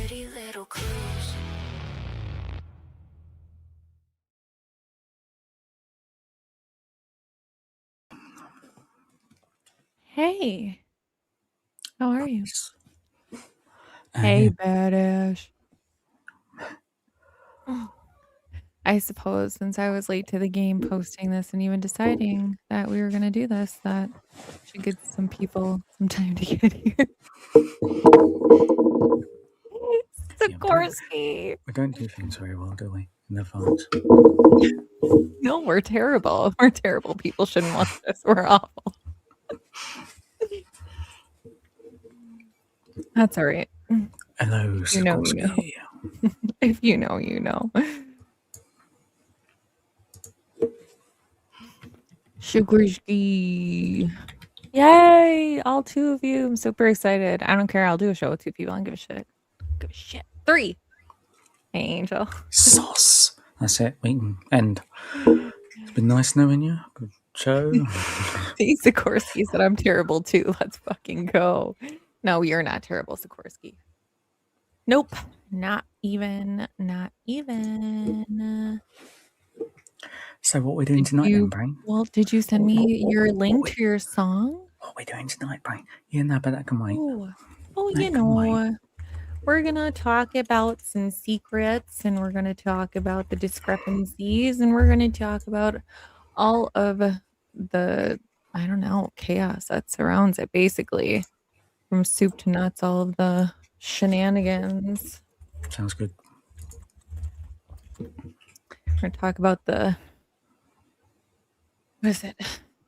pretty little clues. Hey, how are you? Hey, Hey, badass. I suppose since I was late to the game posting this and even deciding that we were going to do this, that should give some people some time to get here. Sikorsky. we don't do things very well, do we? In advance. No, we're terrible. We're terrible. People shouldn't watch this. We're awful. That's all right. Hello, If you know, you know. Sikorsky. If you know, you know. Sikorsky. Yay! All two of you. I'm super excited. I don't care. I'll do a show with two people. I don't give a shit. Give a shit. 3. Hey, Angel. Sauce. That's it. We can end. It's been nice knowing you. Good show. See, Sikorsky said I'm terrible too. Let's fucking go. No, you're not terrible, Sikorsky. Nope. Not even. Not even. So, what are we doing tonight then, Brain? Well, did you send me your link to your song? What are we doing tonight, Brain? Yeah, no, but that can wait. Oh, you know, we're going to talk about some secrets and we're going to talk about the discrepancies and we're going to talk about all of the, I don't know, chaos that surrounds it, basically. From soup to nuts, all of the shenanigans. Sounds good. We're going to talk about the, what is it?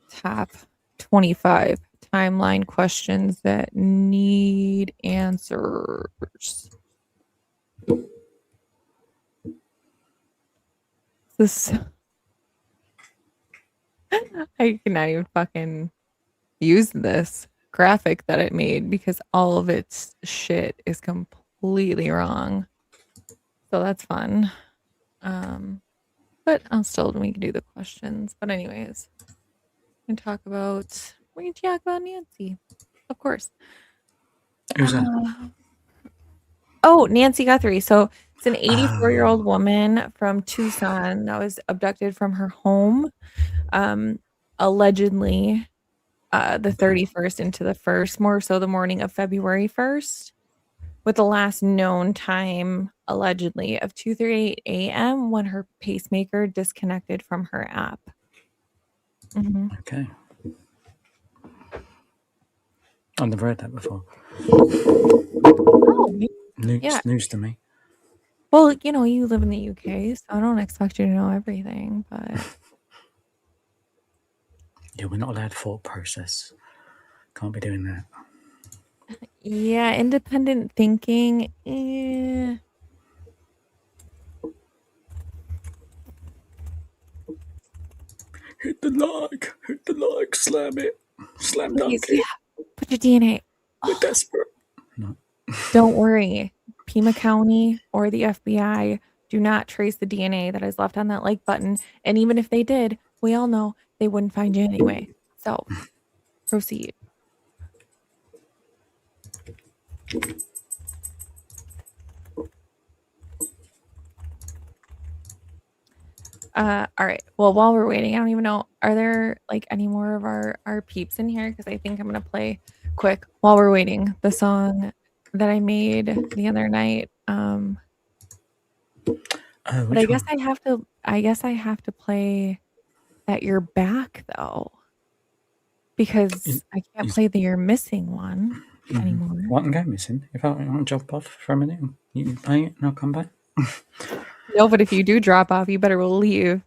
Top 25 timeline questions that need answers. This I cannot even fucking use this graphic that it made because all of its shit is completely wrong. So that's fun. But I'll still we can do the questions. But anyways, we can talk about Nancy. Of course. Who's that? Oh, Nancy Guthrie. So it's an 84-year-old woman from Tucson that was abducted from her home, allegedly the 31st into the 1st, more so the morning of February 1st, with the last known time, allegedly, of 2:38 a.m. when her pacemaker disconnected from her app. Okay. I've never heard that before. Oh, News to me. Well, you know, you live in the UK, so I don't expect you to know everything, but yeah, we're not allowed thought process. Can't be doing that. Yeah, independent thinking. Hit the like, slam it, slam dunk it. Yeah. Put your DNA. We're desperate. No. Don't worry. Pima County or the FBI do not trace the DNA that is left on that like button. And even if they did, we all know they wouldn't find you anyway. So proceed. All right. Well, while we're waiting, I don't even know. Are there like any more of our peeps in here? Because I think I'm gonna play quick while we're waiting the song that I made the other night. But I guess I have to play that You're Back though. Because I can't play the You're Missing one anymore. What can go missing? If I want to jump off for a minute, you can play it and I'll come back. No, but if you do drop off, you better believe.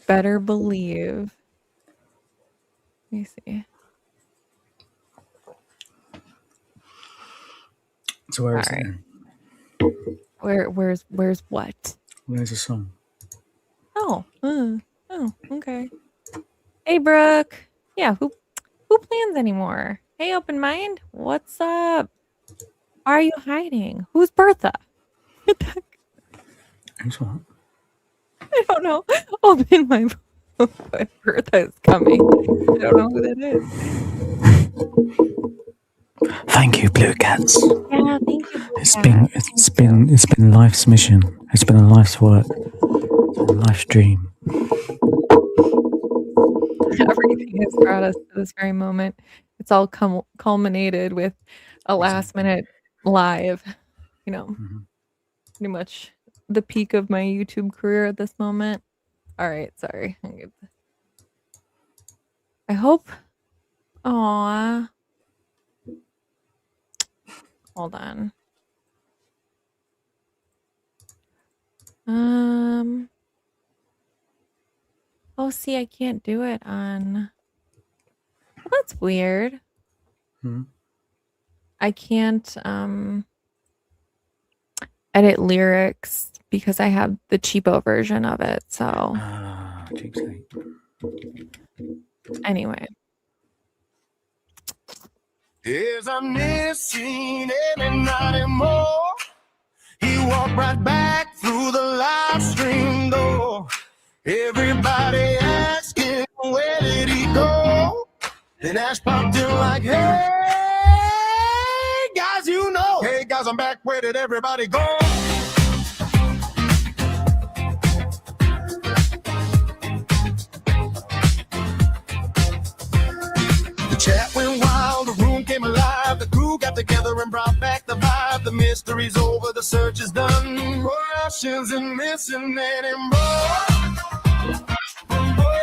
Better believe. Let me see. So where is it then? Where's what? Where's the song? Oh, okay. Hey, Brooke. Yeah, who plans anymore? Hey, Open Mind. What's up? Why are you hiding? Who's Bertha? Who's what? I don't know. Open my Bertha is coming. I don't know who that is. Thank you, Blue Cats. Yeah, thank you, Blue It's Cat. been life's mission. It's been a life's work. It's been a life's dream. Everything has brought us to this very moment. It's all culminated with a last minute live, you know, pretty much the peak of my YouTube career at this moment. All right, sorry. I hope. Aw. Hold on. Oh, see, I can't do it on. Well, that's weird. I can't edit lyrics because I have the cheapo version of it. So Cheapskate. anyway. Is I missing any night anymore? He walked right back through the live stream door. Everybody asking where did he go? Then Ash popped in like, hey guys, you know. Hey guys, I'm back. Where did everybody go? The chat went wild, the room came alive. The crew got together and brought back the vibe. The mystery's over, the search is done. Russians and missing anymore.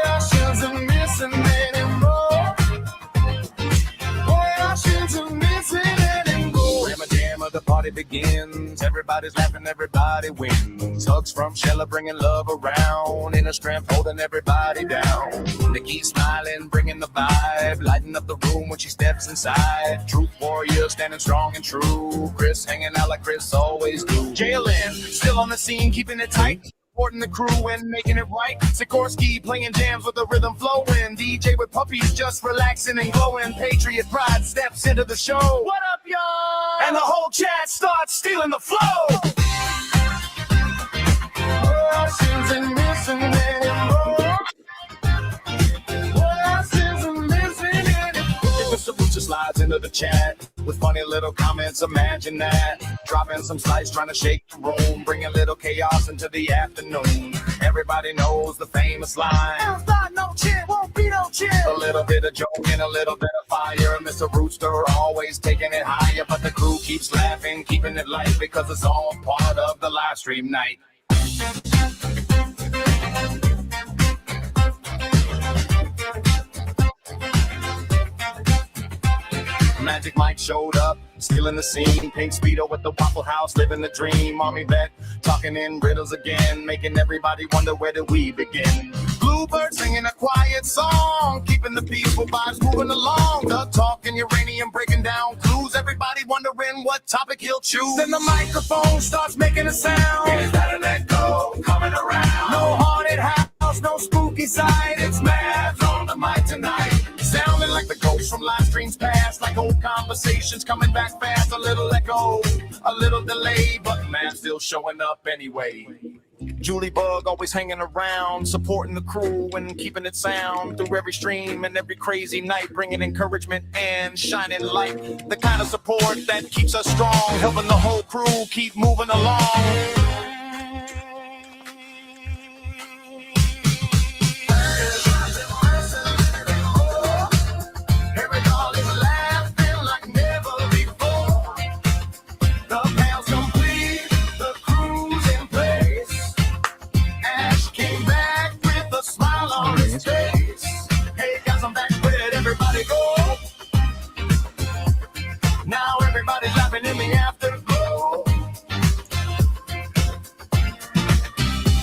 Russians and missing anymore. Russians and missing anymore. Jammer, jammer, the party begins. Everybody's laughing, everybody wins. Hugs from Shella bringing love around. Inner strength holding everybody down. Nikki smiling, bringing the vibe. Lighting up the room when she steps inside. Truth warrior standing strong and true. Chris hanging out like Chris always do. JLN still on the scene, keeping it tight. Supporting the crew and making it right. Sikorsky playing jams with the rhythm flowing. DJ with puppies just relaxing and glowing. Patriot pride steps into the show. What up, y'all? And the whole chat starts stealing the flow. Russians and missing anymore. Russians and missing anymore. Mr. Booster slides into the chat with funny little comments, imagine that. Dropping some slice, trying to shake the room, bringing little chaos into the afternoon. Everybody knows the famous line. Hell's not no chill, won't be no chill. A little bit of joke and a little bit of fire. Mr. Rooster always taking it higher, but the crew keeps laughing, keeping it light because it's all part of the live stream night. Magic Mike showed up, stealing the scene. Pink Speedo at the Waffle House, living the dream. Mommy Bet talking in riddles again, making everybody wonder where do we begin. Bluebird singing a quiet song, keeping the peaceful vibes moving along. The talking uranium breaking down clues, everybody wondering what topic he'll choose. Then the microphone starts making a sound. Is that an echo coming around? No haunted house, no spooky side. It's Mavs on the mic tonight. Sounding like the ghost from live streams past, like old conversations coming back fast. A little echo, a little delay, but man still showing up anyway. Julie Bug always hanging around, supporting the crew and keeping it sound through every stream and every crazy night, bringing encouragement and shining light. The kind of support that keeps us strong, helping the whole crew keep moving along. Hey guys, I'm back. Where did everybody go? Now everybody's laughing in the afterglow.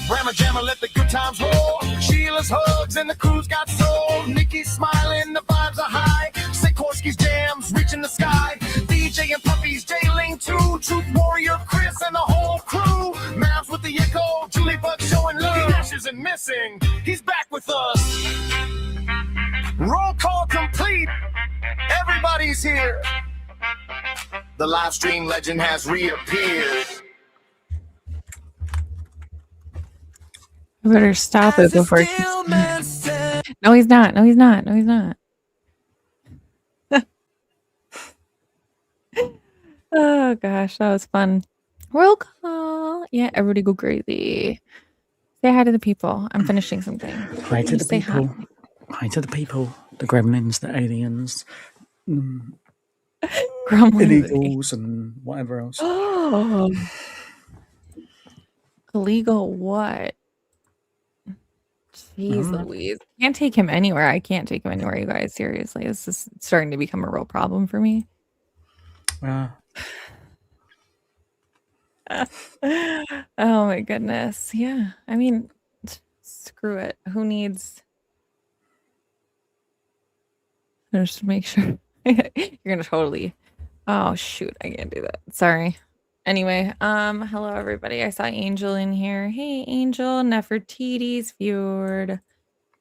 Rammer Jammer, let the good times roll. Sheila's hugs and the crew's got soul. Nikki's smiling, the vibes are high. Sikorsky's jams reaching the sky. DJ and Puppies, J-Ling too. Truth Warrior, Chris and the whole crew. Mavs with the echo, Julie Bug showing love. Dash isn't missing, he's back with us. Roll call complete, everybody's here. The live stream legend has reappeared. I better stop it before it keeps... No, he's not. No, he's not. No, he's not. Oh gosh, that was fun. Roll call. Yeah, everybody go crazy. Say hi to the people. I'm finishing something. Hi to the Just say hi. people. Hi to the people. The gremlins, the aliens, Gremlins. illegals, and whatever else. Oh, illegal what? Jeez Louise. Can't take him anywhere. I can't take him anywhere, you guys. Seriously. This is starting to become a real problem for me. Oh my goodness. Yeah. I mean, screw it. Who needs just make sure you're gonna totally. Oh shoot, I can't do that. Sorry. Anyway, hello everybody. I saw Angel in here. Hey Angel, Nefertiti's Fjord.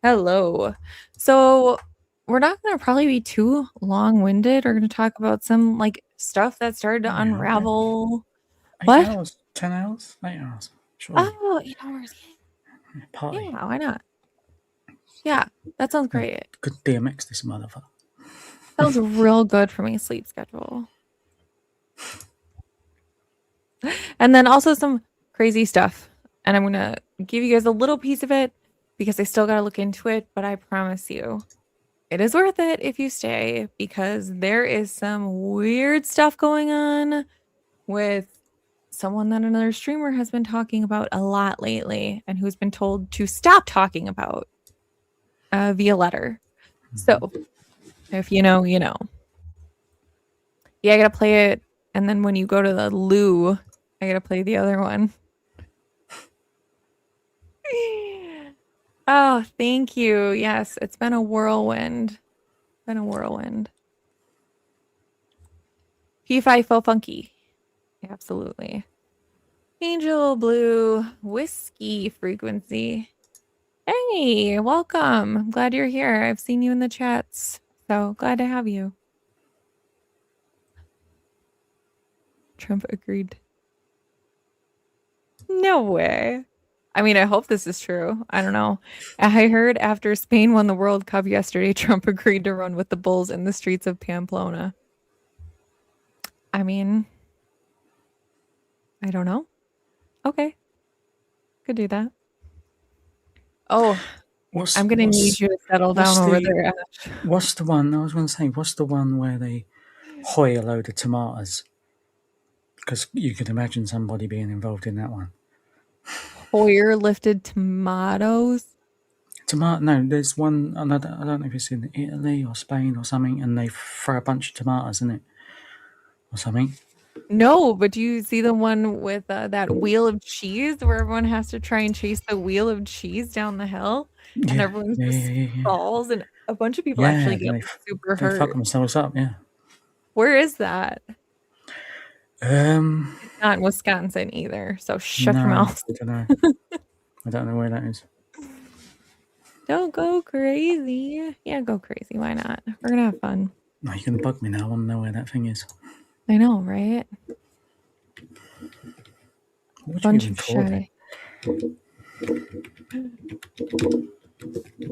Hello. So we're not gonna probably be too long-winded. We're gonna talk about some like stuff that started to unravel. 8 What? hours? 10 hours? 8 hours? Surely. Oh, 8 hours. Party. Yeah, why not? Yeah, that sounds great. Good DMX, this motherfucker. Sounds real good for my sleep schedule. And then also some crazy stuff. And I'm going to give you guys a little piece of it because I still got to look into it. But I promise you, it is worth it if you stay because there is some weird stuff going on with someone that another streamer has been talking about a lot lately and who's been told to stop talking about via letter. So if you know, you know. Yeah, I got to play it. And then when you go to the loo, I got to play the other one. Oh, thank you. Yes, it's been a whirlwind. Been a whirlwind. P5 faux funky. Absolutely. Angel Blue Whiskey Frequency. Hey, welcome. I'm glad you're here. I've seen you in the chats. So glad to have you. Trump agreed. No way. I mean, I hope this is true. I don't know. I heard after Spain won the World Cup yesterday, Trump agreed to run with the Bulls in the streets of Pamplona. I mean, I don't know. Okay. Could do that. Oh, I'm going to need you to settle down over there, Ash. What's the one, I was going to say, what's the one where they hoy a load of tomatoes? Because you could imagine somebody being involved in that one. Hoyer lifted tomatoes? No, there's one, I don't know if it's in Italy or Spain or something, and they throw a bunch of tomatoes in it or something. No, but do you see the one with that wheel of cheese where everyone has to try and chase the wheel of cheese down the hill? And everyone just falls, and a bunch of people actually get super hurt. They fuck themselves up, yeah. Where is that? It's not in Wisconsin either, so shut your mouth. I don't know. I don't know where that is. Don't go crazy. Yeah, go crazy. Why not? We're gonna have fun. No, you're gonna bug me now. I want to know where that thing is. I know, right? Bunch of shy.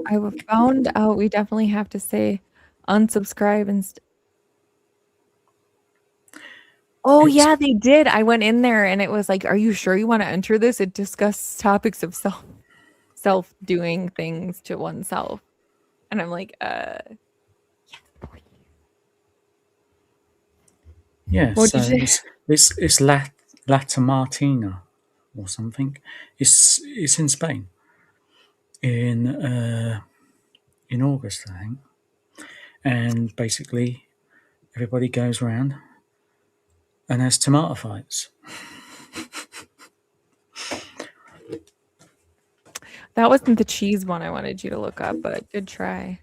I found out we definitely have to say unsubscribe and oh yeah, they did. I went in there and it was like, are you sure you want to enter this? It discusses topics of self doing things to oneself. And I'm like, yes, please. Yeah, so it's Lata Martina or something. It's in Spain. In August, I think. And basically everybody goes around and has tomato fights. That wasn't the cheese one I wanted you to look up, but good try.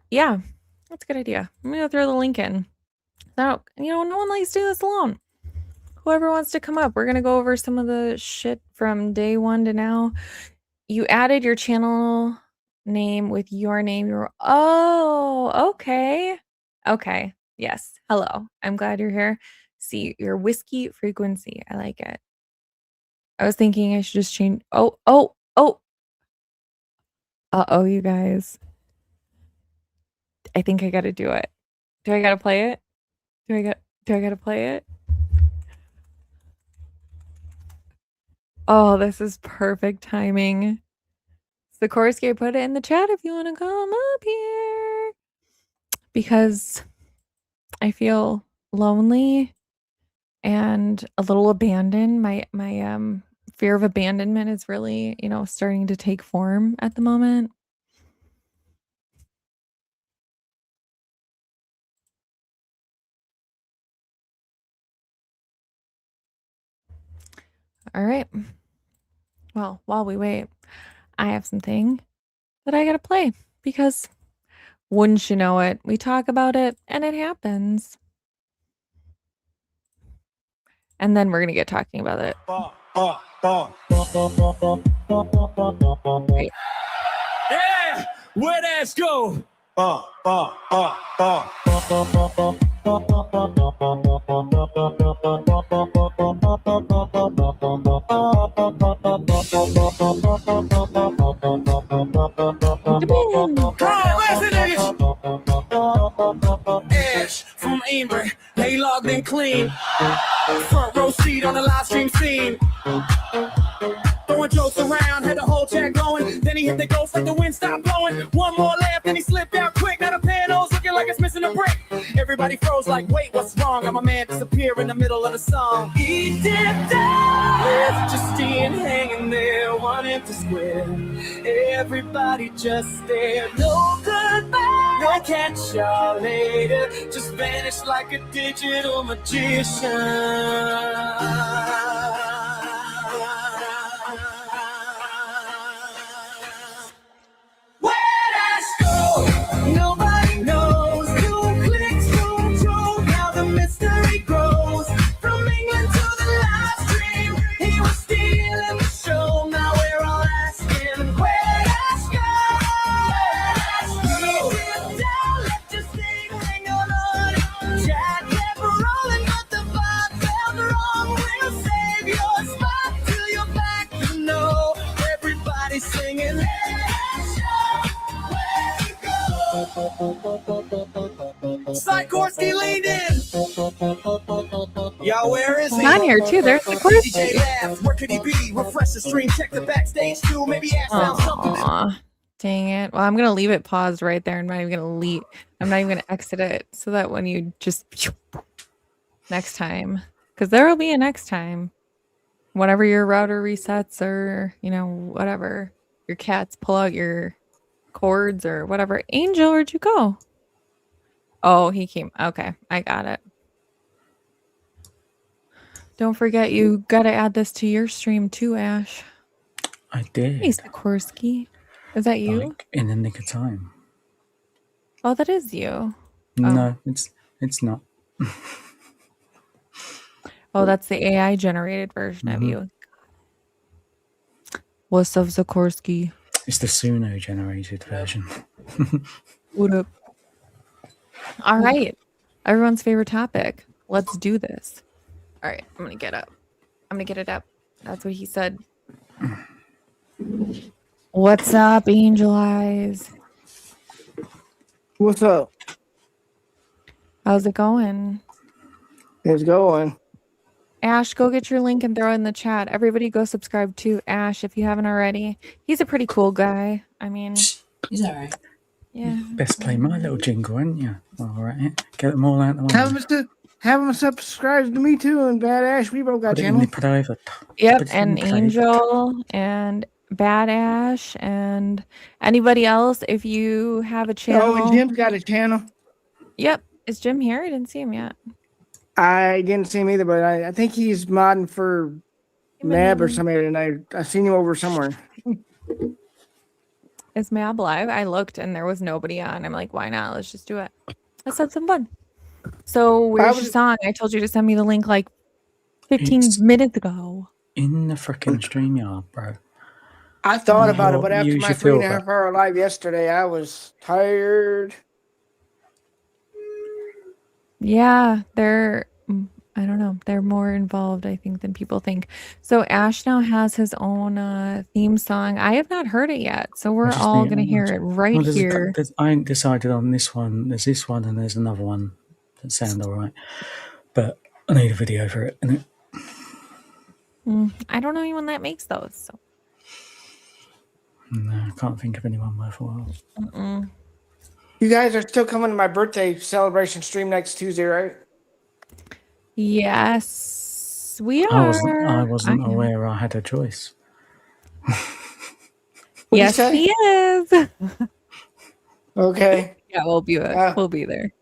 Yeah, that's a good idea. I'm gonna throw the link in. So, no one likes to do this alone. Whoever wants to come up, we're gonna go over some of the shit from day one to now. You added your channel name with your name. Oh, okay. Okay. Yes. Hello. I'm glad you're here. See, your whiskey frequency. I like it. I was thinking I should just change. Oh. Uh-oh, you guys. I think I got to do it. Do I got to play it? Do I got to play it? Oh, this is perfect timing. Sikorsky, put it in the chat if you want to come up here. Because I feel lonely and a little abandoned. My fear of abandonment is really, starting to take form at the moment. All right. Well, while we wait, I have something that I got to play because wouldn't you know it, we talk about it and it happens. And then we're going to get talking about it. Right. Yeah, where that's go? Ash from Ambry, they logged in clean. Front row seat on the live stream scene. Throwing jokes around, had the whole chat going. Then he hit the ghost like the wind stopped blowing. One more laugh, then he slipped out quick. Now the panel's looking like it's missing a brick. Everybody froze like, wait, what's wrong? I'm a man disappear in the middle of the song. He dipped out with Justine hanging there, wanting to square. Everybody just stared. No goodbye, no catch y'all later. Just vanished like a digital magician. Nobody knows. Two clicks, two drove. Now the mystery grows. From England to the live stream, he was stealing the show. Now we're all asking, where'd Ash go? He dipped down, left his thing hang on. Jack kept rolling, but the vibe felt wrong. We'll save your spot till you're back. You know, everybody's singing, Sikorsky leaned in. Yo, where is he? He's on here too. There's Sikorsky. DJ laughed. Where could he be? Refresh the stream. Check the backstage too. Maybe ask out something. Aw, dang it. Well, I'm gonna leave it paused right there. I'm not even gonna exit it so that when you just next time, because there will be a next time. Whenever your router resets or whatever, your cats pull out your cords or whatever. Angel, where'd you go? Oh, he came. Okay, I got it. Don't forget, you gotta add this to your stream too, Ash. I did. Hey, Sikorsky. Is that you? Like in the nick of time. Oh, that is you. No, it's not. Oh, that's the AI generated version of you. What's up, Sikorsky? It's the Suno generated version. What up? All right. Everyone's favorite topic. Let's do this. All right. I'm going to get up. I'm going to get it up. That's what he said. What's up, Angel Eyes? What's up? How's it going? It's going. Ash, go get your link and throw it in the chat. Everybody go subscribe to Ash if you haven't already. He's a pretty cool guy. I mean, he's all right. Yeah. Best play my little jingle, ain't you? All right. Get them all out the way. Have them subscribe to me too and Bad Ash. We both got Put it in channels. the private. Yep, Put it in and private. Angel and Bad Ash and anybody else. If you have a channel. Oh, and Jim's got a channel. Yep. Is Jim here? I didn't see him yet. I didn't see him either, but I think he's modding for Mab or somebody tonight. I seen him over somewhere. Is Mab live? I looked and there was nobody on. I'm like, why not? Let's just do it. Let's have some fun. So where's your song? I told you to send me the link like 15 minutes ago. In the freaking StreamYard, bro. I thought about it, but after my 3.5 hour live yesterday, I was tired. Yeah, I don't know. They're more involved, I think, than people think. So Ash now has his own theme song. I have not heard it yet, so we're just all need- going to hear it right here. I ain't decided on this one. There's this one and there's another one that sound all right. But I need a video for it. And I don't know anyone that makes those. So. no, I can't think of anyone worthwhile. You guys are still coming to my birthday celebration stream next Tuesday, right? Yes, we I are. wasn't aware I had a choice. What'd you Yes, say? he is. Okay. Yeah, we'll be there. We'll be there.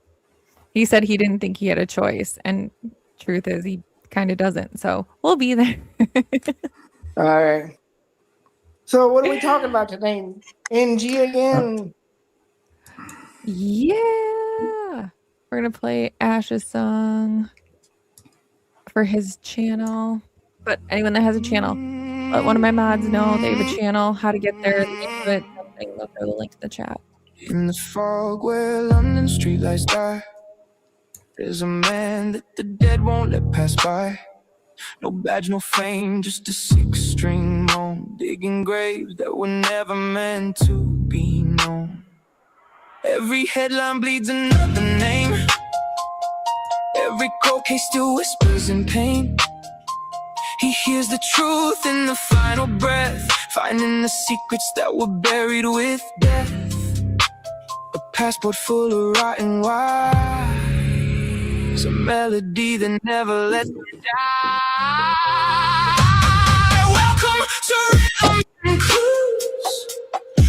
He said he didn't think he had a choice, and truth is, he kind of doesn't. So we'll be there. All right. So what are we talking about today? NG again? Yeah, we're gonna play Ash's song for his channel. But anyone that has a channel, let one of my mods know they have a channel, how to get there, the name of it, something. They'll throw the link in the chat. In the fog where London streetlights die, there's a man that the dead won't let pass by. No badge, no fame, just a six-string moan, digging graves that were never meant to be known. Every headline bleeds another name. Every cold case still whispers in pain. He hears the truth in the final breath, finding the secrets that were buried with death. A passport full of rotten wires, a melody that never lets me die. Welcome to Rhythm and Clues,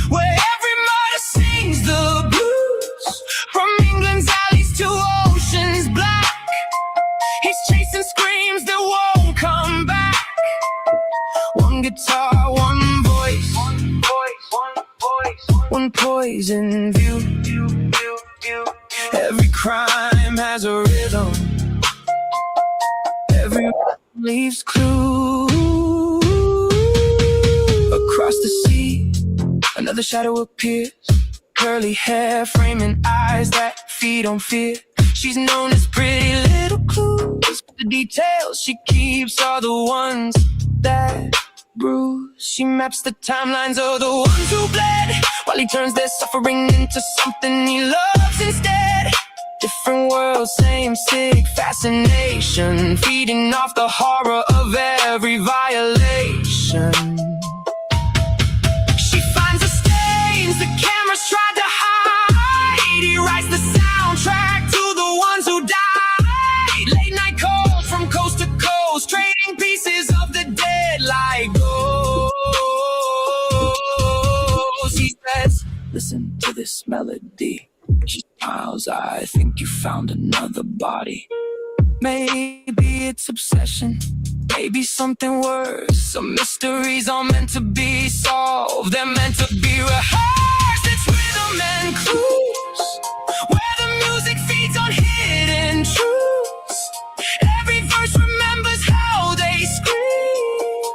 where every murder sings the blues. From England's alleys to ocean's black, he's chasing screams that won't come back. One guitar, one voice, one poison view. Every crime has a rhythm, every one leaves clues. Across the sea, another shadow appears, curly hair framing eyes that feed on fear. She's known as Pretty Little Clues. The details she keeps are the ones that bruise. She maps the timelines of the ones who bled, while he turns their suffering into something he loves instead. Different world, same sick fascination, feeding off the horror of every violation. She finds the stains the cameras tried to hide. He writes the soundtrack to the ones who died. Late night calls from coast to coast, trading pieces of the dead like gold. He says, listen to this melody. She smiles, I think you found another body. Maybe it's obsession, maybe something worse. Some mysteries are meant to be solved, they're meant to be rehearsed. It's Rhythm and Clues, where the music feeds on hidden truths. Every verse remembers how they scream,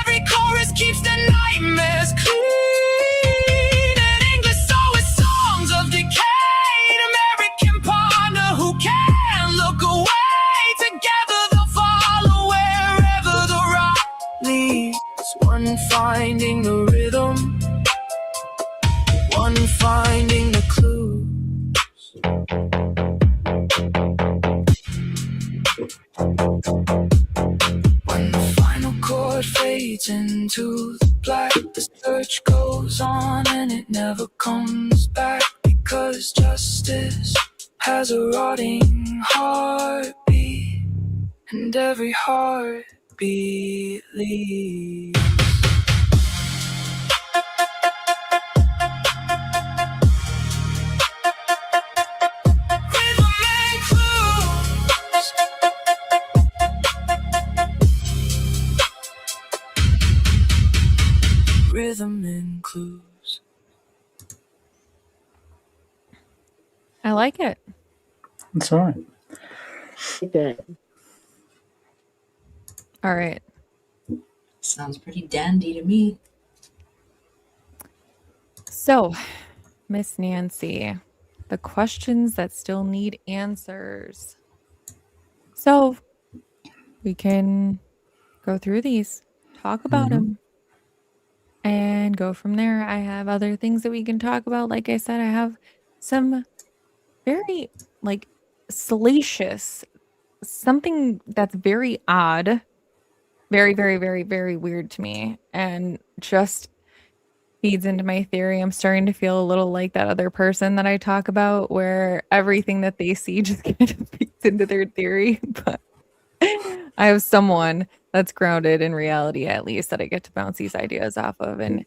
every chorus keeps their nightmares clean. An English song with songs of decayed American partner who can't look away. Together they'll follow wherever the rock leads. One finding the rhythm, one finding the clues. When the final chord fades into the black, the search goes on and it never comes back. Because justice has a rotting heartbeat, and every heartbeat leaves. Rhythm and Clues. Rhythm and Clues. I like it. It's all right. All right. Sounds pretty dandy to me. So, Miss Nancy, the questions that still need answers. So, we can go through these, talk about them, and go from there. I have other things that we can talk about. Like I said, I have some very like salacious, something that's very odd, very, very, very, very weird to me, and just feeds into my theory. I'm starting to feel a little like that other person that I talk about, where everything that they see just kind of feeds into their theory. But I have someone that's grounded in reality, at least, that I get to bounce these ideas off of, and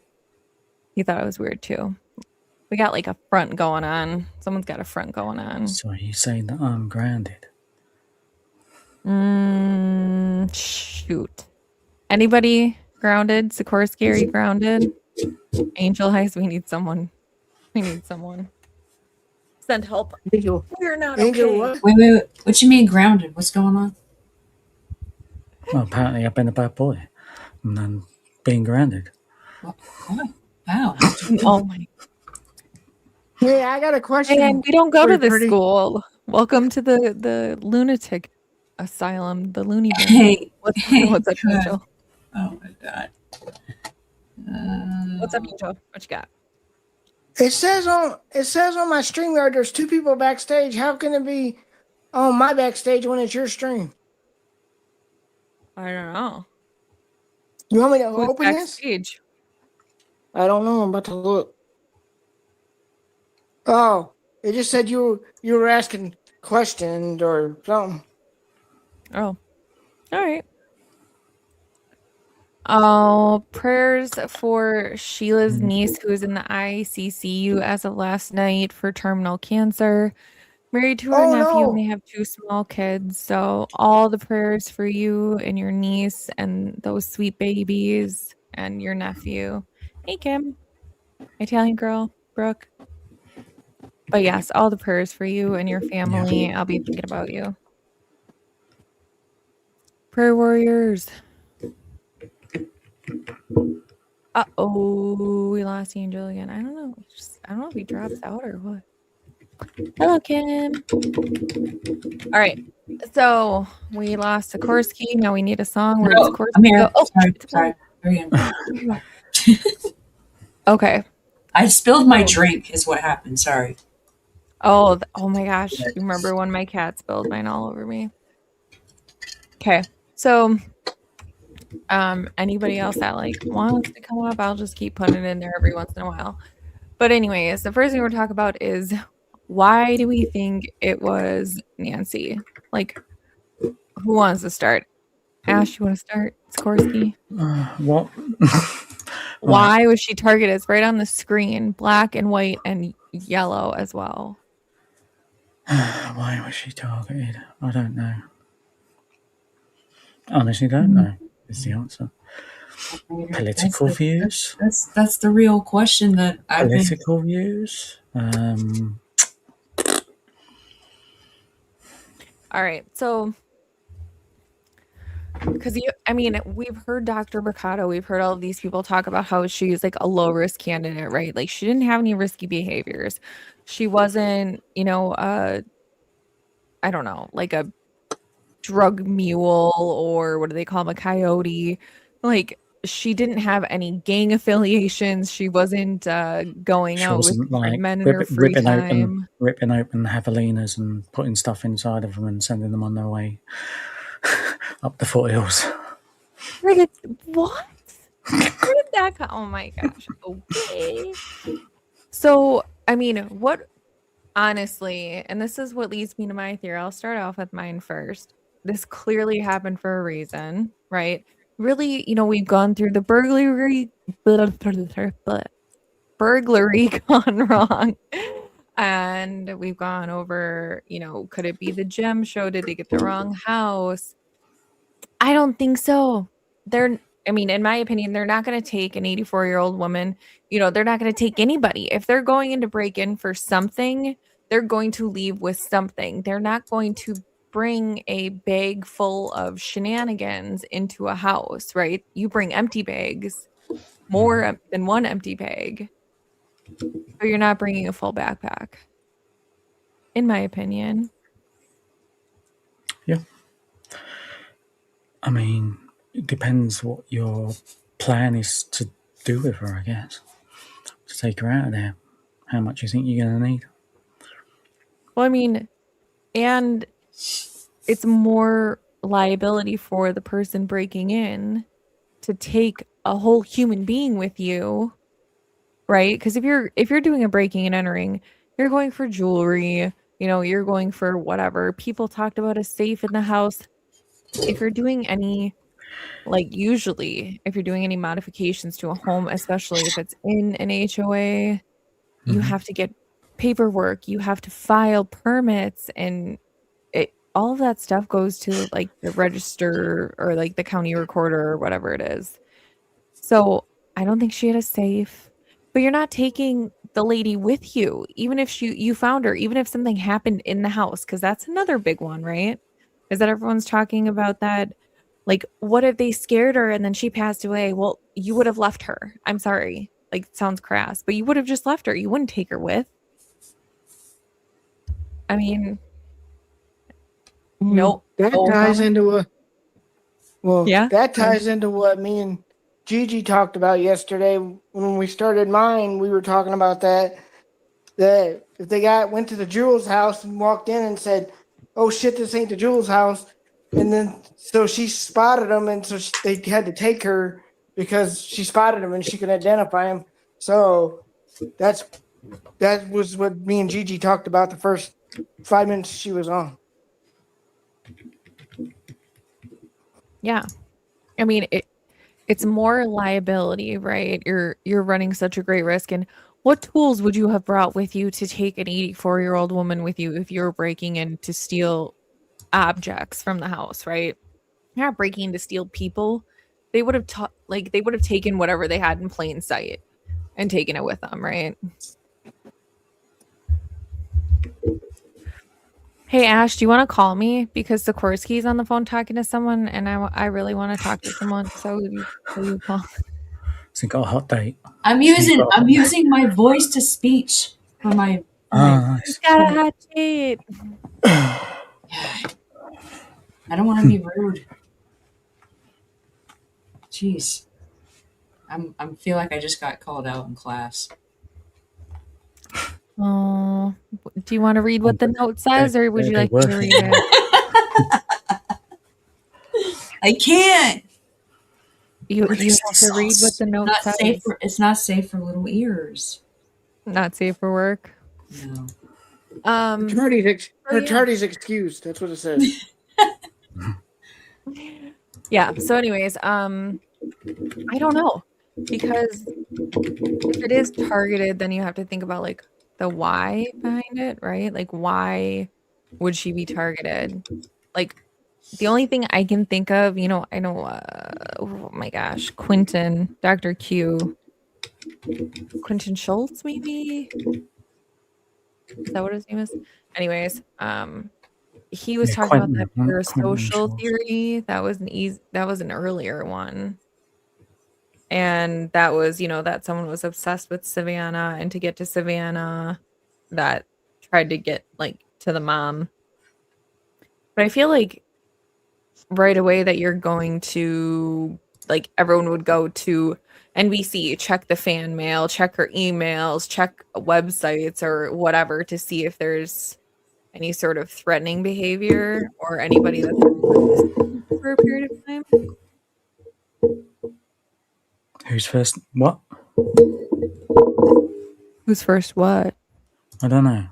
he thought it was weird too. We got like a front going on. Someone's got a front going on. So are you saying that I'm grounded? Shoot. Anybody grounded? Sikorsky, are you grounded? Angel Heist, we need someone. We need someone. Send help. Angel, We're not Angel, okay. what? Wait. What you mean grounded? What's going on? Well, apparently I've been a bad boy and then being grounded. What? How? Oh my. Hey, I got a question. And we don't go to for you, this Pretty. school. Welcome to the lunatic asylum, the loony bin. Hey, What's up, God. Angel? Oh my God. What's up, Angel? What you got? It says on my StreamYard there's 2 people backstage. How can it be on my backstage when it's your stream? I don't know. You want me to Who's open this? backstage? I don't know. I'm about to look. Oh, it just said you were asking questions or something. Oh, all right. Oh, prayers for Sheila's niece who is in the ICCU as of last night for terminal cancer. Married to her Oh, nephew, and no. they have 2 small kids. So all the prayers for you and your niece and those sweet babies and your nephew. Hey, Kim. Italian girl, Brooke. But yes, all the prayers for you and your family. I'll be thinking about you. Prayer warriors. Uh-oh, we lost Angel again. I don't know. I don't know if he drops out or what. Hello, Kim. All right. So we lost Sikorsky. Now we need a song where No, Sikorsky I'm here. go. Oh, Sorry. Very good. Okay. I spilled my drink is what happened. Sorry. Oh my gosh. You remember when my cat spilled mine all over me? Okay. So anybody else that like wants to come up, I'll just keep putting it in there every once in a while. But anyways, the first thing we're talking about is why do we think it was Nancy? Like, who wants to start? Ash, you want to start? Sikorsky? What? Why was she targeted? It's right on the screen, black and white and yellow as well. Why was she targeted? I don't know. Honestly, don't know. Is the answer. Political views. That's the real question that I've been. Political views. All right, so because we've heard Dr. Mercado, we've heard all of these people talk about how she's like a low risk candidate, right? Like she didn't have any risky behaviors. She wasn't, I don't know, like a drug mule or what do they call them, a coyote. Like she didn't have any gang affiliations. She wasn't going She out with wasn't like men in her free ripping time. open javelinas and putting stuff inside of them and sending them on their way up the foothills. What? Where did that come? Oh my gosh. Okay. So, what honestly, and this is what leads me to my theory. I'll start off with mine first. This clearly happened for a reason, right? Really, we've gone through the burglary gone wrong. And we've gone over, could it be the gem show? Did they get the wrong house? I don't think so. In my opinion, they're not going to take an 84-year-old woman. They're not going to take anybody. If they're going in to break in for something, they're going to leave with something. They're not going to bring a bag full of shenanigans into a house, right? You bring empty bags, more than one empty bag. So you're not bringing a full backpack, in my opinion. Yeah. I mean, it depends what your plan is to do with her, I guess. To take her out of there. How much you think you're going to need? Well, I mean, and it's more liability for the person breaking in to take a whole human being with you, right? Because if you're doing a breaking and entering, you're going for jewelry, you're going for whatever. People talked about a safe in the house. If you're doing any, like usually, if you're doing any modifications to a home, especially if it's in an HOA, you have to get paperwork, you have to file permits, and all of that stuff goes to like the register or like the county recorder or whatever it is. So I don't think she had a safe, but you're not taking the lady with you, even if you found her, even if something happened in the house, because that's another big one, right? Is that everyone's talking about that? Like, what if they scared her and then she passed away? Well, you would have left her. I'm sorry. Like, it sounds crass, but you would have just left her. You wouldn't take her with. I mean, nope. That No ties comment. into a Yeah. that ties into what me and Gigi talked about yesterday when we started mine. We were talking about that if the guy went to the Jewel's house and walked in and said, "Oh shit, this ain't the Jewel's house," and then so she spotted him, and so they had to take her because she spotted him and she could identify him. So that was what me and Gigi talked about the first 5 minutes she was on. Yeah. I mean, it's more liability, right? You're running such a great risk. And what tools would you have brought with you to take an 84-year-old woman with you if you were breaking in to steal objects from the house, right? You're not breaking in to steal people. They would have they would have taken whatever they had in plain sight and taken it with them, right? Hey Ash, do you want to call me because Sikorsky's on the phone talking to someone, and I really want to talk to someone. So you call. So you got a hot date. I'm using my voice to speech for my Nice. Got a hot date. I don't want to be rude. Jeez. I feel like I just got called out in class. Oh, do you want to read what the note says, or would you like me to read it? I can't. You have to read what the note says. It's not safe for little ears. Not safe for work. No. Tardy's excused. That's what it says. Yeah. So, anyways, I don't know, because if it is targeted, then you have to think about like the why behind it, right? Like, why would she be targeted? Like, the only thing I can think of, I know, oh my gosh, Dr. Q, Quentin Schultz, maybe? Is that what his name is? Anyways, he was talking about that parasocial theory. That was an earlier one. And that was, that someone was obsessed with Savannah, and to get to Savannah, that tried to get like to the mom. But I feel like right away that you're going to, like, everyone would go to NBC, check the fan mail, check her emails, check websites or whatever to see if there's any sort of threatening behavior or anybody that's for a period of time. Who's first? What? Who's first what? I don't know.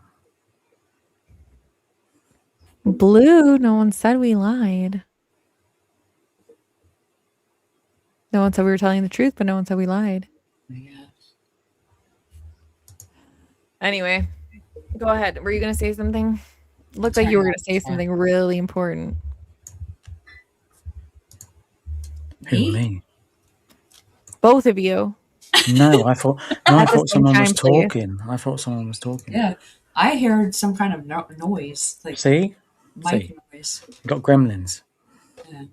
Blue, no one said we lied. No one said we were telling the truth, but no one said we lied. Anyway, go ahead. Were you going to say something? Looked like you were going to say something really important. Me? Both of you. No, I thought someone was talking. Please. I thought someone was talking. Yeah, I heard some kind of noise. Like See? Mic noise. You got gremlins. Yeah.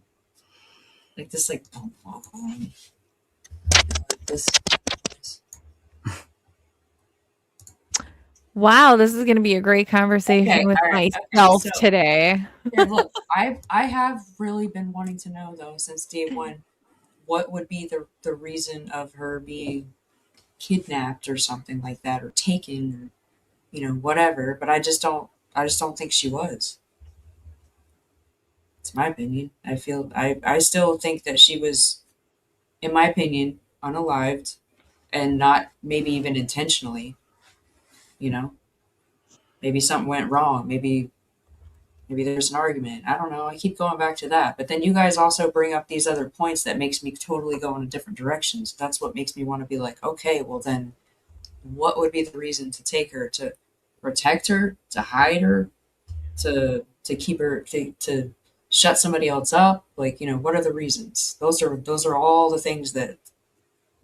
Like this, like this. Wow, this is going to be a great conversation with myself today. Yeah, look, I have really been wanting to know though since day one, what would be the reason of her being kidnapped or something like that, or taken, or whatever. But I just don't think she was. It's my opinion. I still think that she was, in my opinion, unalived and not maybe even intentionally. You know, maybe something went wrong. Maybe there's an argument. I don't know. I keep going back to that. But then you guys also bring up these other points that makes me totally go in a different direction. So that's what makes me want to be like, okay, well then what would be the reason to take her, to protect her, to hide her, to keep her, to shut somebody else up? Like, what are the reasons? Those are all the things that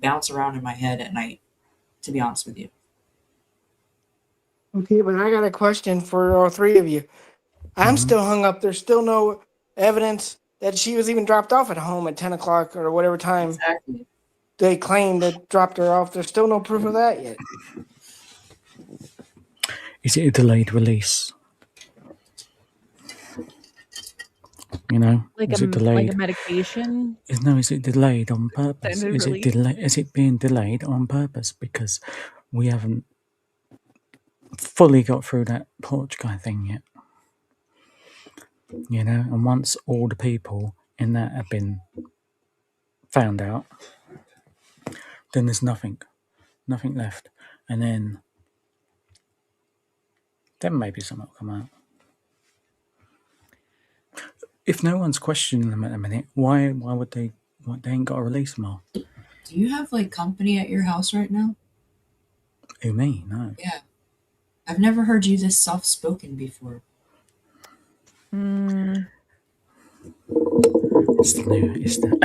bounce around in my head at night, to be honest with you. Okay, but I got a question for all three of you. I'm Mhm. still hung up. There's still no evidence that she was even dropped off at home at 10 o'clock or whatever time Exactly. they claim that dropped her off. There's still no proof of that yet. Is it a delayed release? Like Is it like a delayed? medication. Is it delayed on purpose? Extended Is it release. Is it being delayed on purpose because we haven't fully got through that porch guy thing yet? And once all the people in that have been found out, then there's nothing left, and then maybe something will come out. If no one's questioning them at the minute, why would they? They ain't got to release them all. Do you have like company at your house right now? Who, me? No. Yeah. I've never heard you this soft spoken before. Mm, It's the new. It's the.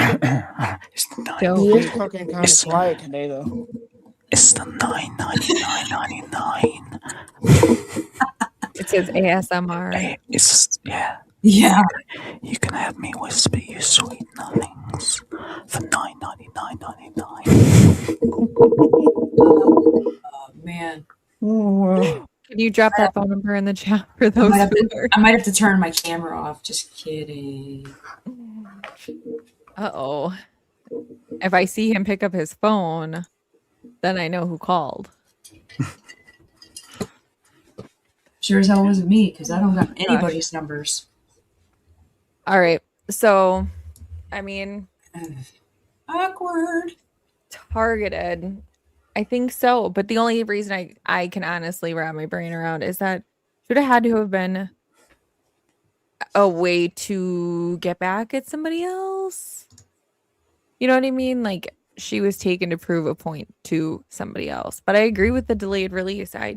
It's the nine. don't He is be. talking kind of It's quiet today, though. it's the 9.99.99. It says ASMR. It's Yeah. You can have me whisper you sweet nothings for 9.99.99. Oh, man. Oh, Can you drop that phone number in the chat for I those might, have who to, I might have to turn my camera off. Just kidding. Uh-oh. If I see him pick up his phone, then I know who called. Sure as hell wasn't me, because I don't got Gosh. anybody's numbers. All right. So, I mean, Awkward. targeted. I think so. But the only reason I can honestly wrap my brain around is that should have had to have been a way to get back at somebody else. You know what I mean? Like she was taken to prove a point to somebody else. But I agree with the delayed release. I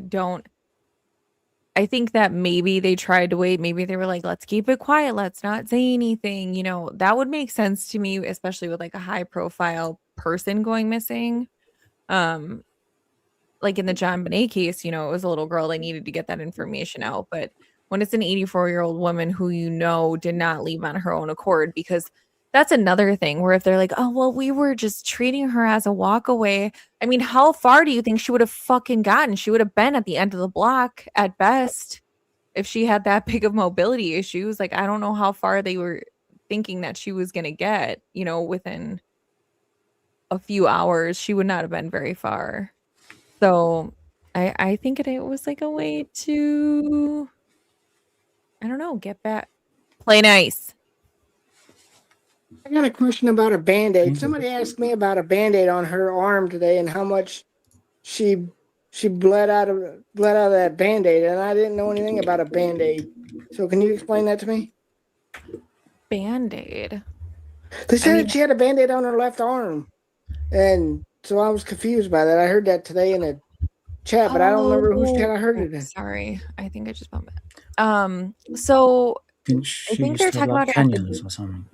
think that maybe they tried to wait. Maybe they were like, let's keep it quiet. Let's not say anything. That would make sense to me, especially with like a high profile person going missing. Um, like in the John Bonet case, it was a little girl. They needed to get that information out. But when it's an 84-year-old woman who did not leave on her own accord, because that's another thing where if they're like, oh, well, we were just treating her as a walk away. I mean, how far do you think she would have fucking gotten? She would have been at the end of the block at best if she had that big of mobility issues. Like, I don't know how far they were thinking that she was going to get, within a few hours. She would not have been very far. So I think it was like a way to, I don't know, get back, play nice. I got a question about a Band-Aid. Somebody asked me about a Band-Aid on her arm today and how much she bled out of that Band-Aid, and I didn't know anything about a Band-Aid. So can you explain that to me? Band-Aid. They said mean- she had a Band-Aid on her left arm, and so I was confused by that. I heard that today in a chat, but I don't remember whose chat I heard it in. Sorry, I think I just bumped it. So Didn't I she think used they're to have talking like about it at cannulas or something?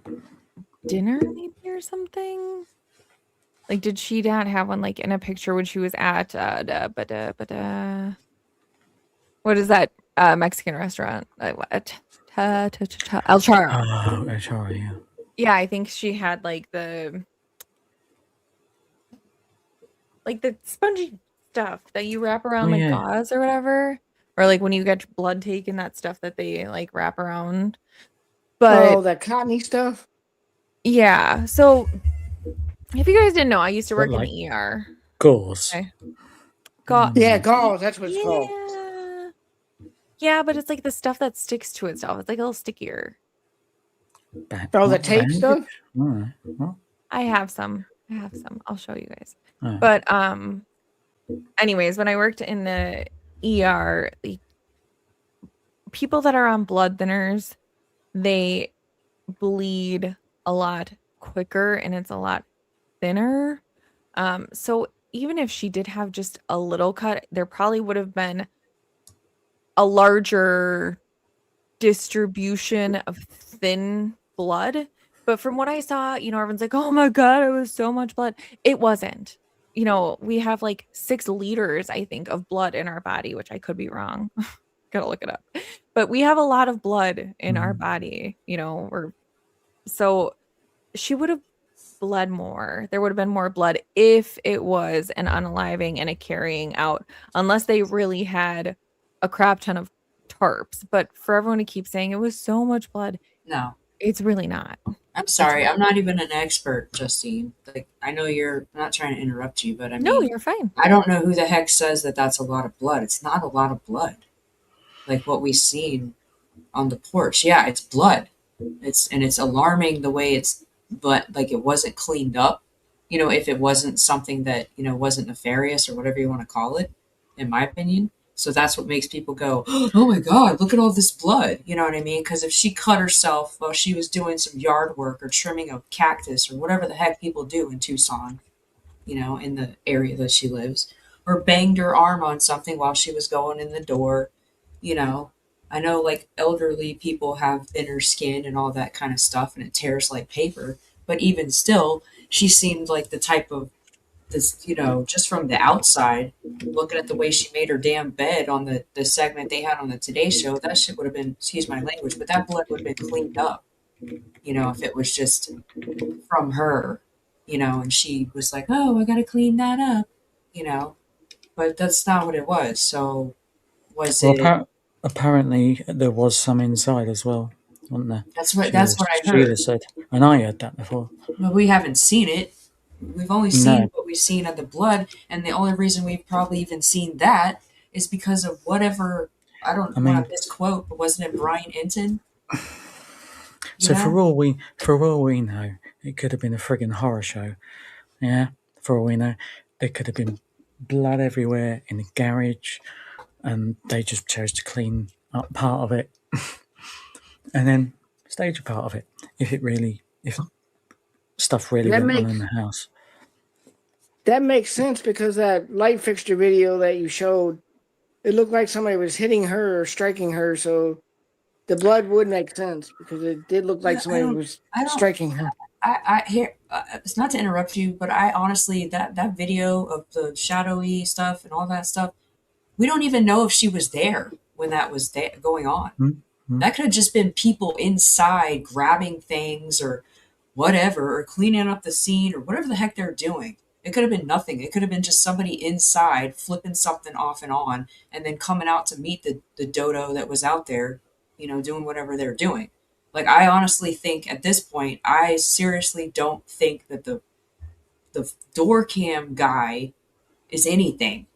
dinner maybe or something. Like, did she not have one like in a picture when she was at what is that Mexican restaurant? What? El Charro. Oh, HR, yeah. Yeah, I think she had like the spongy stuff that you wrap around Oh, like yeah. gauze or whatever. or like when you get blood taken, that stuff that they like wrap around. Oh, But that cottony stuff. yeah, so if you guys didn't know, I used to But work in like the ER. gauze. Okay. Got Yeah, gauze. That's what it's called. yeah. Yeah, but it's like the stuff that sticks to itself. It's like a little stickier. Oh, the Not tape bandage? stuff. All right. Well, I have some. I have some. I'll show you guys. all right. But anyways, when I worked in the ER, the people that are on blood thinners, they bleed a lot quicker and it's a lot thinner. So even if she did have just a little cut, there probably would have been a larger distribution of thin blood. But from what I saw, everyone's like, oh my God, it was so much blood. It wasn't. We have like 6 liters, I think, of blood in our body, which I could be wrong. Gotta look it up. But we have a lot of blood in our body, so she would have bled more. There would have been more blood if it was an unaliving and a carrying out, unless they really had a crap ton of tarps. But for everyone to keep saying it was so much blood, No, it's really not. I'm sorry. I'm not even an expert, Justine. Like, I know I'm not trying to interrupt you, but I No, mean, you're fine. I don't know who the heck says that that's a lot of blood. It's not a lot of blood. Like what we've seen on the porch. Yeah, it's blood. It's alarming the way but like it wasn't cleaned up. If it wasn't something that, wasn't nefarious or whatever you want to call it, in my opinion. So that's what makes people go, oh my God, look at all this blood. You know what I mean? Because if she cut herself while she was doing some yard work or trimming a cactus or whatever the heck people do in Tucson, in the area that she lives, or banged her arm on something while she was going in the door, you know. I know like elderly people have thinner skin and all that kind of stuff and it tears like paper, but even still, she seemed like the type of this, just from the outside, looking at the way she made her damn bed on the segment they had on the Today Show, that shit would have been, excuse my language, but that blood would have been cleaned up, if it was just from her, and she was like, oh, I got to clean that up, but that's not what it was. So was Well, it? apparently there was some inside as well, wasn't there? That's what I Sheila heard. said, and I heard that before. But we haven't seen it. We've only seen No, what we've seen of the blood, and the only reason we've probably even seen that is because of whatever. I don't I want mean, to misquote, but wasn't it Brian Enton? You so know? for all we know, it could have been a friggin' horror show. Yeah, for all we know, there could have been blood everywhere in the garage, and they just chose to clean up part of it, and then stage a part of it. If stuff really That went on makes in the house. that makes sense because that light fixture video that you showed, it looked like somebody was hitting her or striking her. So the blood would make sense because it did look like Yeah, somebody was I don't. striking her. I hear. It's not to interrupt you, but I honestly that video of the shadowy stuff and all that stuff, we don't even know if she was there when that was going on. Mm-hmm. That could have just been people inside grabbing things or whatever, or cleaning up the scene or whatever the heck they're doing. It could have been nothing. It could have been just somebody inside flipping something off and on and then coming out to meet the dodo that was out there, doing whatever they're doing. Like, I honestly think at this point, I seriously don't think that the door cam guy is anything.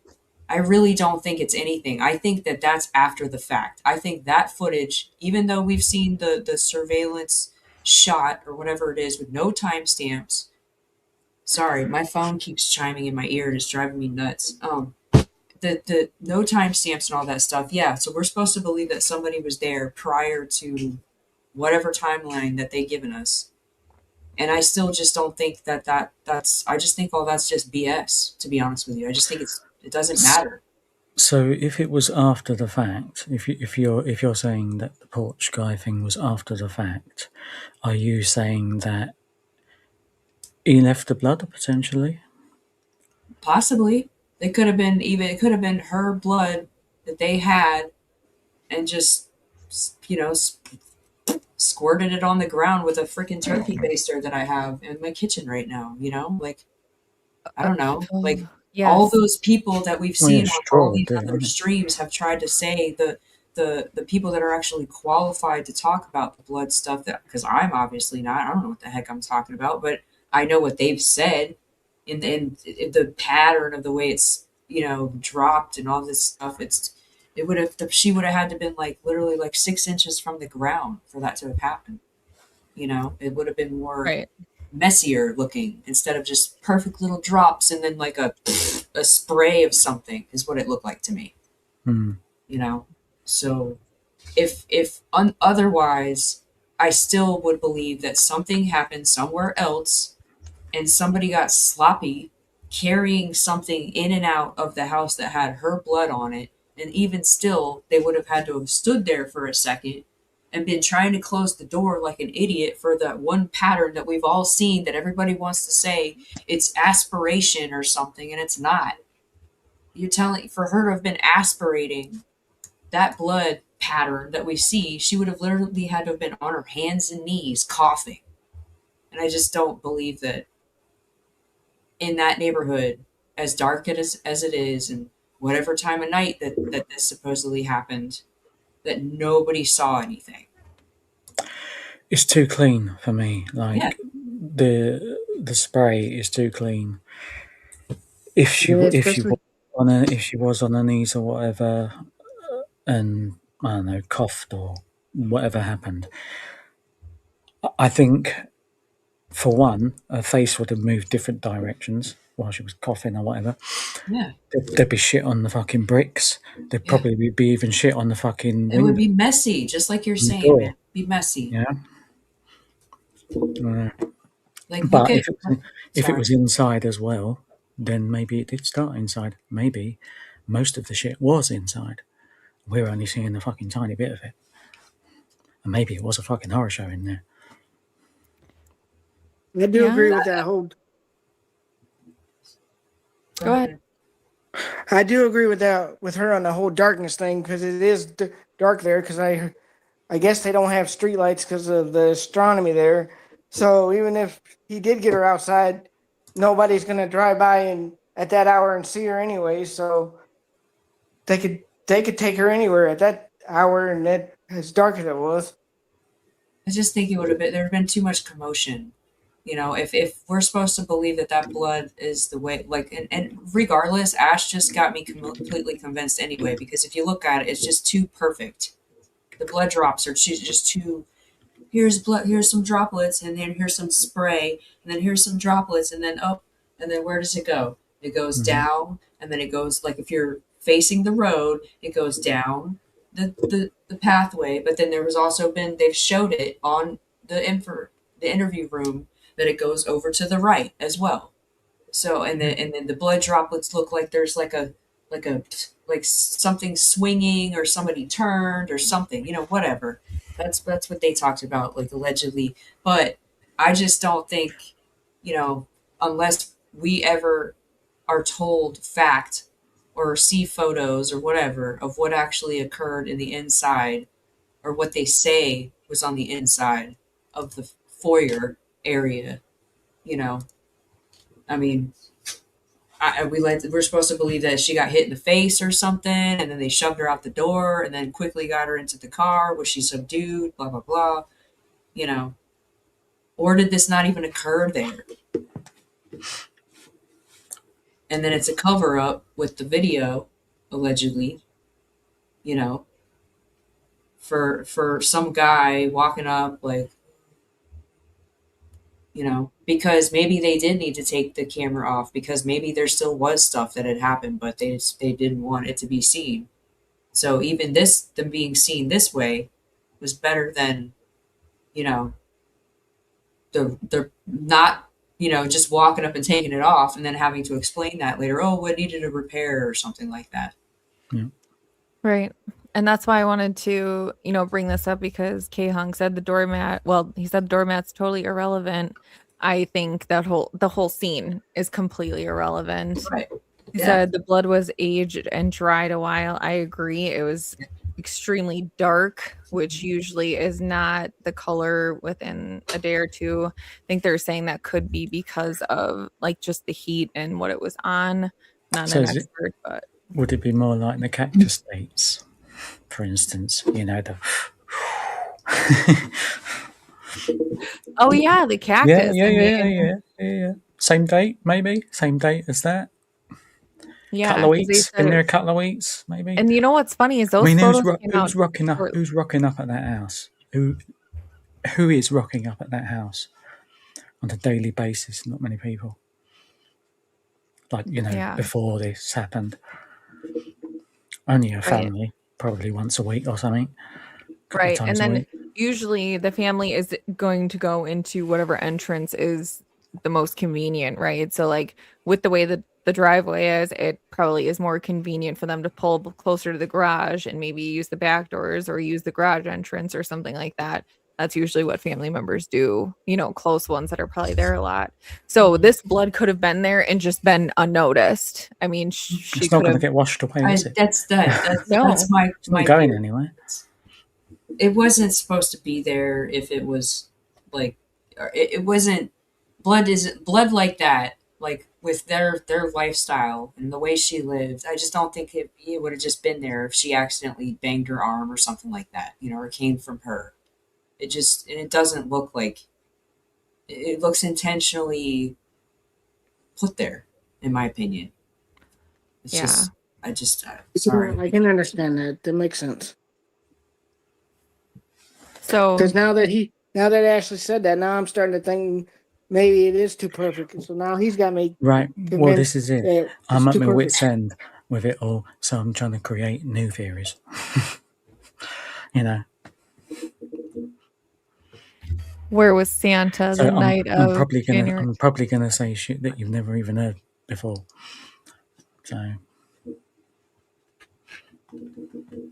I really don't think it's anything. I think that that's after the fact. I think that footage, even though we've seen the surveillance shot or whatever it is with no timestamps. Sorry, my phone keeps chiming in my ear and it's driving me nuts. The no timestamps and all that stuff. Yeah, so we're supposed to believe that somebody was there prior to whatever timeline that they've given us. And I still just don't think that's. I just think all that's just BS. To be honest with you, I just think it doesn't matter. So if it was after the fact, if you're saying that the porch guy thing was after the fact, are you saying that he left the blood potentially? Possibly, it could have been it could have been her blood that they had, and just squirted it on the ground with a freaking turkey baster that I have in my kitchen right now. Like, I don't know, like all Yes. those people that we've Well, yeah, seen on all straw would these do it, other wouldn't it? streams have tried to say the people that are actually qualified to talk about the blood stuff, that because I'm obviously not. I don't know what the heck I'm talking about, but I know what they've said in the pattern of the way it's dropped and all this stuff. It would have she would have had to been like literally like 6 inches from the ground for that to have happened. It would have been more Right. messier looking instead of just perfect little drops and then like a spray of something is what it looked like to me. Hmm. So if otherwise, I still would believe that something happened somewhere else and somebody got sloppy carrying something in and out of the house that had her blood on it. And even still, they would have had to have stood there for a second and been trying to close the door like an idiot for that one pattern that we've all seen that everybody wants to say it's aspiration or something, and it's not. You're telling for her to have been aspirating that blood pattern that we see, she would have literally had to have been on her hands and knees coughing. And I just don't believe that in that neighborhood, as dark as it is, and whatever time of night that this supposedly happened, that nobody saw anything. It's too clean for me. Yeah, Like the spray is too clean. If she Yeah, if she was especially if she was on her knees or whatever, and I don't know, coughed or whatever happened, I think for one, her face would have moved different directions while she was coughing or whatever. yeah, There'd be shit on the fucking bricks. There'd yeah. probably be even shit on the fucking It would window be messy, just like you're and saying, man. door. Be messy. Yeah. Uh, Like look but at. if it Sorry. was inside as well, then maybe it did start inside. Maybe most of the shit was inside. We're only seeing a fucking tiny bit of it. And maybe it was a fucking horror show in there. I do Yeah. agree with that whole. Go ahead. I do agree with that with her on the whole darkness thing because it is dark there because I guess they don't have streetlights because of the astronomy there. So even if he did get her outside, nobody's gonna drive by and at that hour and see her anyway. So they could take her anywhere at that hour and that as dark as it was. I just think it would have been there have been too much commotion. If we're supposed to believe that that blood is the way, like, and regardless, Ash just got me completely convinced anyway. Because if you look at it, it's just too perfect. The blood drops are just too. Here's blood. Here's some droplets, and then here's some spray, and then here's some droplets, and then up, and then where does it go? It goes Mhm. down, and then it goes like if you're facing the road, it goes down the pathway. But then there was also been they've showed it on the interview room that it goes over to the right as well. So and then the blood droplets look like there's like a like something swinging or somebody turned or something, whatever. That's what they talked about, like allegedly. But I just don't think, you know, unless we ever are told fact or see photos or whatever of what actually occurred in the inside or what they say was on the inside of the foyer area, you know. I mean, we're supposed to believe that she got hit in the face or something, and then they shoved her out the door, and then quickly got her into the car. Was she subdued? Blah blah blah. You know, or did this not even occur there? And then it's a cover up with the video, allegedly. You know, for some guy walking up like, because maybe they did need to take the camera off because maybe there still was stuff that had happened, but they didn't want it to be seen. So even them being seen this way was better than, you know, the not, just walking up and taking it off and then having to explain that later. Oh, what needed a repair or something like that. Yeah. Right. And that's why I wanted to, bring this up because K Hung said he said the doormat's totally irrelevant. I think the whole scene is completely irrelevant. Right. He Yeah. said the blood was aged and dried a while. I agree. It was extremely dark, which usually is not the color within a day or two. I think they're saying that could be because of like just the heat and what it was on. Not So an is it, expert, but would it be more like the cactus states, for instance? You know, the oh yeah, the yeah, cactus. yeah, I yeah, mean, yeah, yeah, yeah, yeah. Same date, maybe. Same date as that. Couple yeah, of because they weeks. said Been there it. a couple of weeks, maybe. And you know what's funny is I those mean, photos came out who's rocking up? shortly. Who's rocking up at that house? Who is rocking up at that house on a daily basis? Not many people. Like, you know, Yeah, before this happened, only a right. family, probably once a week or something, a couple of Right. And times a then week. usually the family is going to go into whatever entrance is the most convenient, right? So like with the way that the driveway is, it probably is more convenient for them to pull closer to the garage and maybe use the back doors or use the garage entrance or something like that. That's usually what family members do, you know, close ones that are probably there a lot. So this blood could have been there and just been unnoticed. I mean, she It's not could going to have get washed away, is it? That's no. my It's not going theory. anywhere. It wasn't supposed to be there if it was like it wasn't blood like that, like with their lifestyle and the way she lived. I just don't think it would have just been there if she accidentally banged her arm or something like that, you know, or came from her. It doesn't look like it looks intentionally put there, in my opinion. It's Yeah. just sorry. I can understand that. That makes sense. So Because now that Ashley said that, now I'm starting to think maybe it is too perfect. So now he's got me Right. Well, this convinced is it. that it's I'm at too my perfect. wit's end with it all, so I'm trying to create new theories. You know, where was Santa so the night of January? I'm probably gonna say shit that you've never even heard before. So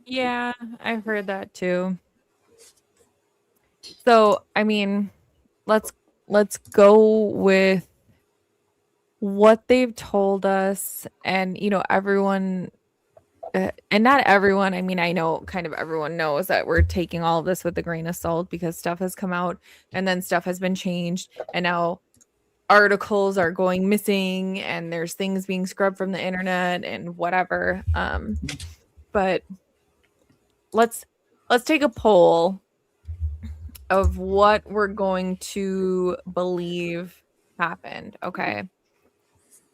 Yeah, I've heard that too. So, I mean, let's go with what they've told us and you know everyone and not everyone, I mean I know kind of everyone knows that we're taking all of this with a grain of salt because stuff has come out and then stuff has been changed and now articles are going missing and there's things being scrubbed from the internet and whatever. But let's take a poll of what we're going to believe happened. Okay.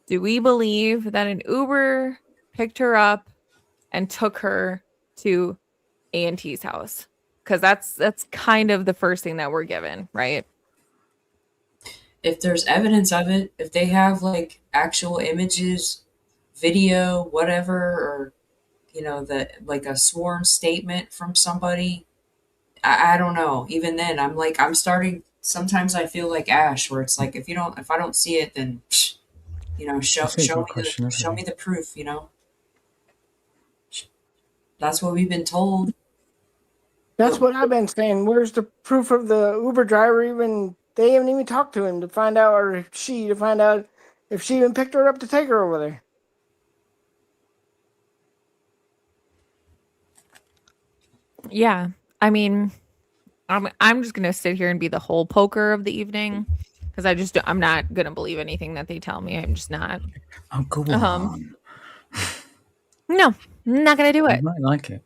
Do we believe that an Uber picked her up and took her to A&T's house? Because that's kind of the first thing that we're given, right? If there's evidence of it, if they have like actual images, video, whatever, or you know, like a sworn statement from somebody, I don't know. Even then, I'm starting. Sometimes I feel like Ash, where it's like if I don't see it, then you know, that's a good question, isn't show me it? the proof. You know, that's what we've been told. That's But what I've been saying. Where's the proof of the Uber driver even? They haven't even talked to him to find out, or she to find out if she even picked her up to take her over there. Yeah. I mean, I'm just gonna sit here and be the whole poker of the evening because I'm not gonna believe anything that they tell me. I'm just not. Oh, go Um, on. no, I'm not gonna do You it. might like it.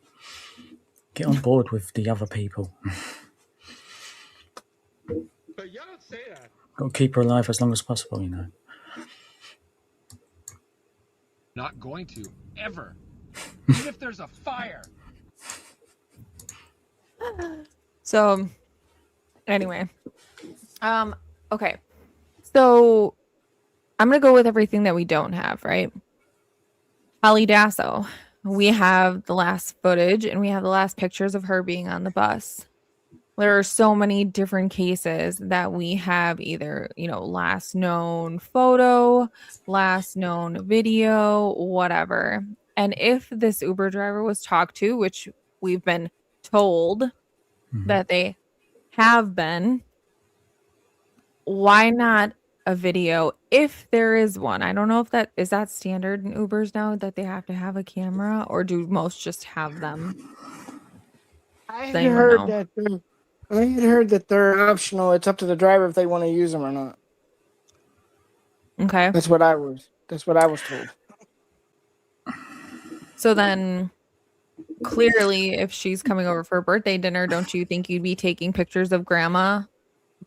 Get on board with the other people. But y'all don't say that. Got to keep her alive as long as possible, you know. Not going to, ever. Even if there's a fire. So anyway, okay. So I'm gonna go with everything that we don't have, right? Holly Dasso. We have the last footage and we have the last pictures of her being on the bus. There are so many different cases that we have either, you know, last known photo, last known video, whatever. And if this Uber driver was talked to, which we've been told that they have been, why not a video if there is one? I don't know if that is that standard in Ubers now that they have to have a camera or do most just have them? I Does had anyone heard know? that they're optional. It's up to the driver if they want to use them or not. Okay. That's what I was told. So then clearly if she's coming over for a birthday dinner, don't you think you'd be taking pictures of grandma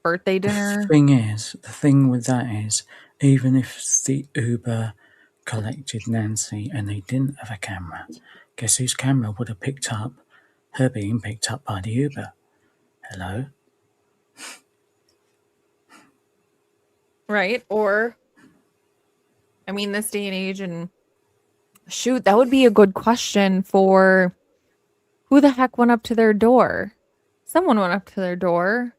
birthday dinner? The thing with that is, even if the Uber collected Nancy and they didn't have a camera, guess whose camera would have picked up her being picked up by the Uber? Hello? Right? Or I mean this day and age, and shoot, that would be a good question for who the heck went up to their door? Someone went up to their door.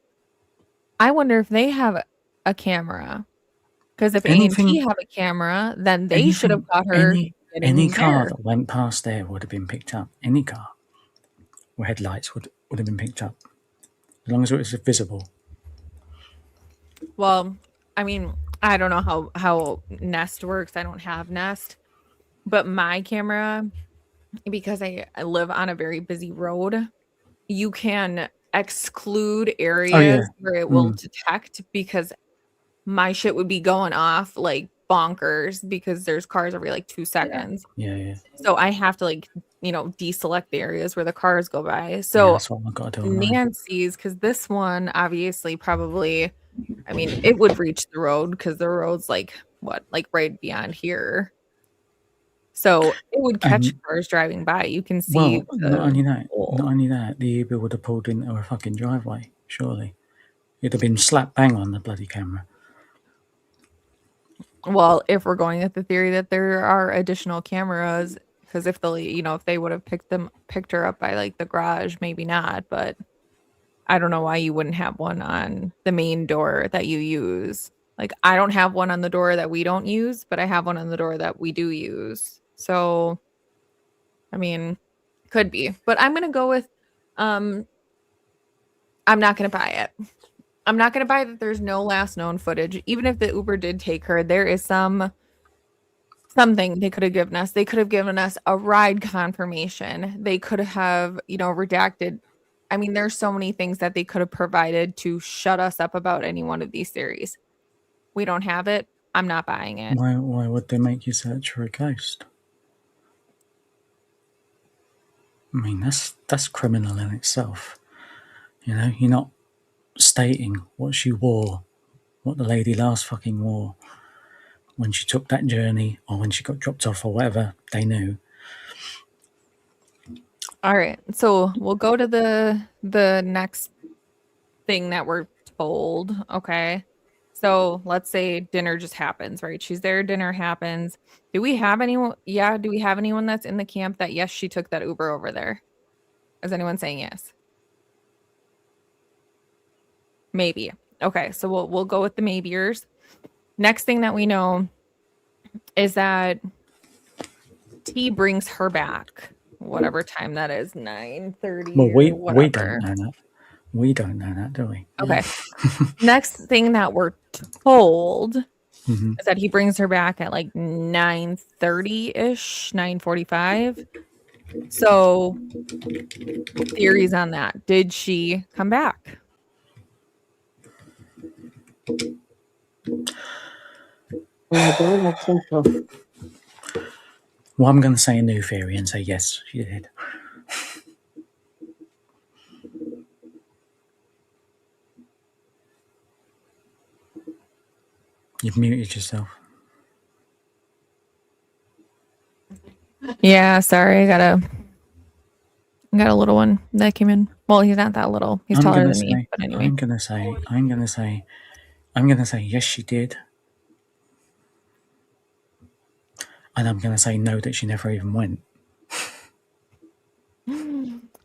I wonder if they have a camera. Because if A&T Anything, have a camera, then they should have anything, got her any getting car there. that went past there would have been picked up. Any car with headlights would have been picked up, as long as it was visible. Well, I mean, I don't know how Nest works. I don't have Nest, but my camera, because I live on a very busy road, you can exclude Oh areas yeah, where it will detect, because my shit would be going off like bonkers because there's cars every like 2 seconds. yeah. So I have to like, deselect the areas where the cars go by. Yeah, So that's what I've got to do on mine. Nancy's, because this one obviously probably, I mean, it would reach the road because the road's like what, like right beyond here. So it would catch cars driving by. You can see. Well, not only that, the Uber would have pulled into a fucking driveway, surely. It'd have been slap bang on the bloody camera. Well, if we're going at the theory that there are additional cameras, because if if they would have picked her up by like the garage, maybe not, but I don't know why you wouldn't have one on the main door that you use. Like I don't have one on the door that we don't use, but I have one on the door that we do use. So, I mean, could be, but I'm gonna go with, I'm not gonna buy it. I'm not gonna buy that there's no last known footage. Even if the Uber did take her, there is something they could have given us. They could have given us a ride confirmation. They could have, redacted. I mean, there's so many things that they could have provided to shut us up about any one of these theories. We don't have it. I'm not buying it. Why would they make you search for a ghost? I mean, that's criminal in itself. You're not stating what she wore, what the lady last fucking wore when she took that journey or when she got dropped off or whatever. They knew. All right. So we'll go to the next thing that we're told. Okay. So let's say dinner just happens, right? She's there, dinner happens. Do we have anyone? Yeah, do we have anyone that's in the camp that yes, she took that Uber over there? Is anyone saying yes? Maybe. Okay, so we'll go with the maybeers. Next thing that we know is that T brings her back, whatever time that is, 9:30. Well, we whatever. don't know that. We don't know that, do we? Okay. Next thing that we're told Mhm. is that he brings her back at like 9:30-ish, 9:45. So theories on that. Did she come back? I don't think so. Well, I'm going to say a new theory and say yes, she did. You've muted yourself. Yeah, sorry, I got a little one that came in. Well, he's not that little. He's taller than me. But anyway, I'm gonna say yes, she did, and I'm gonna say no, that she never even went.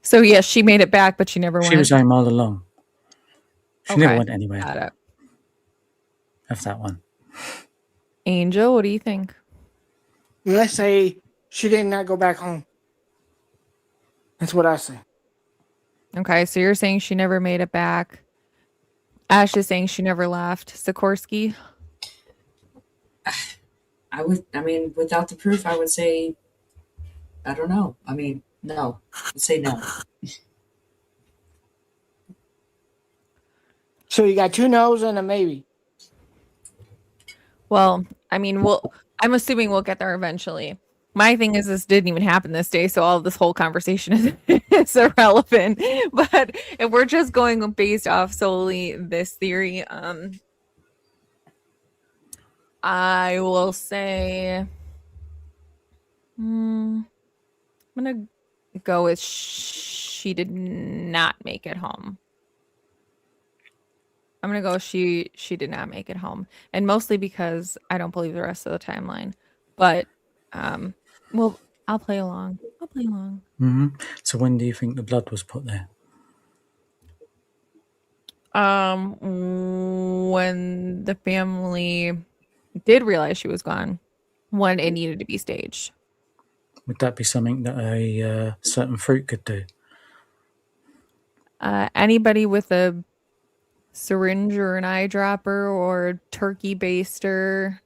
so yes, she made it back, but she never went. She was home all along. She never Okay, went anywhere. got it. Have that one. Angel, what do you think? Let's say she did not go back home. That's what I say. Okay, so you're saying she never made it back. Ash is saying she never left. Sikorsky? I mean, without the proof, I would say, I don't know. I mean, no. I'd say no. So you got two no's and a maybe. Well, I mean, I'm assuming we'll get there eventually. My thing is this didn't even happen this day, so all of this whole conversation is irrelevant. But if we're just going based off solely this theory, I will say I'm gonna go with she did not make it home. I'm gonna go she did not make it home. And mostly because I don't believe the rest of the timeline. But well, I'll play along. So when do you think the blood was put there? When the family did realize she was gone, when it needed to be staged. Would that be something that a certain fruit could do? Anybody with a syringe or an eyedropper or a turkey baster.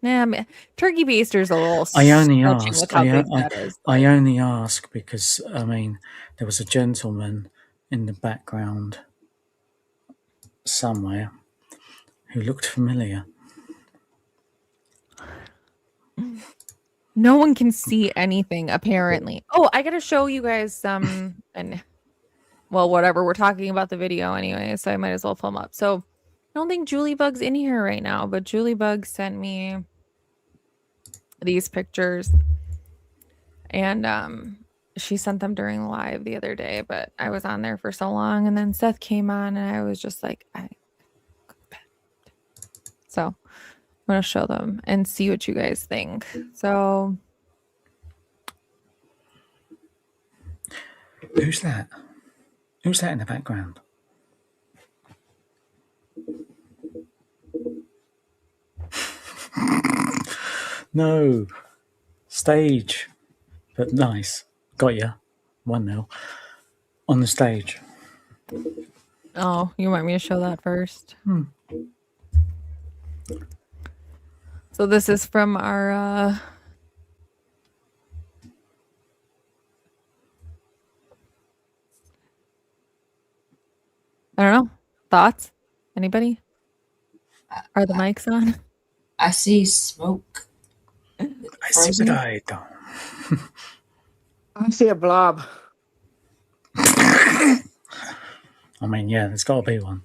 Turkey baster's a little I only stretching ask. with how big that is. I only ask because I mean there was a gentleman in the background somewhere who looked familiar. No one can see anything apparently. Oh, I gotta show you guys some and well, whatever. We're talking about the video anyway, so I might as well film up. So I don't think Julie Bug's in here right now, but Julie Bug sent me these pictures. And she sent them during the live the other day, but I was on there for so long, and then Seth came on, and I was just like, so I'm gonna show them and see what you guys think. So Who's that? Who's that in the background? No. Stage. But nice. Got ya. 1-0. On the stage. oh, you want me to show that first? So this is from our I don't know. Thoughts? Anybody? Are the mics on? I see smoke. I see what I don't. I see a blob. I mean, yeah, there's got to be one.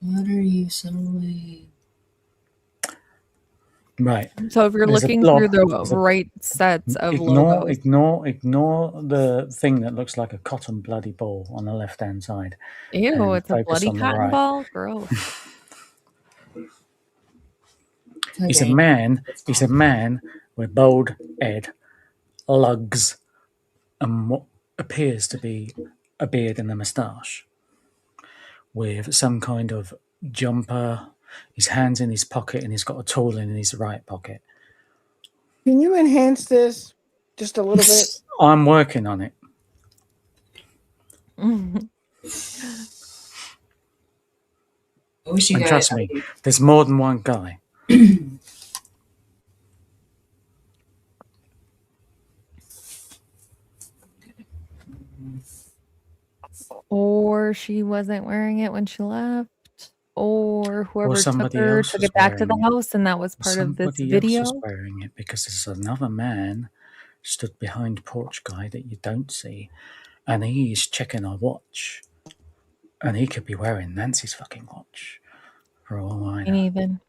What are you saying? Right. So if you're There's a looking blob. through the There's a- right sets of logos, Ignore the thing that looks like a cotton bloody ball on the left-hand side. ew, and it's a focus bloody on the cotton right. ball. Gross. He's a man. He's a man with bald head, lugs, and what appears to be a beard and a moustache, with some kind of jumper. His hands in his pocket, and he's got a tool in his right pocket. Can you enhance this just a little bit? I'm working on it. I wish you And guys. trust me, there's more than one guy. Or she wasn't wearing it when she left, or whoever took somebody her else took was it back to the wearing it. house, and that was part of this Somebody video. else was wearing it because there's another man stood behind porch guy that you don't see, and he's checking a watch, and he could be wearing Nancy's fucking watch for all I And know. even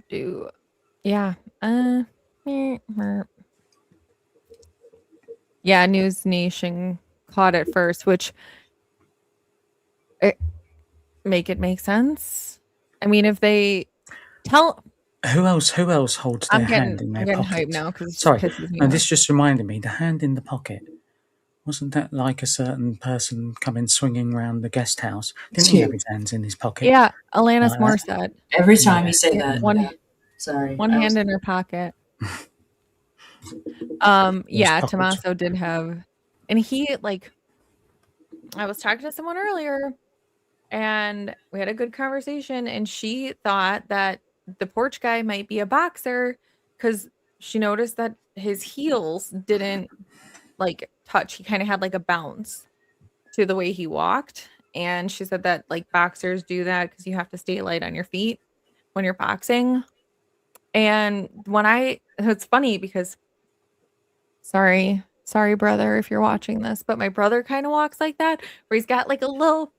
do. Yeah. Yeah, News Nation caught it first, which make sense. I mean, if they tell, Who else holds their hand in I'm their getting pocket? hyped now because it Sorry, pisses me and off. this just reminded me, the hand in the pocket. Wasn't that like a certain person coming swinging around the guest house? Didn't he have his hands in his pocket? Yeah, Alanis Like that? Morissette. Every time Yeah. you say Yeah, that, one sorry, one I hand was- in her pocket. Those Yeah, pockets. Tommaso did have, and he like, I was talking to someone earlier, and we had a good conversation, and she thought that the porch guy might be a boxer because she noticed that his heels didn't like touch. He kind of had like a bounce to the way he walked, and she said that like boxers do that because you have to stay light on your feet when you're boxing. And it's funny because sorry, brother, if you're watching this, but my brother kind of walks like that, where he's got like a little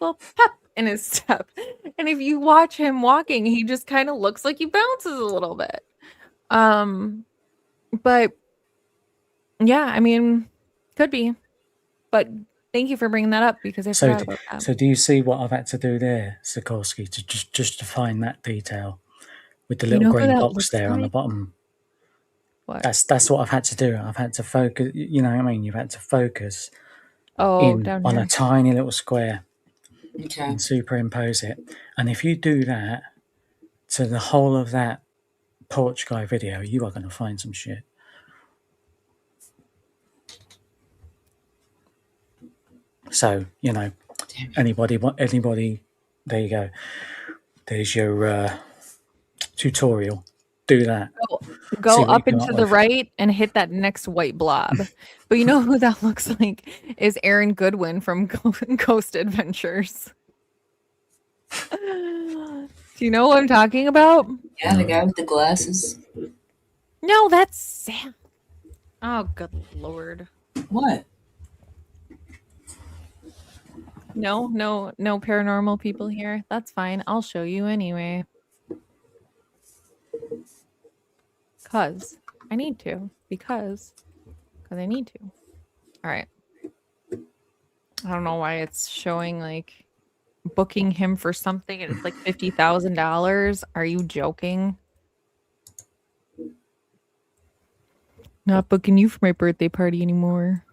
pep in his step. And if you watch him walking, he just kind of looks like he bounces a little bit. But yeah, I mean, could be. But thank you for bringing that up because I forgot about that. So do you see what I've had to do there, Sikorsky, to just to find that detail with the little green box there on the bottom? What? That's what I've had to do. I've had to focus. You know what I mean? You've had to focus down on here. a tiny little square Okay. and superimpose it. And if you do that to the whole of that porch guy video, you are going to find some shit. So, you know, anybody, there you go. There's your tutorial. Do that. Go up and to the right and hit that next white blob. But you know who that looks like is Aaron Goodwin from Ghost Adventures. Do you know what I'm talking about? Yeah, the guy with the glasses. No, that's Sam. Oh, good lord. What? No paranormal people here. That's fine. I'll show you anyway. Because I need to. Because I need to. All right. I don't know why it's showing like booking him for something and it's like $50,000. Are you joking? Not booking you for my birthday party anymore.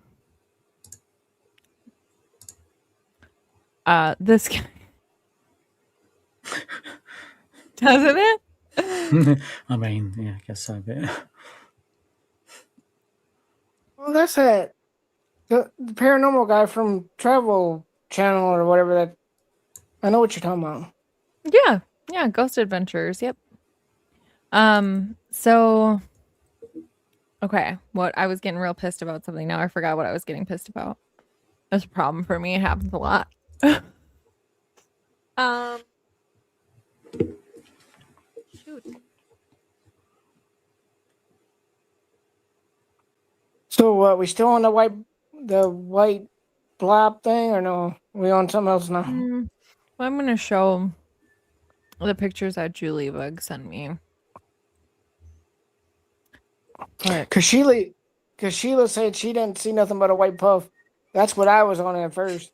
This guy. Doesn't it? I mean, yeah, I guess so a bit. Well, that's it. The paranormal guy from Travel Channel or whatever that. I know what you're talking about. Yeah, Ghost Adventures. Yep. So okay, what I was getting real pissed about something. Now I forgot what I was getting pissed about. That's a problem for me. It happens a lot. Shoot. So what? We still on the white blob thing, or no? We on something else now? Well, I'm gonna show the pictures that Julie Bug sent me. Cause Sheila said she didn't see nothing but a white puff. That's what I was on at first.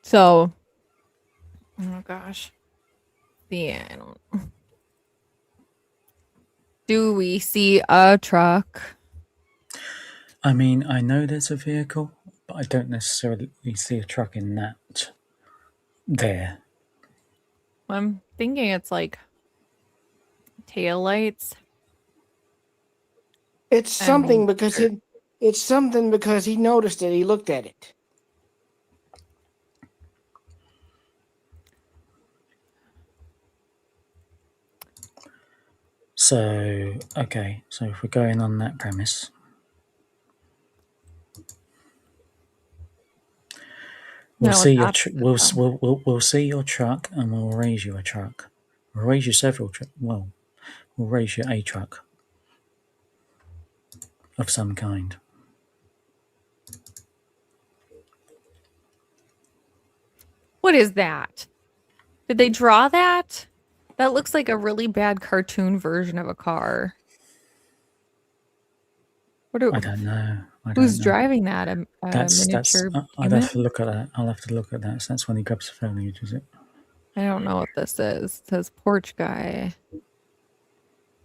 So, oh gosh, do we see a truck? I mean, I know there's a vehicle, but I don't necessarily see a truck in that there. I'm thinking it's like tail lights. It's something because he noticed it. He looked at it. So, okay, so if we're going on that premise, we'll see your we'll see your truck and we'll raise you a truck. We'll raise you several we'll raise you a truck of some kind. What is that? Did they draw that? That looks like a really bad cartoon version of a car. I don't know. Who's driving that? A miniature. I'd have to look at that. I'll have to look at that. So that's when he grabs the foliage, is it? I don't know what this is. It says porch guy.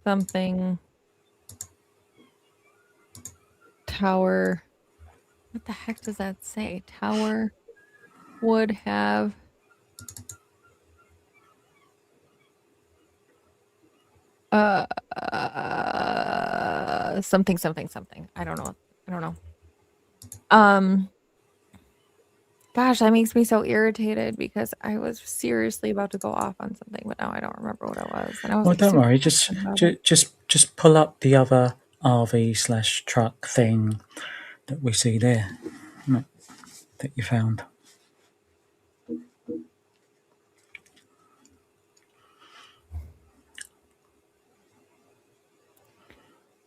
Something. Tower. What the heck does that say? Tower would have. Something. I don't know. Gosh, that makes me so irritated because I was seriously about to go off on something, but now I don't remember what it was. And I was well, don't worry. Just pull up the other RV/truck thing that we see there that you found.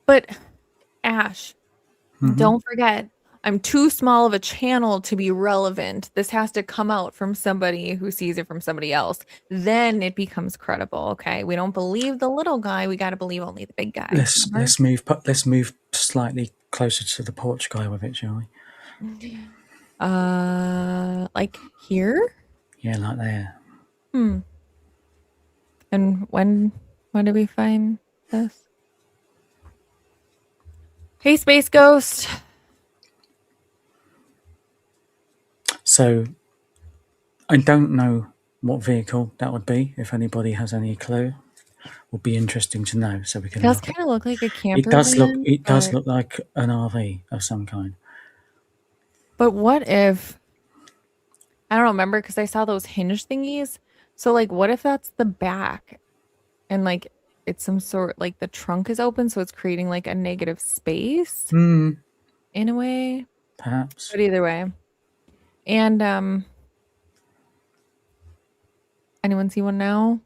But Ash, don't forget, I'm too small of a channel to be relevant. This has to come out from somebody who sees it from somebody else. Then it becomes credible. Okay, we don't believe the little guy. We got to believe only the big guy. Let's move slightly closer to the porch guy with it, shall we? Like here? Yeah, like there. And when did we find this? Hey, Space Ghost. So I don't know what vehicle that would be. If anybody has any clue, would be interesting to know. So we It can does look. kind of look like a camper It does look. van, It does but- look like an RV of some kind. But what if, I don't remember because I saw those hinge thingies. So like, what if that's the back and like it's some sort, like the trunk is open, so it's creating like a negative space in a way. Perhaps. But either way. And anyone see one now?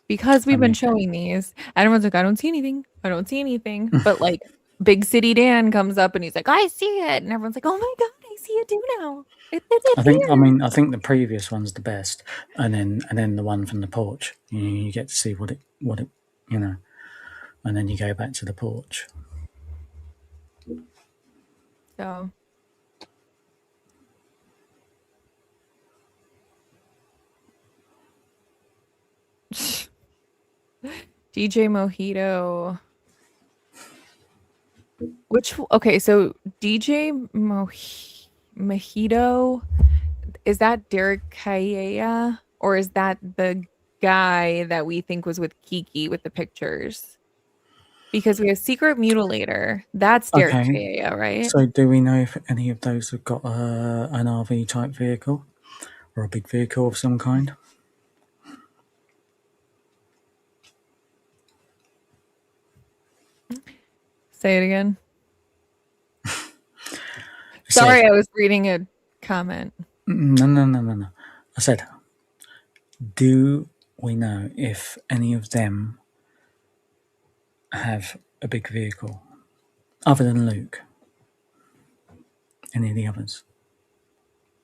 Because we've been showing these. Everyone's like, I don't see anything. I don't see anything. But like Big City Dan comes up and he's like, I see it. And everyone's like, oh my God, I see it too now. It's I think here. the previous one's the best, and then the one from the porch. You get to see what it and then you go back to the porch. So DJ Mojito. Okay, so DJ Mojito, is that Derek Kaya or is that the guy that we think was with Kiki with the pictures? Because we have Secret Mutilator. That's Derek Kaya, right? So do we know if any of those have got an RV type vehicle or a big vehicle of some kind? Say it again. Sorry, I was reading a comment. No. I said, do we know if any of them have a big vehicle other than Luke? Any of the others?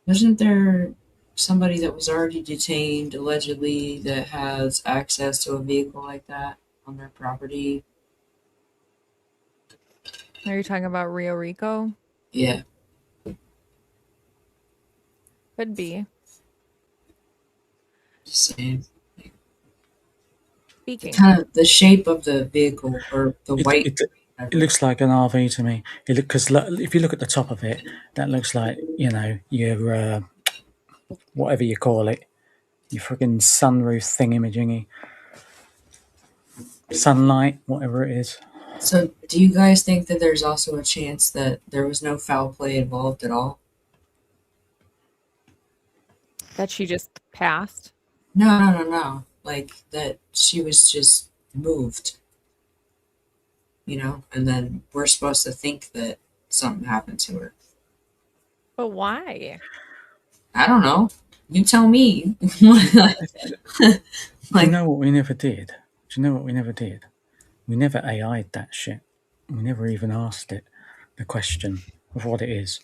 Wasn't there somebody that was already detained allegedly that has access to a vehicle like that on their property? Are you talking about Rio Rico? Yeah. Could be. Just saying. Speaking. Kind of the shape of the vehicle or the white. It looks like an RV to me. Because if you look at the top of it, that looks like your whatever you call it, your friggin' sunroof thingy-majingy, sunlight, whatever it is. So, do you guys think that there's also a chance that there was no foul play involved at all? That she just passed? No. Like that she was just moved, and then we're supposed to think that something happened to her. But why? I don't know. You tell me. Do you know what we never did? We never AI'd that shit. We never even asked it the question of what it is.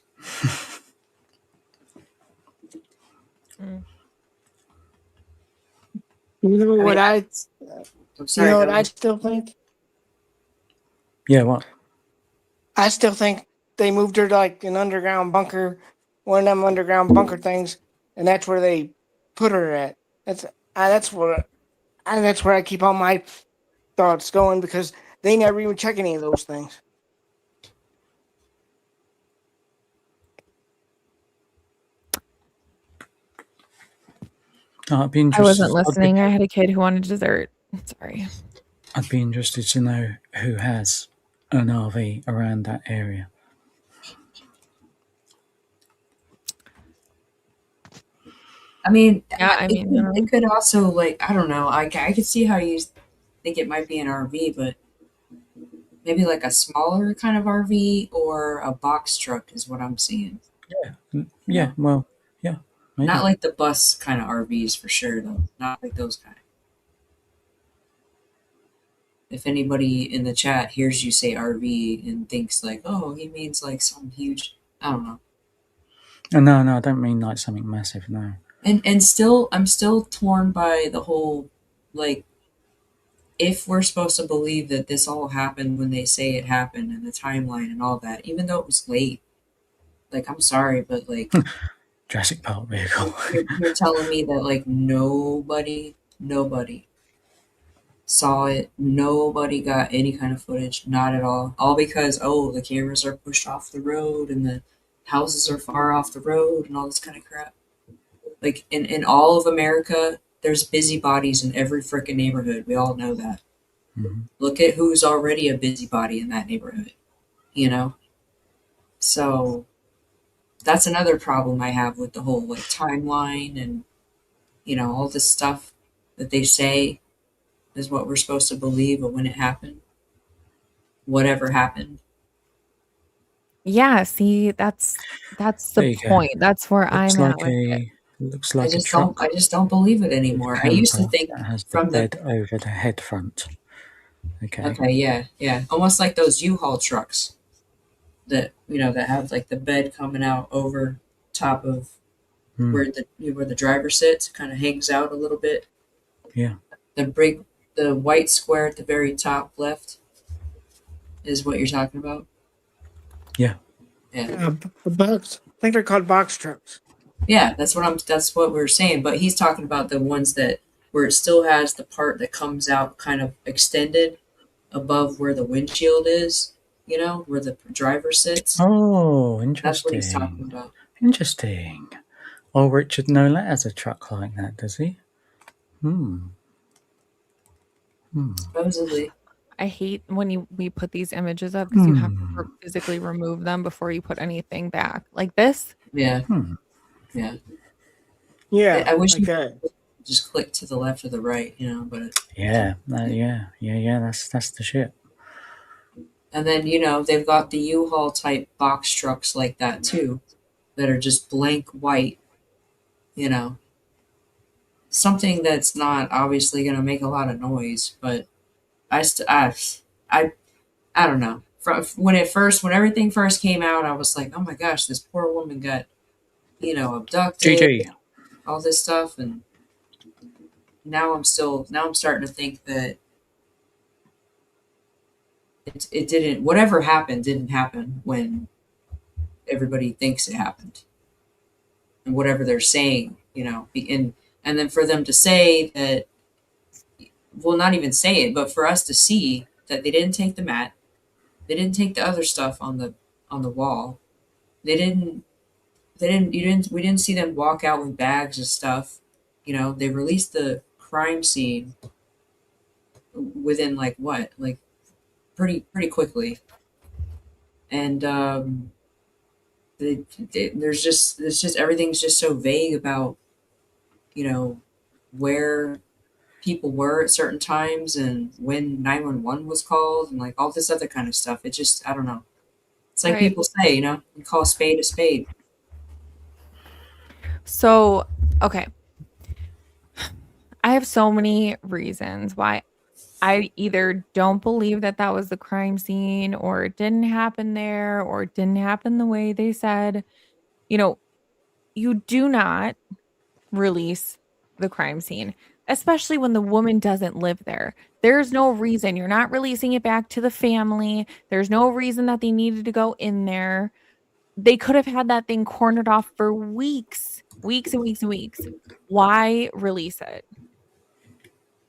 You know what I still think? Yeah, what? I still think they moved her to like an underground bunker, one of them underground bunker things, and that's where they put her at. That's where I keep all my thoughts going because they never even check any of those things. I'd be interested. I wasn't listening. I had a kid who wanted dessert. Sorry. I'd be interested to know who has an RV around that area. I mean, yeah, it could also I don't know. I could see how you think it might be an RV, but maybe like a smaller kind of RV or a box truck is what I'm seeing. Yeah, well, yeah, maybe. Not like the bus kind of RVs for sure, though. Not like those kind. If anybody in the chat hears you say RV and thinks like, oh, he means like some huge, I don't know. No, I don't mean like something massive, no. And still, I'm still torn by the whole, like, if we're supposed to believe that this all happened when they say it happened and the timeline and all that, even though it was late, like, I'm sorry, but like, Jurassic Park vehicle. you're telling me that like nobody saw it, nobody got any kind of footage, not at all because the cameras are pushed off the road and the houses are far off the road and all this kind of crap. Like in all of America, there's busybodies in every freaking neighborhood. We all know that. Mm-hmm. Look at who's already a busybody in that neighborhood, you know? So that's another problem I have with the whole like timeline and all this stuff that they say is what we're supposed to believe of when it happened. Whatever happened. Yeah, see, that's There the you go. point. That's where Looks I'm at like with it. looks I like a just truck don't believe it with anymore. a I used to camper think that has the from the bed over the head front. Okay. okay, yeah, almost like those U-Haul trucks that that have like the bed coming out over top of where the driver sits, kind of hangs out a little bit. Yeah. The white square at the very top left is what you're talking about. Yeah. A box. I think they're called box trucks. Yeah, that's what we're saying. But he's talking about the ones that where it still has the part that comes out kind of extended above where the windshield is. Where the driver sits. Oh, That's what he's talking interesting. about. Interesting. Oh, Richard Nola has a truck like that, does he? Supposedly. I hate when we put these images up because you have to physically remove them before you put anything back. Like this. Yeah. Yeah. Yeah, I wish like you that. could just click to the left or the right, but Yeah, that's the shit. and then they've got the U-Haul type box trucks like that too, that are just blank white, something that's not obviously going to make a lot of noise, but I don't know. When everything first came out, I was like, oh my gosh, this poor woman got abducted, GG. all this stuff, and now I'm starting to think that it didn't, whatever happened didn't happen when everybody thinks it happened, and whatever they're saying, and then for them to say that, well, not even say it, but for us to see that they didn't take the mat, they didn't take the other stuff on the wall, they didn't we didn't see them walk out with bags of stuff. They released the crime scene within like what, like pretty quickly, and there's just everything's just so vague about where people were at certain times and when 911 was called and like all this other kind of stuff. It just, I don't know. It's like Right. people say, you call a spade a spade. So, okay. I have so many reasons why I either don't believe that that was the crime scene or it didn't happen there or it didn't happen the way they said. You do not release the crime scene, especially when the woman doesn't live there. There's no reason. You're not releasing it back to the family. There's no reason that they needed to go in there. They could have had that thing cornered off for weeks and weeks and weeks. Why release it?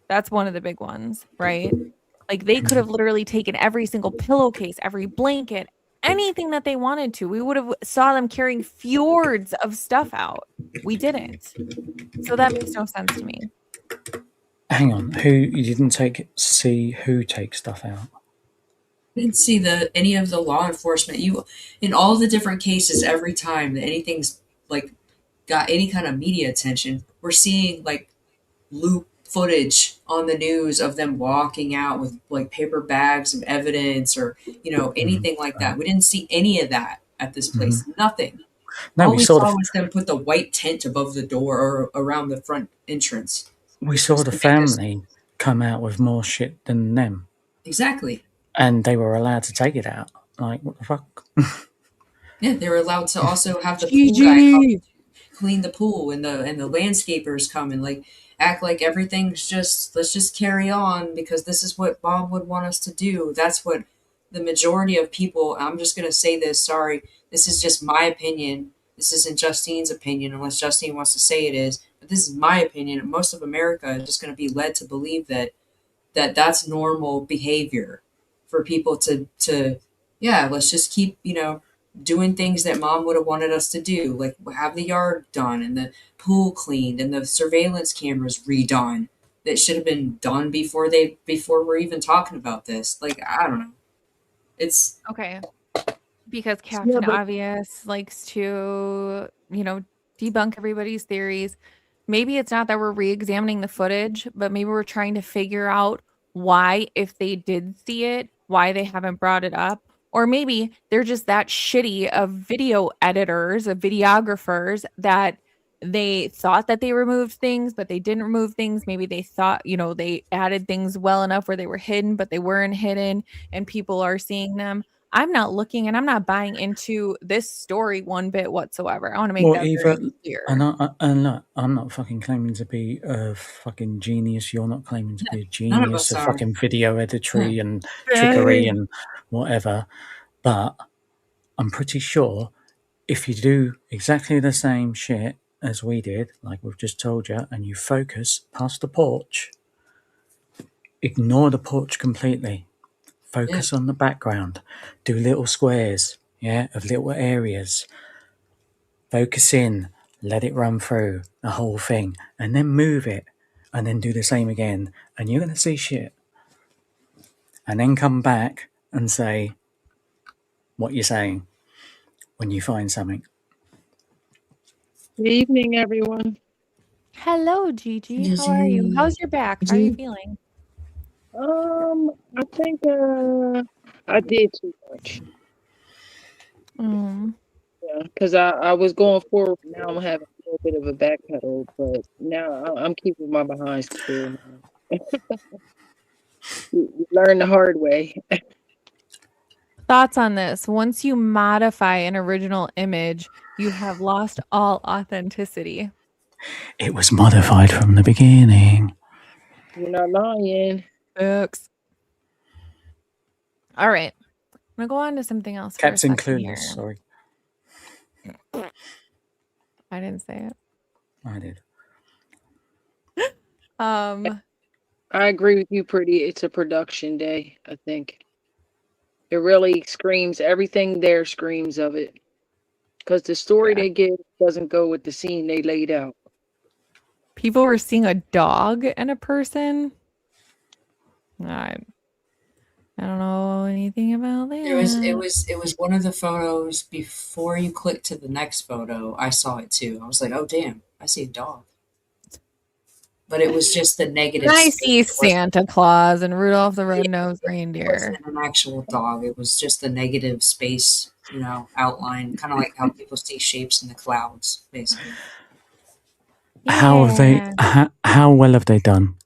That's one of the big ones, right? Like they could have literally taken every single pillowcase, every blanket, anything that they wanted to. We would have saw them carrying fjords of stuff out. We didn't. So that makes no sense to me. Hang on, you didn't see who takes stuff out? I didn't see any of the law enforcement. In all the different cases, every time that anything's like got any kind of media attention, we're seeing like loop footage on the news of them walking out with like paper bags of evidence or, anything like that. We didn't see any of that at this place. Nothing. No, All we we saw saw was them put the white tent above the door or around the front entrance. we saw the family come out with more shit than them, Exactly. and they were allowed to take it out. Like, what the fuck? Yeah, they were allowed to also have the pool guy come clean the pool, and the landscapers come and like act like everything's just, let's just carry on because this is what Bob would want us to do. That's what the majority of people, I'm just going to say this, sorry, this is just my opinion. This isn't Justine's opinion unless Justine wants to say it is, but this is my opinion. Most of America is just going to be led to believe that's normal behavior for people to yeah, let's just keep, doing things that mom would have wanted us to do, like have the yard done and the pool cleaned and the surveillance cameras redone that should have been done before we're even talking about this. Like, I don't know. It's Okay. Because Captain Obvious likes to, debunk everybody's theories. Maybe it's not that we're re-examining the footage, but maybe we're trying to figure out why, if they did see it, why they haven't brought it up. Or maybe they're just that shitty of video editors, of videographers, that they thought that they removed things, but they didn't remove things. Maybe they thought, they added things well enough where they were hidden, but they weren't hidden and people are seeing them. I'm not looking and I'm not buying into this story one bit whatsoever. I want to make Well, that either, very clear. and look, I'm not fucking claiming to be a fucking genius. You're not claiming to be a none of genius us of are. fucking video editory and trickery and whatever. But I'm pretty sure if you do exactly the same shit as we did, like we've just told you, and you focus past the porch, ignore the porch completely. Focus on the background. Do little squares, of little areas. Focus in. Let it run through the whole thing. And then move it. And then do the same again. And you're going to see shit. And then come back and say what you're saying when you find something. Good evening, everyone. Hello, Gigi. How are you? How's your back? How are you feeling? I think I did too much. Yeah, because I was going forward. Now I'm having a little bit of a backpedal, but now I'm keeping my behind still. You learn the hard way. Thoughts on this? Once you modify an original image, you have lost all authenticity. It was modified from the beginning. You're not lying. Books. All right. I'm going to go on to something else. Captain Clueless, sorry. I didn't say it. I did. I agree with you, Pretty. It's a production day, I think. It really screams, everything there screams of it. Because the story they give doesn't go with the scene they laid out. People were seeing a dog and a person. I don't know anything about that. It was one of the photos before you click to the next photo. I saw it too. I was like, oh damn, I see a dog. But it was just the negative. I see Santa Claus and Rudolph the Red-Nosed Reindeer. It wasn't an actual dog. It was just the negative space, outline, kind of like how people see shapes in the clouds, basically. How have they? How well have they done?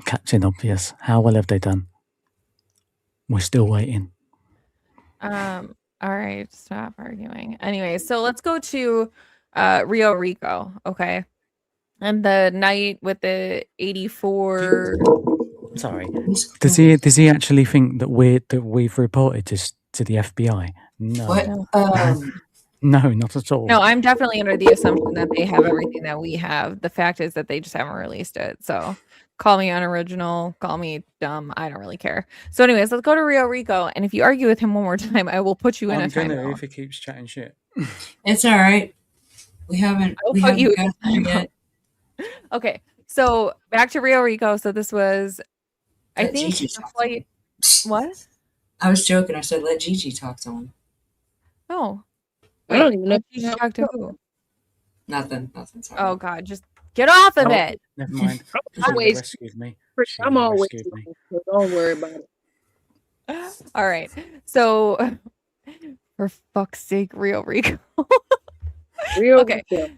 Captain Obvious. How well have they done? We're still waiting. All right, stop arguing. Anyway, so let's go to Rio Rico, okay? And the night with the 84. Sorry. Does he actually think that we've reported this to the FBI? No. What? No, not at all. No, I'm definitely under the assumption that they have everything that we have. The fact is that they just haven't released it. So call me unoriginal, call me dumb. I don't really care. So anyways, let's go to Rio Rico. And if you argue with him one more time, I will put you in a timeout. If he keeps chatting shit. It's all right. We haven't got there yet. Okay, so back to Rio Rico. So this was, I think, Gigi the flight. What? I was joking. I said, let Gigi talk to him. Oh. I don't even know. Gigi talk to who? Nothing. Sorry. Oh, God. Just Get off of Oh, it. never mind. I'm Sheila always, rescued me. I'm Sheila always rescued me. lying, so don't worry about it. All right. So, for fuck's sake, Rio Rico. Real Okay. Rico.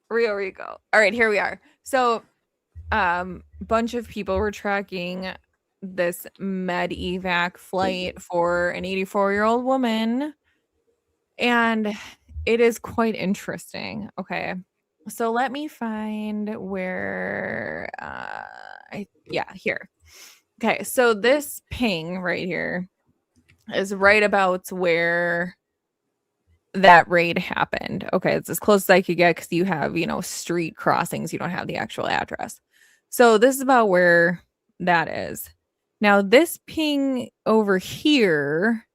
Rio Rico. All right, here we are. So, bunch of people were tracking this med evac flight for an 84-year-old woman, and it is quite interesting. Okay. So let me find where here. Okay, so this ping right here is right about where that raid happened. Okay, it's as close as I could get because you have, street crossings. You don't have the actual address. So this is about where that is. Now, this ping over here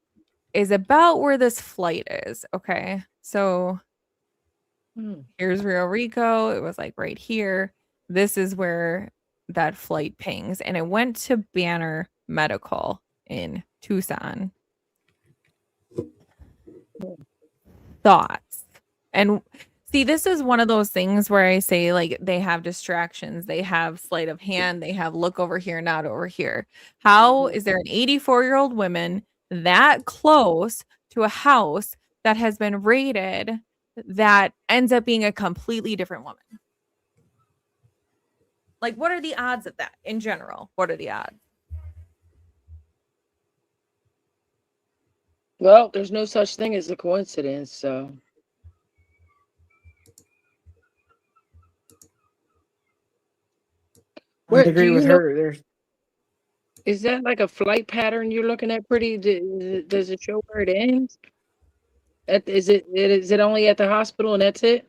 is about where this flight is. Okay, so here's Rio Rico. It was like right here. This is where that flight pings, and it went to Banner Medical in Tucson. Thoughts. And see, this is one of those things where I say, like, they have distractions, they have sleight of hand, they have look over here, not over here. How is there an 84-year-old woman that close to a house that has been raided that ends up being a completely different woman? Like, what are the odds of that in general? What are the odds? Well, there's no such thing as a coincidence, so. I agree with her. There's Is that like a flight pattern you're looking at? Pretty? Does it show where it ends? Is it only at the hospital and that's it?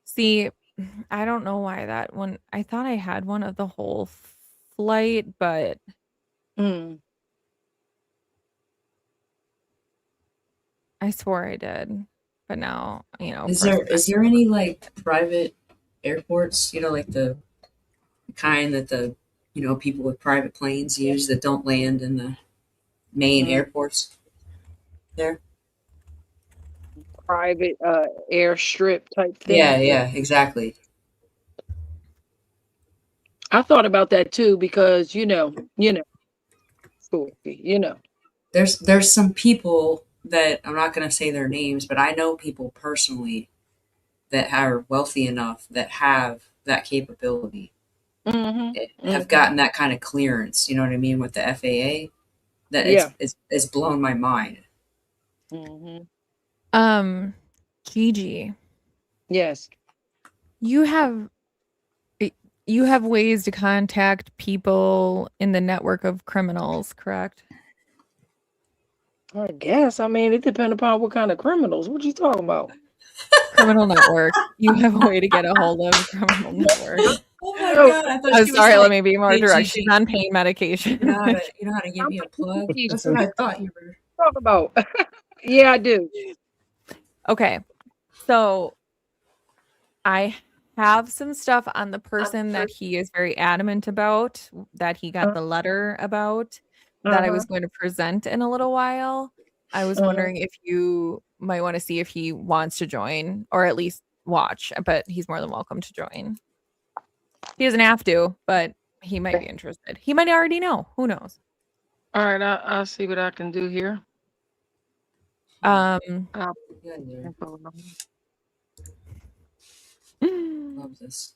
See, I don't know why that one. I thought I had one of the whole flight, but I swore I did. But now, Is there any like private airports, like the kind that the people with private planes use that don't land in the main airports there? Private airstrip type thing. Yeah, exactly. I thought about that too because There's some people that I'm not going to say their names, but I know people personally that are wealthy enough that have that capability, have gotten that kind of clearance. You know what I mean with the FAA. That it's blown my mind. Gigi. Yes. You have ways to contact people in the network of criminals, correct? I guess. I mean, it depends upon what kind of criminals. What you talking about? Criminal network. You have a way to get a hold of criminal network. Oh my god! I thought I'm she was sorry. like, Let me be more "Hey, direct. Gigi, She's on pain medication. You know how to give me a plug? That's what I thought you were talking about. Yeah, I do. Okay, so I have some stuff on the person that he is very adamant about, that he got the letter about, that I was going to present in a little while. I was wondering if you might want to see if he wants to join, or at least watch, but he's more than welcome to join. He doesn't have to, but he might be interested. He might already know. Who knows? All right, I'll see what I can do here. love this.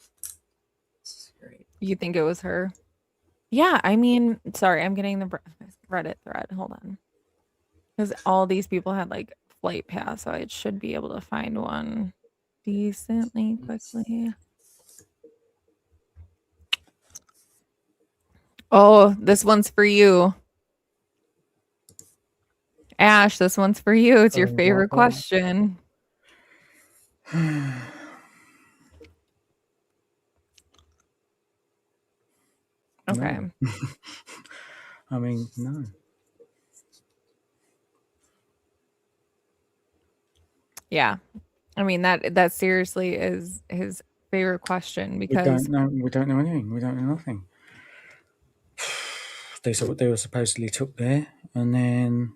This is great. You think it was her? Yeah, I mean, sorry, I'm getting the Reddit thread. Hold on. Because all these people had like flight pass, so I should be able to find one decently quickly. Oh, this one's for you. Ash, this one's for you. It's your favorite question. Okay. No. I mean, no. Yeah. I mean, that seriously is his favorite question, because we don't know anything. We don't know nothing. They said what they were supposedly took there, and then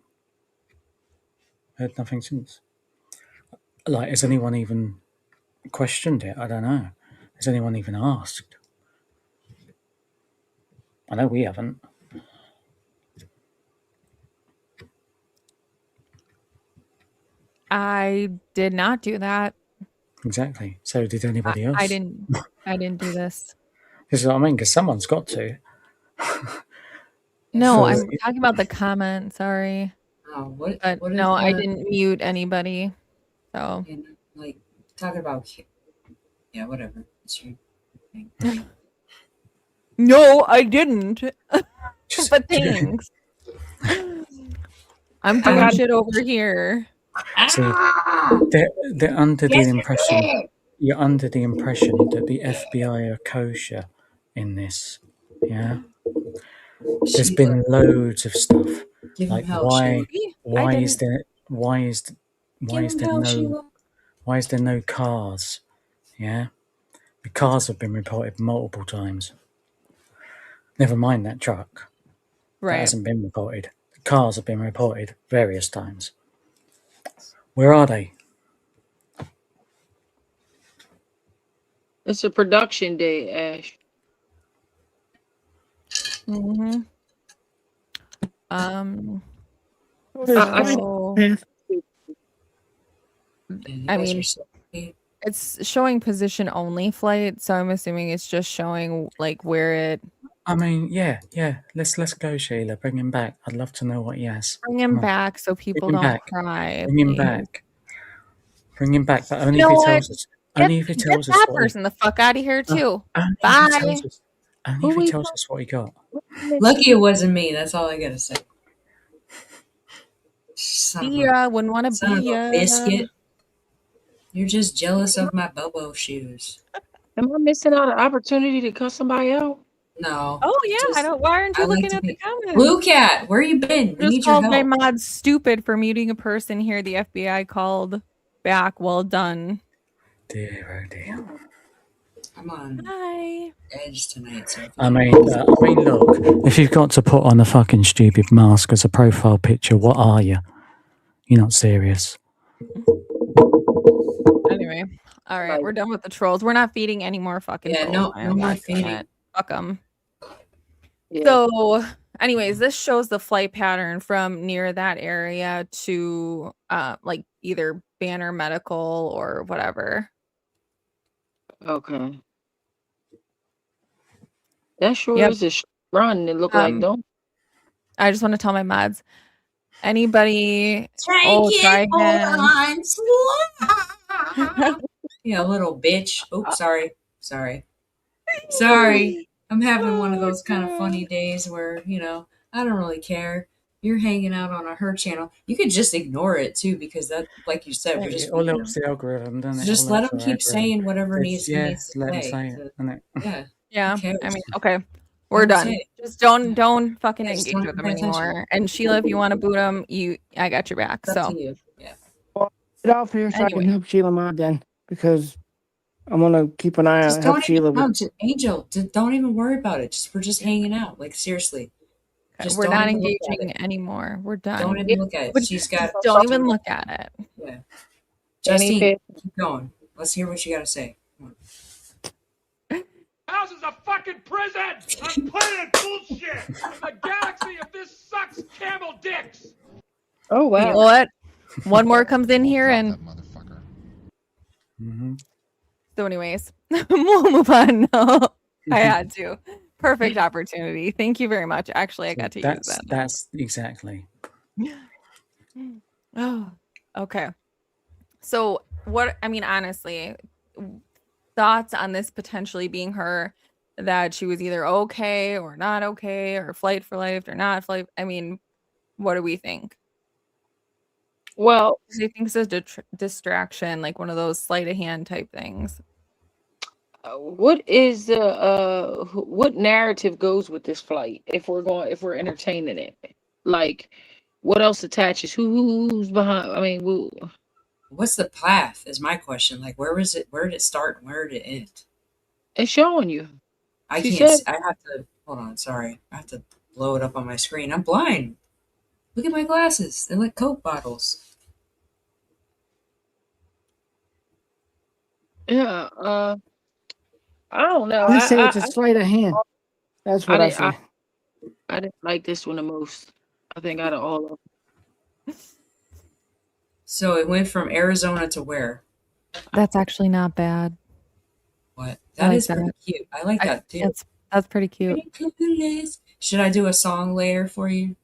heard nothing since. Like, has anyone even questioned it. I don't know. Has anyone even asked? I know we haven't. I did not do that. Exactly. So did anybody else? I didn't do this. This is what I mean, because someone's got to. No, So- I'm talking about the comment. Sorry, Oh, what? but What no, if, I didn't mute anybody. So you know, like talking about, yeah, whatever. It's your thing. no, I didn't. Just- But thanks. I'm doing shit over here. See, they're under the impression. You're under the impression that the FBI are kosher in this. Yeah. There's Sheila, been loads of stuff. give him Like hell, Sheila. why didn't. is there Give him hell, Sheila. why is there no cars? Yeah. The cars have been reported multiple times. Never mind that truck. That Right. hasn't been reported. The cars have been reported various times. Where are they? It's a production day, Ash. Mm-hmm. I- So, Yeah, you I guys mean, are so sweet. it's showing position only flight, so I'm assuming it's just showing like where it. I mean, yeah. Let's go, Sheila. Bring him back. I'd love to know what he has. Bring him Come on. back so people him don't back. cry. Bring him please. back. Bring him back, but only You if know he what? tells us. Only if he Get tells us that what. person the fuck out of here too. Only Bye. if he tells us. Only if Who he we tells us what he got. Lucky it wasn't me. That's all I gotta say. Son of See a, ya. Wouldn't want to son of be a ya. biscuit. You're just jealous of my Bobo shoes. Am I missing out an opportunity to cut somebody out? No. Oh yeah, I just- don't. Why aren't you I like looking to at the be comments? Blue Cat. Where you been? We Just need your called my help. mod stupid for muting a person here. The FBI called back. Well done. Dear, oh dear. I'm on Hi. edge tonight. So if I you- mean, look. If you've got to put on a fucking stupid mask as a profile picture, what are you? You're not serious. Anyway, all right, Like- we're done with the trolls. We're not feeding any more fucking Yeah, trolls. no I'm more not doing feeding. it. Fuck them. Yeah. So, anyways, this shows the flight pattern from near that area to like either Banner Medical or whatever. Okay. That sure Yep. is a run. It look like don't. I just want to tell my mods. Anybody? Try try again. again. Yeah, little bitch. Oops, sorry. Sorry. I'm having one of those kind of funny days where, I don't really care. You're hanging out on her channel. You could just ignore it too, because that, like you said, we're just It all beating helps them. the algorithm, doesn't So it? just All let helps him the keep algorithm. saying whatever he Just, needs to let him say. say it, doesn't it? Yeah. Yeah, Who cares? I mean, okay, we're Don't say done. it. Just don't fucking Yeah, just engage don't with them pay attention. anymore. And Sheila, if you want to boot them, I got your back. It's up So to you. Yeah. Get off here so I Anyway. can help Sheila mod then, because I'm gonna keep an eye Just on help don't Sheila. even, Angel, don't even worry about it. We're just hanging out. Like, seriously. Just we're don't not even look at engaging it. anymore. We're done. Don't even look at it. But She's got. don't even look at it. Yeah. Any Justine, fit- keep going. Let's hear what you got to say. Come on. House is a fucking prison on planet bullshit. In the galaxy of this sucks camel dicks. Oh You wow. know what? One more comes in here, and motherfucker. Mm-hmm. so, anyways, we'll move on. No, I had to. Perfect opportunity. Thank you very much. Actually, I got to use that. That's exactly. Oh, okay. So, honestly, thoughts on this potentially being her, that she was either okay or not okay, or flight for life or not flight. I mean, what do we think? Well, Do you think it's a distraction, like one of those sleight of hand type things? what is the what narrative goes with this flight if we're entertaining it? Like, what else attaches? Who's behind? I mean, What's the path is my question. Like, where was it? Where did it start and where did it end? it's showing you. I She can't. said- I have to. Hold on. Sorry. I have to blow it up on my screen. I'm blind. Look at my glasses. They're like Coke bottles. Yeah. I don't know. I say it's a sleight of hand. That's I what I didn't. say. I didn't like this one the most. I think out of all of them. So it went from Arizona to where? That's actually not bad. What? I That like is pretty that. cute. I like that too. That's pretty cute. Pretty clueless. Should I do a song layer for you?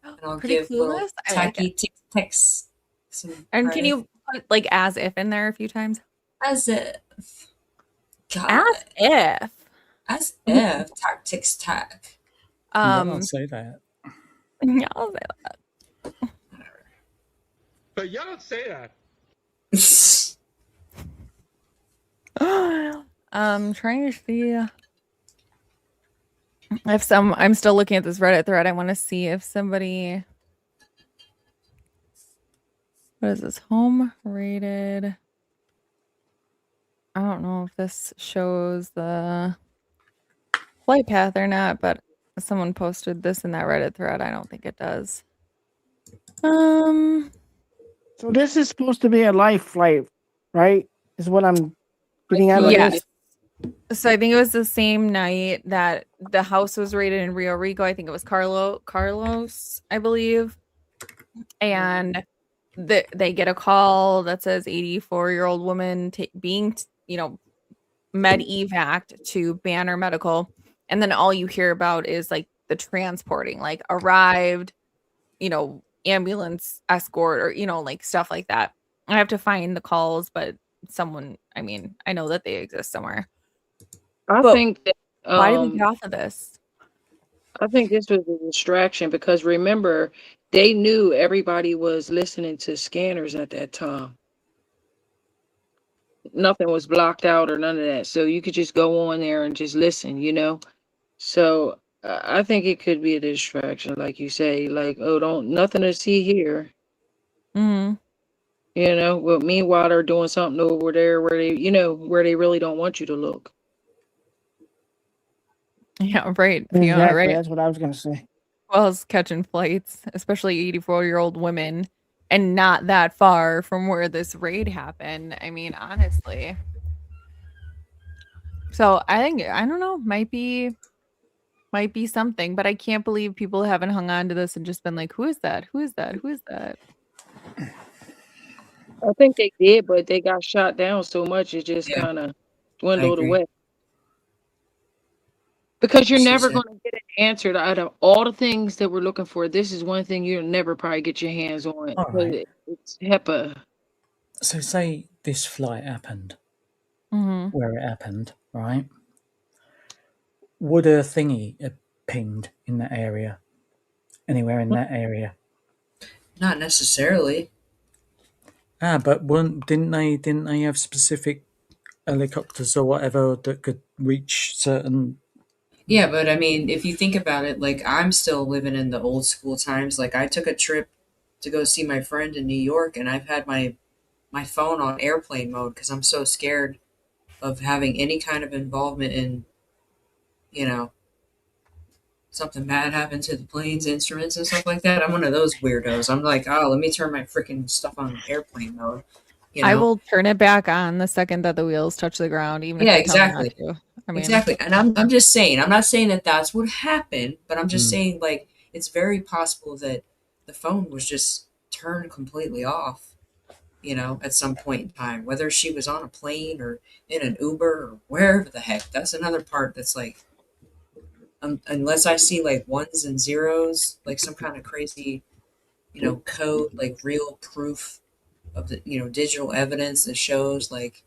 And I'll Pretty give little clueless. I like tacky it. tic tacs some And can credit. you put like as if in there a few times? As if. As God. if. As if. Tac tic tac. You Um. can't say that. Yeah, I'll say But you don't say that. that. Trying to see if some. I'm still looking at this Reddit thread. I want to see if somebody. What is this? Home rated. I don't know if this shows the flight path or not, but someone posted this in that Reddit thread. I don't think it does. So this is supposed to be a life flight, right? Is what I'm getting out of Yes. this. So I think it was the same night that the house was raided in Rio Rico. I think it was Carlos, I believe. And they get a call that says 84-year-old woman being, med evac to Banner Medical. And then all you hear about is like the transporting, like arrived, ambulance escort or, like stuff like that. I have to find the calls, but I know that they exist somewhere. I But think that, why did we get off of this? I think this was a distraction because remember, they knew everybody was listening to scanners at that time. Nothing was blocked out or none of that. So you could just go on there and just listen. So I think it could be a distraction, like you say, like, oh, don't nothing to see here. Mm-hmm. But meanwhile they're doing something over there where they really don't want you to look. Yeah, right. Exactly. Fiona, right? That's what I was gonna say. Well, as catching flights, especially 84-year-old women, and not that far from where this raid happened. I mean, honestly. So I don't know, might be something, but I can't believe people haven't hung on to this and just been like, who is that? Who is that? Who is that? I think they did, but they got shot down so much it just Yeah, kind of I dwindled agree. away. Because you're She never said, going to get an answer out of all the things that we're looking for. This is one thing you'll never probably get your hands on. All right. It's HEPA. So say this flight happened Mm-hmm. where it happened, right? Would a thingy have pinged in that area? Anywhere in that area? not necessarily. But didn't they have specific helicopters or whatever that could reach certain? Yeah, but I mean, if you think about it, like I'm still living in the old school times. Like I took a trip to go see my friend in New York, and I've had my phone on airplane mode because I'm so scared of having any kind of involvement in, you know, something bad happen to the plane's instruments and stuff like that. I'm one of those weirdos. I'm like, oh, let me turn my freaking stuff on airplane mode. I will turn it back on the second that the wheels touch the ground, even if Yeah, they tell me exactly. not to. I mean, Exactly. And I'm just saying, I'm not saying that that's what happened, but I'm just Mm. saying, like, it's very possible that the phone was just turned completely off, at some point in time, whether she was on a plane or in an Uber or wherever the heck. That's another part that's like, unless I see like ones and zeros, like some kind of crazy, code, like real proof of the, digital evidence that shows like,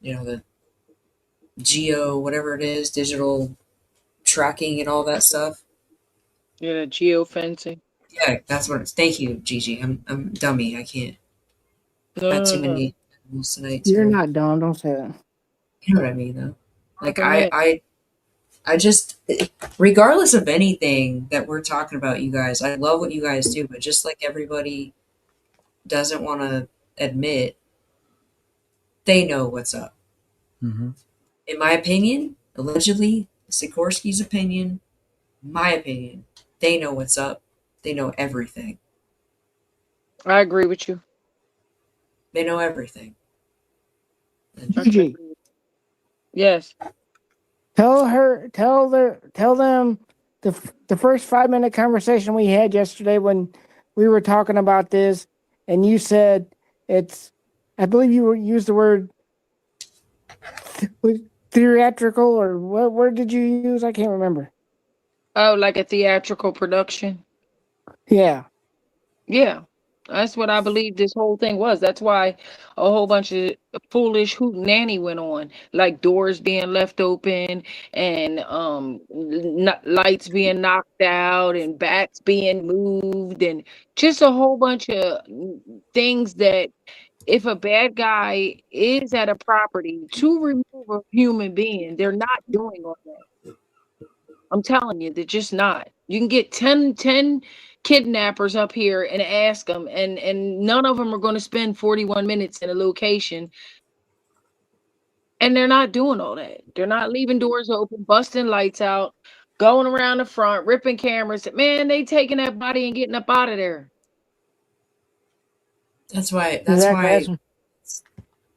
the geo, whatever it is, digital tracking and all that stuff. Yeah, geofencing. Yeah, that's what it's. Thank you, Gigi. I'm dummy. I can't. No, Had no, too no, no. many hallucinates. You're Or, not dumb. Don't say that. you know what I mean, though. Like Welcome in. I just, regardless of anything that we're talking about, you guys, I love what you guys do, but just like everybody doesn't want to admit, they know what's up. Mm-hmm. In my opinion, allegedly, Sikorsky's opinion, my opinion, they know what's up. They know everything. I agree with you. They know everything. Gigi, Yes. tell them the first 5 minute conversation we had yesterday when we were talking about this, and you said it's, I believe you used the word theatrical, or what word did you use? I can't remember. Oh, like a theatrical production. Yeah. Yeah. That's what I believe this whole thing was. That's why a whole bunch of foolish hoot nanny went on, like doors being left open and lights being knocked out and bats being moved and just a whole bunch of things that if a bad guy is at a property to remove a human being, they're not doing all that. I'm telling you, they're just not. You can get 10 kidnappers up here and ask them, and none of them are going to spend 41 minutes in a location. And they're not doing all that. They're not leaving doors open, busting lights out, going around the front, ripping cameras. Man, they taking that body and getting up out of there. That's why. Exactly.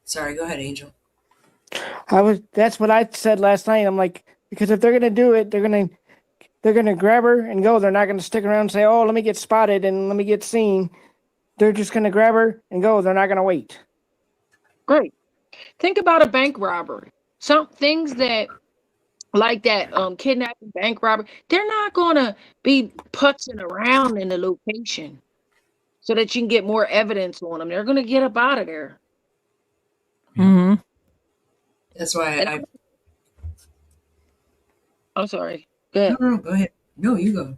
Sorry, go ahead, Angel. That's what I said last night. I'm like, because if they're gonna do it, they're gonna grab her and go. They're not gonna stick around and say, "Oh, let me get spotted and let me get seen." They're just gonna grab her and go. They're not gonna wait. Great. Think about a bank robbery. Some things that like that kidnapping, bank robbery, they're not gonna be putzing around in the location so that you can get more evidence on them. They're gonna get up out of there. Mm-hmm. That's why I'm sorry. Go ahead. No, go ahead. No, you go.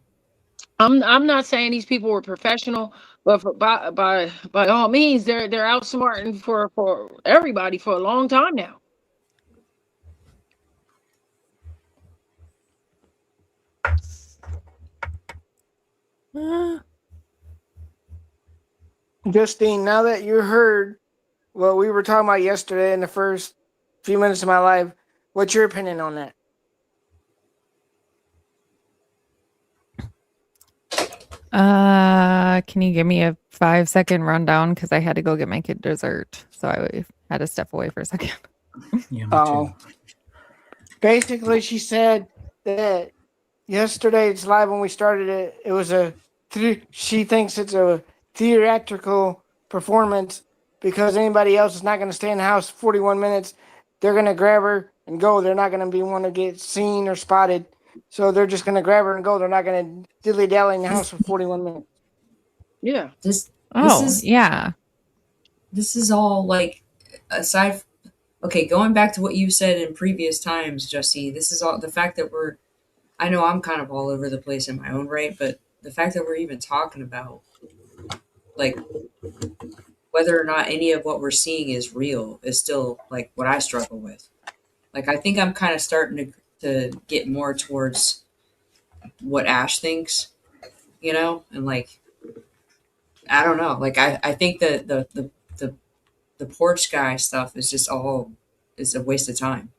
I'm not saying these people were professional, but by all means, they're outsmarting for everybody for a long time now. Justine, now that you heard what we were talking about yesterday in the first few minutes of my life, what's your opinion on that? Can you give me a 5-second rundown? Because I had to go get my kid dessert, so I had to step away for a second. Yeah, me too. Basically, she said that yesterday's live when we started it, it was she thinks it's a theatrical performance because anybody else is not going to stay in the house 41 minutes. They're going to grab her and go. They're not going to be one to get seen or spotted. So they're just going to grab her and go. They're not going to dilly dally in the house for 41 minutes. Yeah. This is all like aside. Okay, going back to what you said in previous times, Jesse. This is all the fact that I know I'm kind of all over the place in my own right, but the fact that we're even talking about like whether or not any of what we're seeing is real is still like what I struggle with. Like I think I'm kind of starting to get more towards what Ash thinks, and like I don't know. Like I think that the porch guy stuff is just is a waste of time.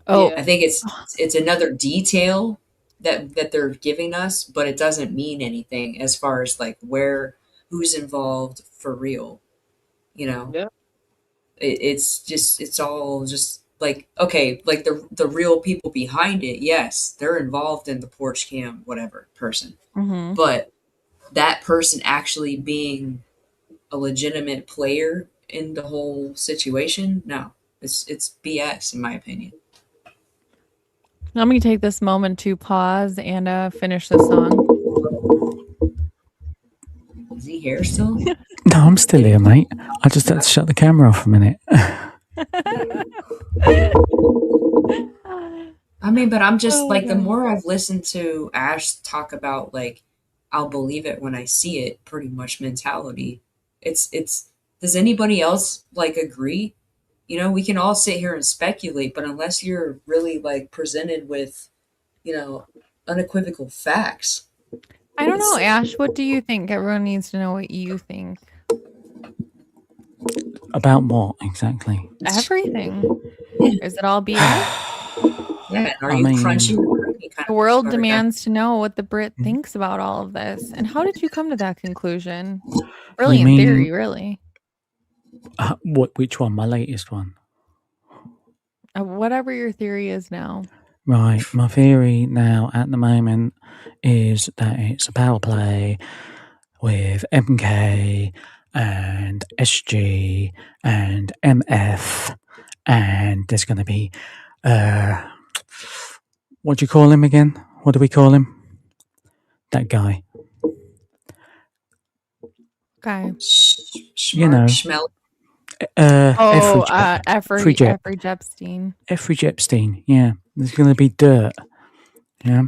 Oh, Yeah. I think it's another detail that they're giving us, but it doesn't mean anything as far as like who's involved for real. Yeah. It's all just like okay, like the real people behind it. Yes, they're involved in the porch cam whatever person, mm-hmm. but that person actually being a legitimate player in the whole situation, no, it's BS in my opinion. Let me take this moment to pause and finish this song. Is he here still? No, I'm still here, mate. I just had to shut the camera off a minute. I mean, but I'm just Oh, like, the God. more I've listened to Ash talk about like, I'll believe it when I see it pretty much mentality. It's, does anybody else like agree? We can all sit here and speculate, but unless you're really like presented with, unequivocal facts. I don't know, Ash. What do you think? Everyone needs to know what you think. About what exactly? Everything. Is it all BS? Yeah, are I you mean- crunchy? The world demands to know what the Brit thinks about all of this. And how did you come to that conclusion? Really, You in mean- theory, really. Which one? My latest one? Whatever your theory is now. Right, my theory now at the moment is that it's a power play with MK and SG and MF, and there's going to be, what do you call him again? What do we call him? That guy. Okay. You know. Schmel. Oh, Effridge Effridge Epstein. Effridge Epstein, yeah. There's going to be dirt. Yeah.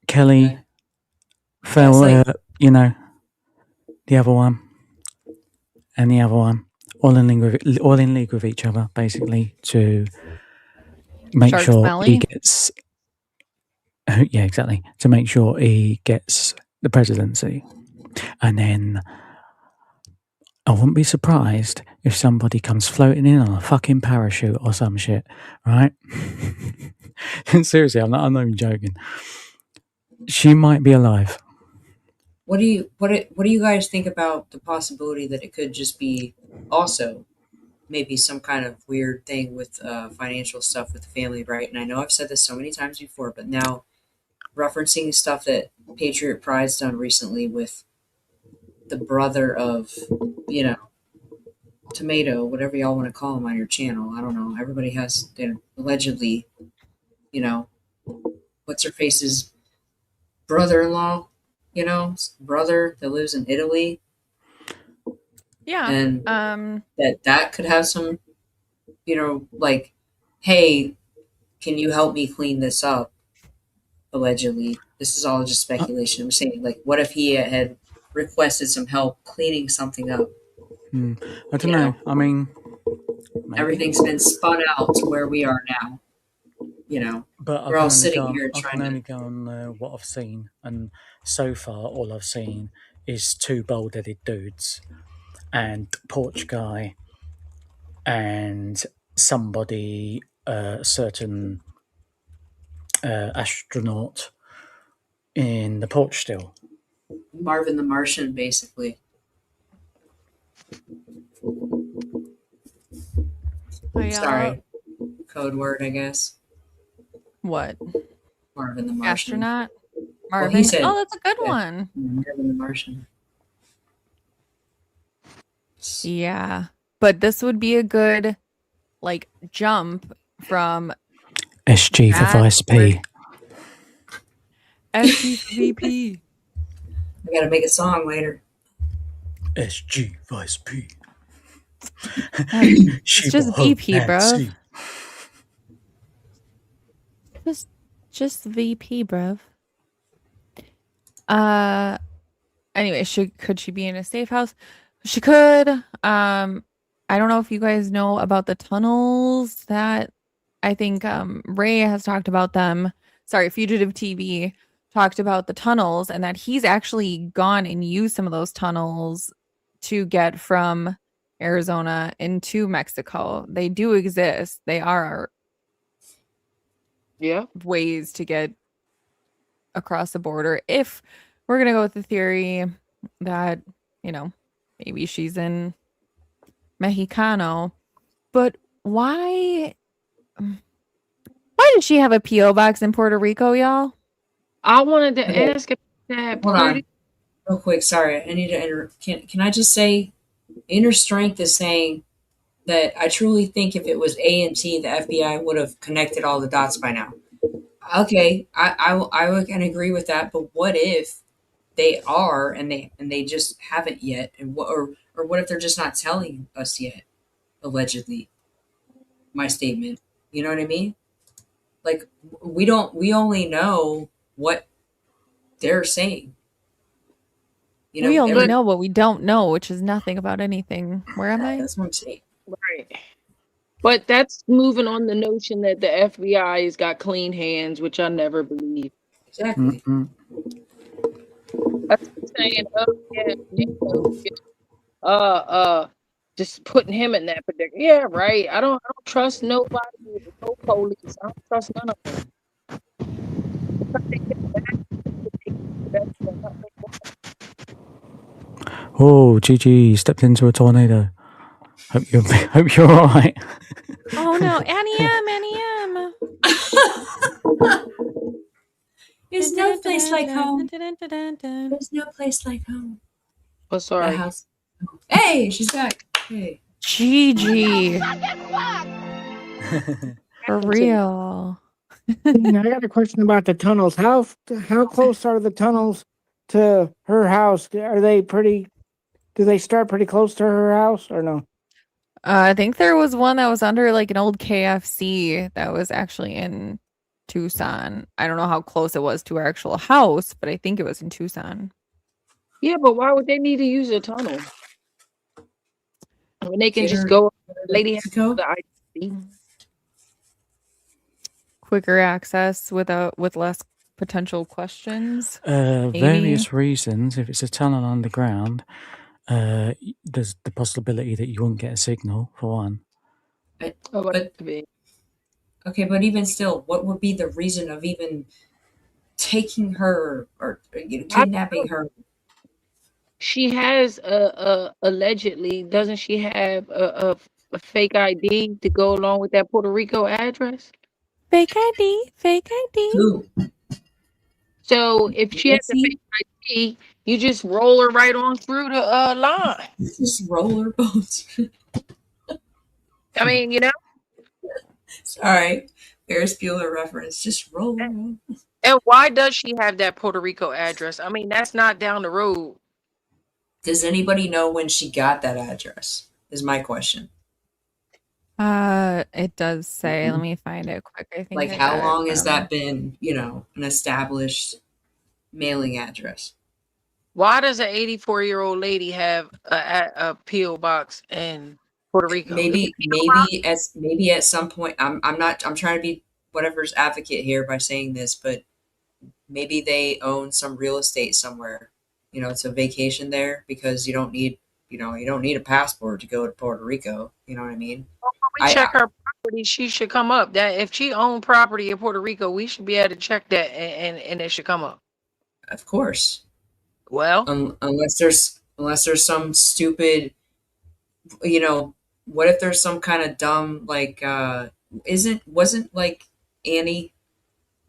Kelly, Okay. Phil, That's you know, the other one, and the other one, all in league with each other, basically, to make Shark sure Smelly? he gets. Yeah, exactly. To make sure he gets the presidency, and then I wouldn't be surprised if somebody comes floating in on a fucking parachute or some shit, right? Seriously, I'm not even joking. She might be alive. What do you guys think about the possibility that it could just be also maybe some kind of weird thing with financial stuff with the family, right? And I know I've said this so many times before, but now referencing stuff that Patriot Pride's done recently with the brother of, you know, Tomato, whatever y'all want to call him on your channel. I don't know. Everybody has allegedly, you know, what's her face's brother-in-law, you know, brother that lives in Italy. Yeah. And that could have some, you know, like, hey, can you help me clean this up? Allegedly, this is all just speculation. I'm saying, like, what if he had requested some help cleaning something up? I don't know. I mean, maybe. Everything's been spun out to where we are now. You know, but we're all sitting here trying I can only go on what I've seen, and so far all I've seen is two bald-headed dudes and Porch Guy and somebody, a certain astronaut in the porch still. Marvin the Martian, basically. Sorry, code word, I guess. What? Marvin the Martian. Astronaut? Marvin? Well, he said, that's a good one. Marvin the Martian. Yeah. But this would be a good, like, jump from SG for Vice P. SG for VP. I gotta make a song later. SG Vice P. It's just VP, bro. Just VP, bro. Anyway, could she be in a safe house? She could. I don't know if you guys know about the tunnels that I think Ray has talked about them. Sorry, Fugitive TV talked about the tunnels and that he's actually gone and used some of those tunnels to get from Arizona into Mexico. They do exist. They are ways to get across the border. If we're going to go with the theory that, you know, maybe she's in Mexicano, but why did she have a P.O. box in Puerto Rico, y'all? I wanted to ask that. Hold on, real quick. Sorry, I need to enter. Can I just say, Inner Strength is saying that I truly think if it was A&T, the FBI would have connected all the dots by now. Okay, I can agree with that. But what if they are and they just haven't yet, and or what if they're just not telling us yet? Allegedly, my statement. You know what I mean? Like we only know what they're saying. You know, we only know what we don't know, which is nothing about anything. Where am I? That's what I'm saying. Right. But that's moving on the notion that the FBI has got clean hands, which I never believe. Exactly. That's saying, just putting him in that predicament. Yeah, right. I don't trust nobody. No police. I don't trust none of them. Oh, GG stepped into a tornado. Hope you're all right. Oh no, Annie M. There's no place like home. There's no place like home. Oh, The sorry. house. Hey, she's back. Hey. Gigi. For real. I got a question about the tunnels. How close are the tunnels to her house? Are they pretty? Do they start pretty close to her house or no? I think there was one that was under like an old KFC that was actually in Tucson. I don't know how close it was to her actual house, but I think it was in Tucson. Yeah, but why would they need to use a tunnel when they can just Cater go? to Lady has Mexico? the ID. Quicker access with less potential questions. Maybe. Various reasons. If it's a tunnel underground, there's the possibility that you won't get a signal, for one. Oh, But okay, but even still, what would be the reason of even taking her or kidnapping her? she has allegedly, doesn't she have a fake ID to go along with that Puerto Rico address? Fake ID, fake ID. Who? So if she has a Nancy? fake ID, you just roll her right on through the line. Just roller boats. I mean, you know. Sorry, Ferris Bueller reference. Just roll around. And why does she have that Puerto Rico address? I mean, that's not down the road. Does anybody know when she got that address? Is my question. It does say. Let me find it quick. I think Like, I how got it long has from- that been? An established mailing address. Why does an 84-year-old lady have a PO box in Puerto Rico? Maybe at some point. I'm trying to be whatever's advocate here by saying this, but maybe they own some real estate somewhere. It's a vacation there because you don't need a passport to go to Puerto Rico. You know what I mean? When we check her property, she should come up. That if she owned property in Puerto Rico, we should be able to check that, and it should come up. Of course. Well, unless there's some stupid, what if there's some kind of dumb like wasn't like Annie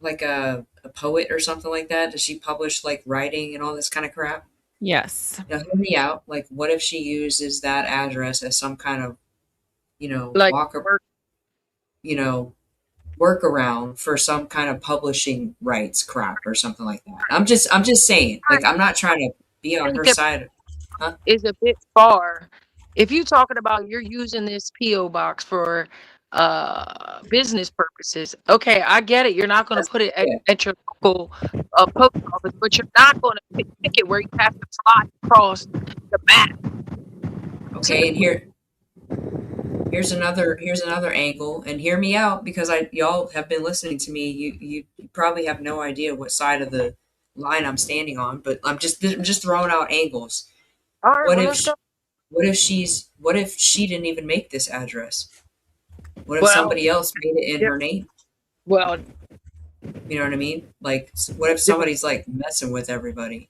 like a poet or something like that? Does she publish like writing and all this kind of crap? Yes. Now hear me out. Like, what if she uses that address as some kind of like workaround for some kind of publishing rights crap or something like that? I'm just saying. Like, I'm not trying to be on her side. Huh? Is a bit far. If you're talking about you're using this PO box for business purposes, okay, I get it. You're not going to put it at your local post office, but you're not going to pick it where you have to fly across the map. Okay, and here's another angle, and hear me out because y'all have been listening to me. You probably have no idea what side of the line I'm standing on, but I'm just throwing out angles. All right, what if she didn't even make this address? What if somebody else made it in her name? Well, you know what I mean? Like, what if somebody's like messing with everybody?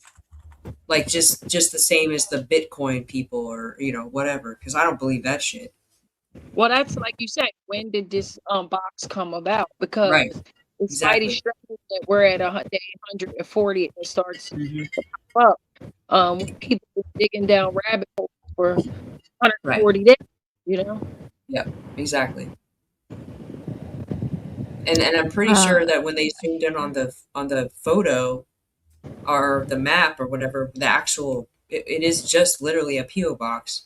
Like just the same as the Bitcoin people or whatever, because I don't believe that shit. Well, that's like you said. When did this box come about? Because right. it's Exactly. mighty strange that we're at 140 and it starts to pop up. People digging down rabbit holes for 140 days. Yeah, exactly. And I'm pretty sure that when they zoomed in on the photo or the map or whatever, the actual it is just literally a PO box.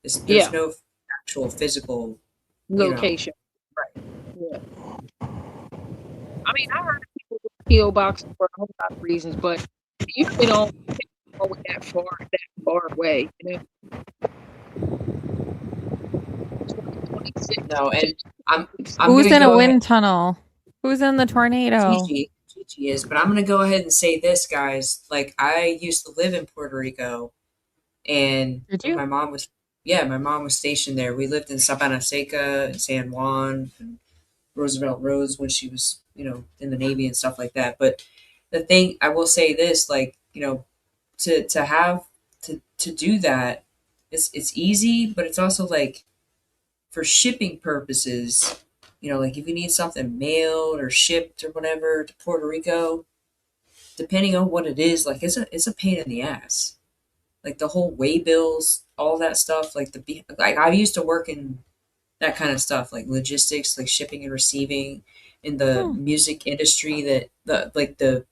There's no actual physical location. Right. Yeah. I mean, I heard people with PO boxes for a whole lot of reasons, but you usually don't go that far away. No, and I'm who's in a wind tunnel? Who's in the tornado? Gigi is, but I'm gonna go ahead and say this, guys. Like, I used to live in Puerto Rico, and my mom was stationed there. We lived in Sabana Seca and San Juan and Roosevelt Roads when she was, in the Navy and stuff like that. But the thing I will say this, like, to have to do that, it's easy, but it's also like for shipping purposes, like if you need something mailed or shipped or whatever to Puerto Rico, depending on what it is, like it's a pain in the ass. Like the whole way bills, all that stuff. Like I used to work in that kind of stuff, like logistics, like shipping and receiving in the music industry. That the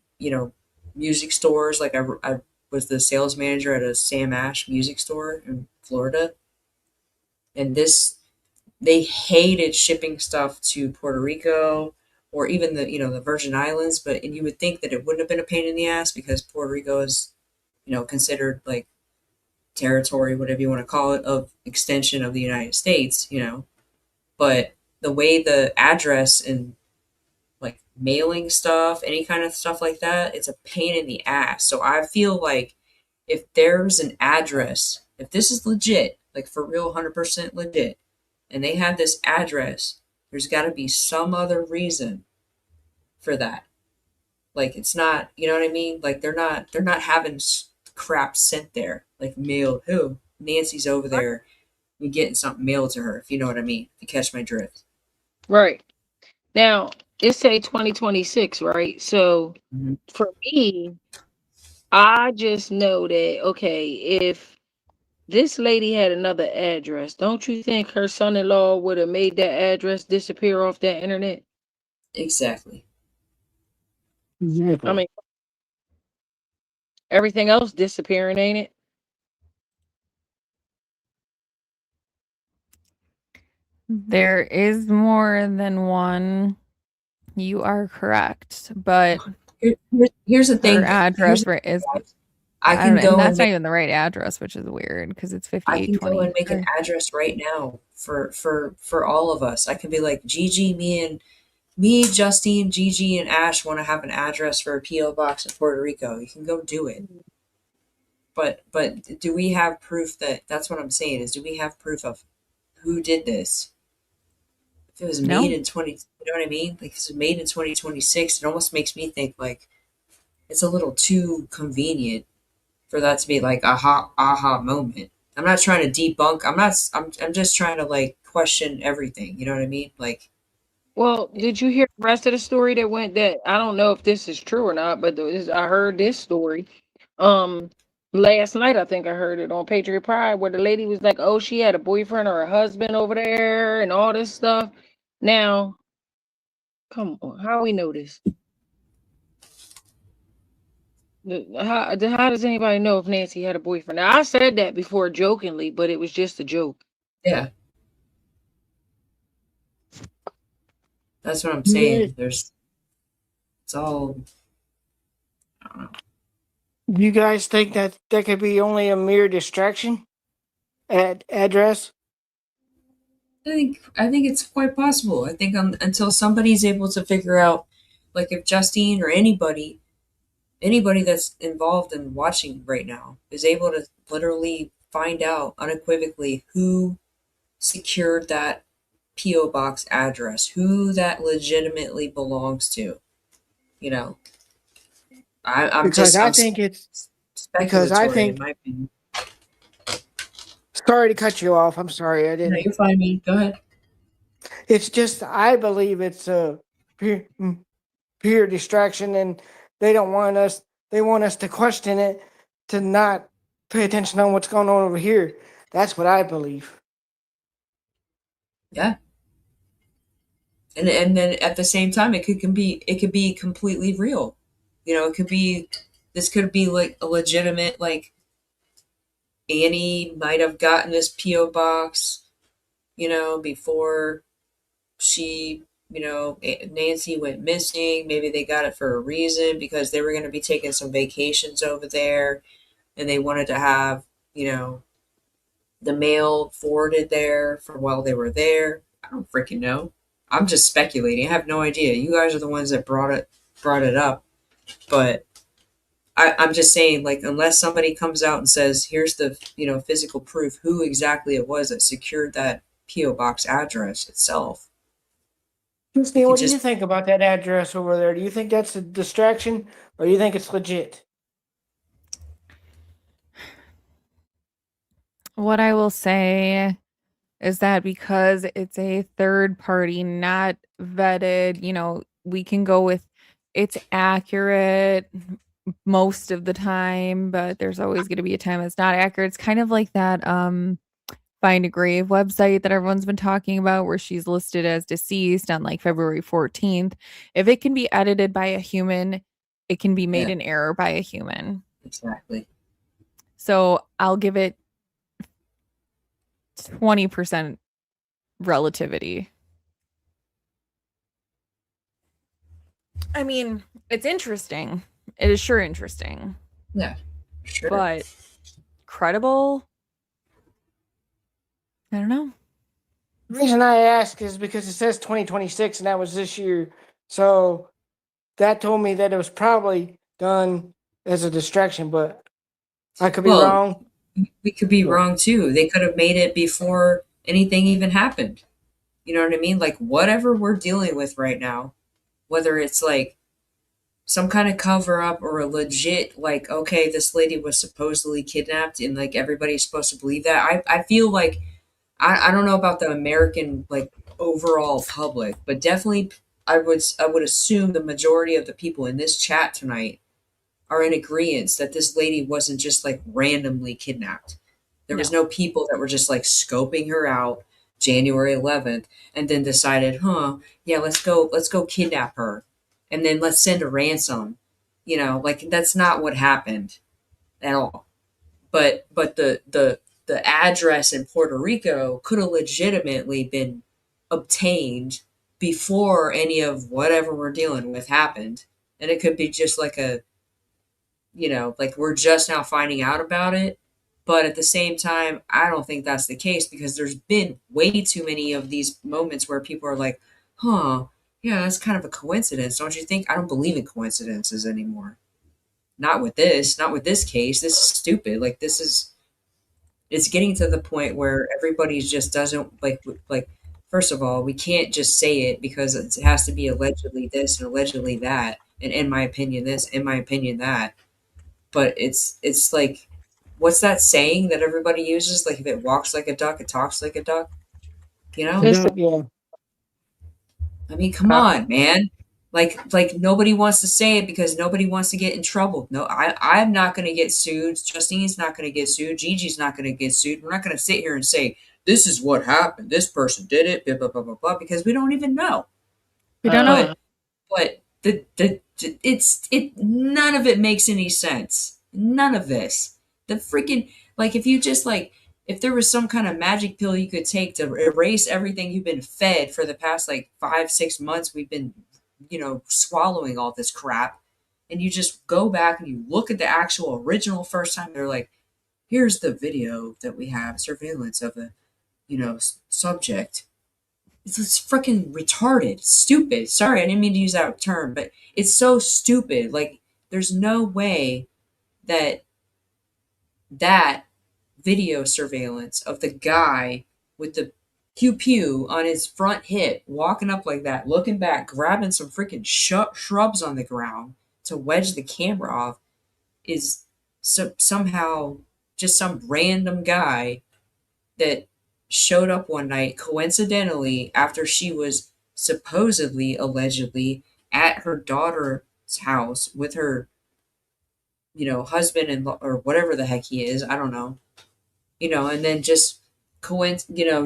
music stores. Like I was the sales manager at a Sam Ash music store in Florida, and they hated shipping stuff to Puerto Rico or even the Virgin Islands. And you would think that it wouldn't have been a pain in the ass because Puerto Rico is considered like territory, whatever you want to call it, of extension of the United States. But the way the address and like mailing stuff, any kind of stuff like that, it's a pain in the ass. So I feel like if there's an address, if this is legit, like for real, 100% legit, and they have this address, there's got to be some other reason for that. Like it's not, you know what I mean? Like they're not having crap sent there, like mailed. Who Nancy's over there and getting something mailed to her, if you know what I mean. If you catch my drift. Right. Now, it's say 2026, right? So Mhm. for me, I just know that, okay, if this lady had another address, don't you think her son-in-law would have made that address disappear off that internet? Exactly. I mean, everything else disappearing, ain't it? There is more than one. You are correct, but Here's the her thing. address is I I don't can know, and go that's and not make even the right address, which is weird because it's I can go 5820. and make an address right now for all of us. I can be like Gigi, me, Justine, Gigi, and Ash want to have an address for a PO box in Puerto Rico. You can go do it. But do we have proof that's what I'm saying is, do we have proof of who did this? If it was made No. in 20, you know what I mean? Like if it's made in 2026, it almost makes me think like it's a little too convenient for that to be like a hot aha moment. I'm not trying to debunk. I'm just trying to like question everything. You know what I mean? Like, Well, did you hear the rest of the story that went that I don't know if this is true or not, but I heard this story. Um, last night I think I heard it on Patriot Pride where the lady was like, "Oh, she had a boyfriend or a husband over there and all this stuff." Now, come on, how we know this? How does anybody know if Nancy had a boyfriend? Now, I said that before jokingly, but it was just a joke. yeah, that's what I'm Yeah. saying. It's all, I don't know. You guys think that that could be only a mere distraction at address? I think it's quite possible. I think until somebody's able to figure out, like if Justine or anybody that's involved in watching right now is able to literally find out unequivocally who secured that PO box address, who that legitimately belongs to. You know, Because I I'm think it's because I speculatory in think. my opinion. Sorry to cut you off. I'm sorry. I No, didn't. you're fine, me. Go ahead. It's just I believe it's a pure distraction, and they don't want us. They want us to question it, to not pay attention on what's going on over here. That's what I believe. Yeah, and then at the same time, it could be completely real. It could be this could be like a legitimate like Annie might have gotten this PO box, before she, Nancy went missing. Maybe they got it for a reason because they were going to be taking some vacations over there and they wanted to have, the mail forwarded there for while they were there. I don't freaking know. I'm just speculating. I have no idea. You guys are the ones that brought it up, but I'm just saying, like, unless somebody comes out and says, "Here's the physical proof who exactly it was that secured that PO box address itself," it Christine, could what do you just think about that address over there? Do you think that's a distraction, or do you think it's legit? What I will say is that because it's a third party, not vetted, we can go with it's accurate most of the time, but there's always going to be a time it's not accurate. It's kind of like that Find a Grave website that everyone's been talking about where she's listed as deceased on like February 14th. If it can be edited by a human, it can be made Yeah. in error by a human. Exactly. So I'll give it 20% relativity. I mean, it's interesting. It is sure interesting. Yeah, sure. But credible? I don't know. The reason I ask is because it says 2026 and that was this year. So that told me that it was probably done as a distraction, but I could be Well, wrong. we could be Yeah. wrong too. They could have made it before anything even happened. You know what I mean? Like whatever we're dealing with right now, whether it's like some kind of cover up or a legit like, okay, this lady was supposedly kidnapped and like everybody's supposed to believe that. I feel like I don't know about the American like overall public, but definitely I would assume the majority of the people in this chat tonight are in agreement that this lady wasn't just like randomly kidnapped. There was no people that were just like scoping her out January 11th and then decided, yeah, let's go kidnap her and then let's send a ransom. Like that's not what happened at all. But the address in Puerto Rico could have legitimately been obtained before any of whatever we're dealing with happened. And it could be just like like we're just now finding out about it. But at the same time, I don't think that's the case because there's been way too many of these moments where people are like, yeah, that's kind of a coincidence, don't you think? I don't believe in coincidences anymore. Not with this case. This is stupid. Like it's getting to the point where everybody just doesn't like first of all, we can't just say it because it has to be allegedly this and allegedly that, and in my opinion this, in my opinion that. But it's like, what's that saying that everybody uses? Like, if it walks like a duck, it talks like a duck. You know? Listen, Yeah. I mean, come on, man. Like nobody wants to say it because nobody wants to get in trouble. No, I'm not going to get sued. Justine's not going to get sued. Gigi's not going to get sued. We're not going to sit here and say this is what happened. This person did it. Blah blah blah blah blah. Because we don't even know. We don't know. But none of it makes any sense. None of this. The freaking like if you just like if there was some kind of magic pill you could take to erase everything you've been fed for the past like 5-6 months, we've been swallowing all this crap, and you just go back and you look at the actual original first time, they're like, here's the video that we have surveillance of the subject. It's freaking retarded, stupid. Sorry, I didn't mean to use that term, but it's so stupid. Like, there's no way that that video surveillance of the guy with the pew pew on his front hip, walking up like that, looking back, grabbing some freaking shrubs on the ground to wedge the camera off, is somehow just some random guy that showed up one night coincidentally after she was supposedly allegedly at her daughter's house with her husband and or whatever the heck he is, I don't know, and then just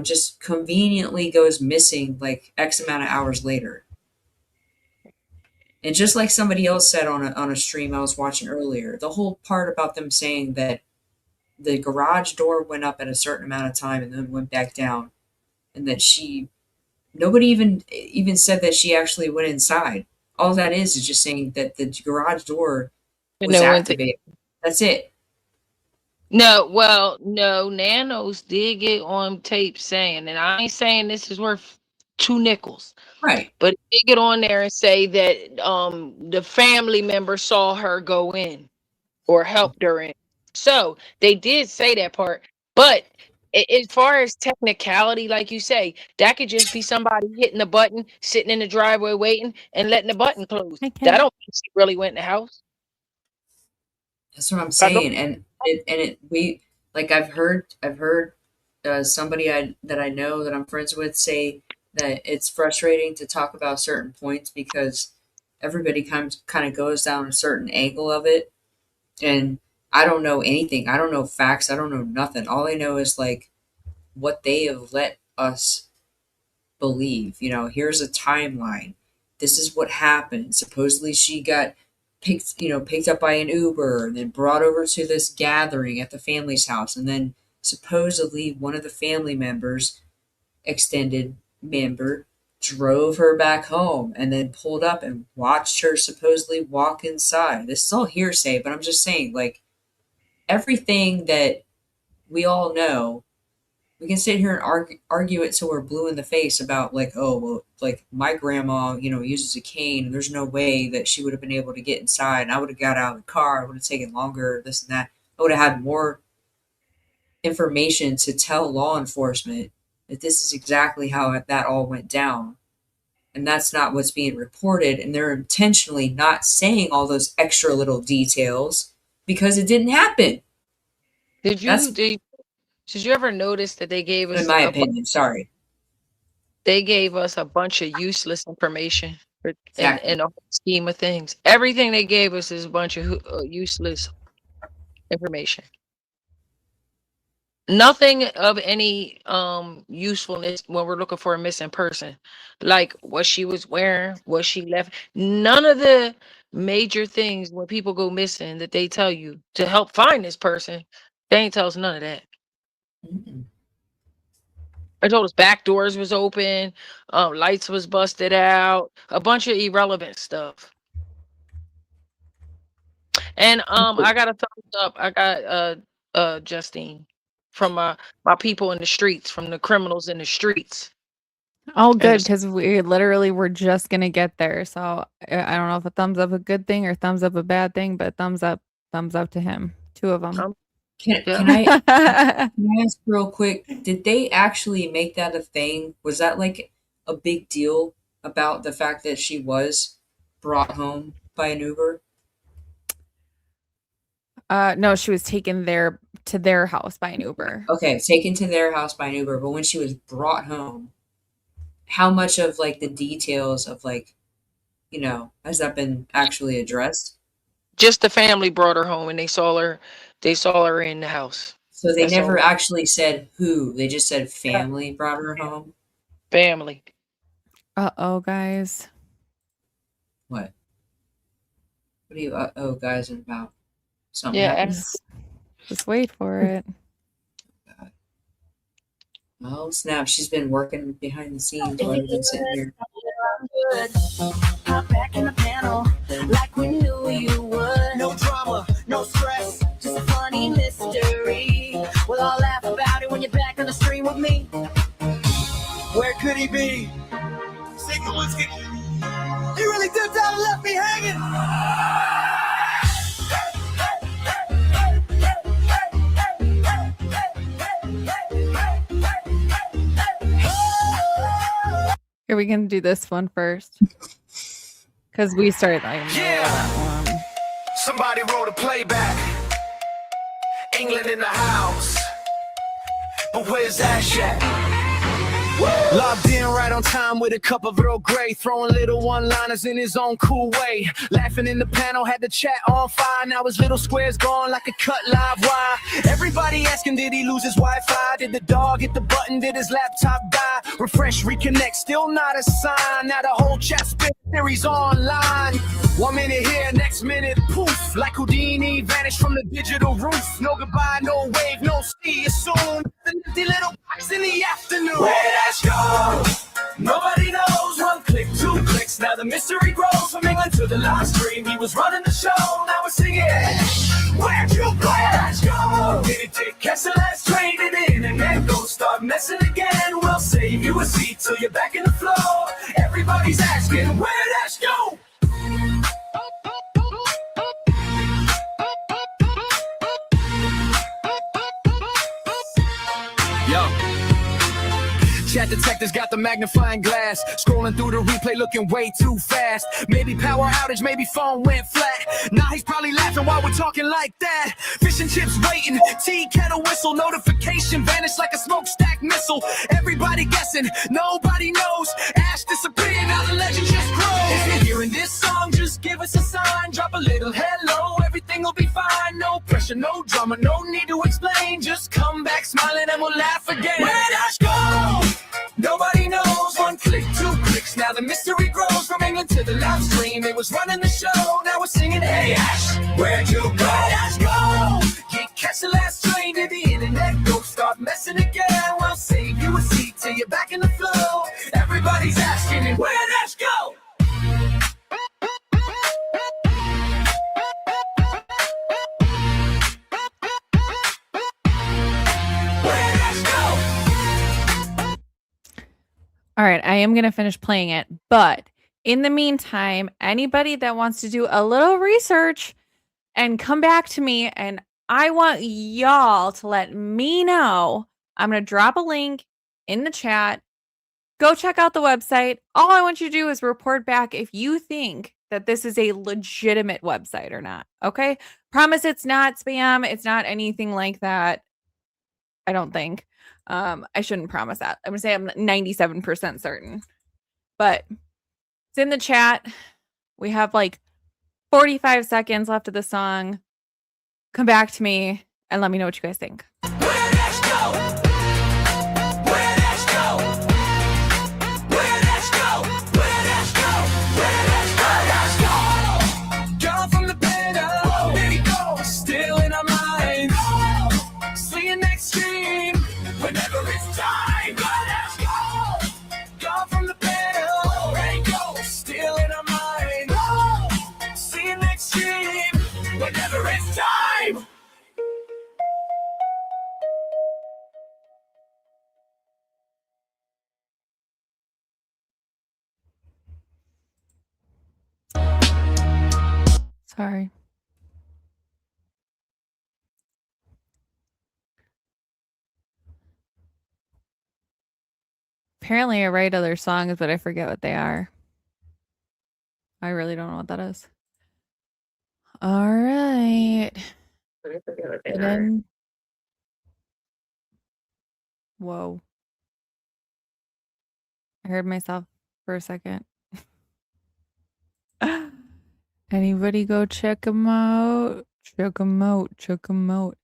just conveniently goes missing like X amount of hours later. And just like somebody else said on a stream I was watching earlier, the whole part about them saying that the garage door went up at a certain amount of time and then went back down, and that nobody even said that she actually went inside. All that is just saying that the garage door was activated. That's it. No, well, no, Nanos did get on tape saying, and I ain't saying this is worth 2 nickels, Right. but they get on there and say that the family member saw her go in or helped her in. So they did say that part, but as far as technicality, like you say, that could just be somebody hitting the button, sitting in the driveway waiting, and letting the button close. I That can't. don't mean she really went in the house. That's what I'm saying. And we like I've heard does somebody that I know that I'm friends with say that it's frustrating to talk about certain points because everybody kind of goes down a certain angle of it, and I don't know anything. I don't know facts. I don't know nothing. All I know is like what they have let us believe. Here's a timeline. This is what happened. Supposedly she got picked up by an Uber and then brought over to this gathering at the family's house, and then supposedly one of the family members, extended member, drove her back home and then pulled up and watched her supposedly walk inside. This is all hearsay, but I'm just saying, like, everything that we all know, we can sit here and argue it till we're blue in the face about, like, oh, well, like, my grandma, uses a cane, and there's no way that she would have been able to get inside, and I would have got out of the car, it would have taken longer, this and that. I would have had more information to tell law enforcement that this is exactly how that all went down. And that's not what's being reported, and they're intentionally not saying all those extra little details because it didn't happen. Did you ever notice that they gave us In my opinion, sorry. they gave us a bunch of useless information Exactly. in the whole scheme of things? Everything they gave us is a bunch of useless information. Nothing of any usefulness when we're looking for a missing person, like what she was wearing, what she left. None of the major things when people go missing that they tell you to help find this person, they ain't tell us none of that. Mm-mm. They told us back doors was open, lights was busted out, a bunch of irrelevant stuff. And I got a thumbs up. I got Justine from my people in the streets, from the criminals in the streets. Oh, And good, because we literally were just gonna get there. So I don't know if a thumbs up a good thing or thumbs up a bad thing, but thumbs up to him. Two of them. Can Yeah. I ask real quick? Did they actually make that a thing? Was that like a big deal about the fact that she was brought home by an Uber? No, she was taken there to their house by an Uber. Okay, taken to their house by an Uber, but when she was brought home, how much of like the details of like, has that been actually addressed? just the family brought her home and they saw her in the house. So they That's never all. actually said who. They just said family brought her home. Family. Uh-oh, guys. What? What are you guys about? Something Yeah, happened? Just wait for it. Oh snap! She's been working behind the scenes while I've been sitting here. Hop back in the panel like we knew you would. No drama, no stress. Just a funny mystery. We'll all laugh about it when you're back on the stream with me. Where could he be? Single whiskey. You really dipped out and left me hanging. Here, we can do this one first. Because we started like, Yeah. Somebody wrote a playback. England in the house. But where's Ash at? Logged in right on time with a cup of Earl Grey, throwing little one-liners in his own cool way. Laughing in the panel, had the chat on fire. Now his little square's gone like a cut live wire. Everybody asking, did he lose his Wi-Fi? Did the dog hit the button? Did his laptop die? Refresh, reconnect, still not a sign. Now the whole chat spin theories online. 1 minute here, next minute poof. Like Houdini, vanished from the digital roof. No goodbye, no wave, no see you soon. The empty little box in the afternoon. Where'd Ash go? Nobody knows. 1 click, 2 clicks. Now the mystery grows. From England to the live stream, he was running the show. Now we're singing. Where'd you go? Ash go? Did it take catch the last train and the internet go start messing again? We'll save you a seat till you're back in the flow. Everybody's asking, where'd Ash go? chat detectives got the magnifying glass. Scrolling through the replay looking way too fast. Maybe power outage, maybe phone went flat. Now he's probably laughing while we're talking like that. Fish and chips waiting, tea kettle whistle. Notification vanished like a smokestack missile. Everybody guessing, nobody knows. Ash disappeared, now the legend just grows. If you're hearing this song, just give us a sign. Drop a little hello, everything will be fine. No pressure, no drama, no need to explain. Just come back smiling and we'll laugh again. Where'd Ash go? Nobody knows. One click, 2 clicks, now the mystery grows. From England to the live stream, it was running the show. Now we're singing, hey Ash, where'd you go? Where'd Ash go? Can't catch the last train to the internet. Go start messing again. We'll save you a seat till you're back in the flow. Everybody's asking, where'd Ash go? All right, I am going to finish playing it, but in the meantime, anybody that wants to do a little research and come back to me, and I want y'all to let me know. I'm going to drop a link in the chat. Go check out the website. All I want you to do is report back if you think that this is a legitimate website or not. Okay? Promise it's not spam. It's not anything like that. I don't think. I shouldn't promise that. I'm going to say I'm 97% certain. But it's in the chat. We have like 45 seconds left of the song. Come back to me and let me know what you guys think. Where'd Ash go? Where'd Ash go? Where'd Ash go? Where'd Ash go? Where'd Ash go? Gone from the panel. There he goes, still in our mind. See you next stream, whenever it's time. Where'd Ash go? Gone from the panel. There he goes, still in our mind. See you next stream, whenever it's time. Sorry. Apparently, I write other songs, but I forget what they are. I really don't know what that is. All right. And then... Whoa. I heard myself for a second. Anybody go check them out? Check them out. Check them out.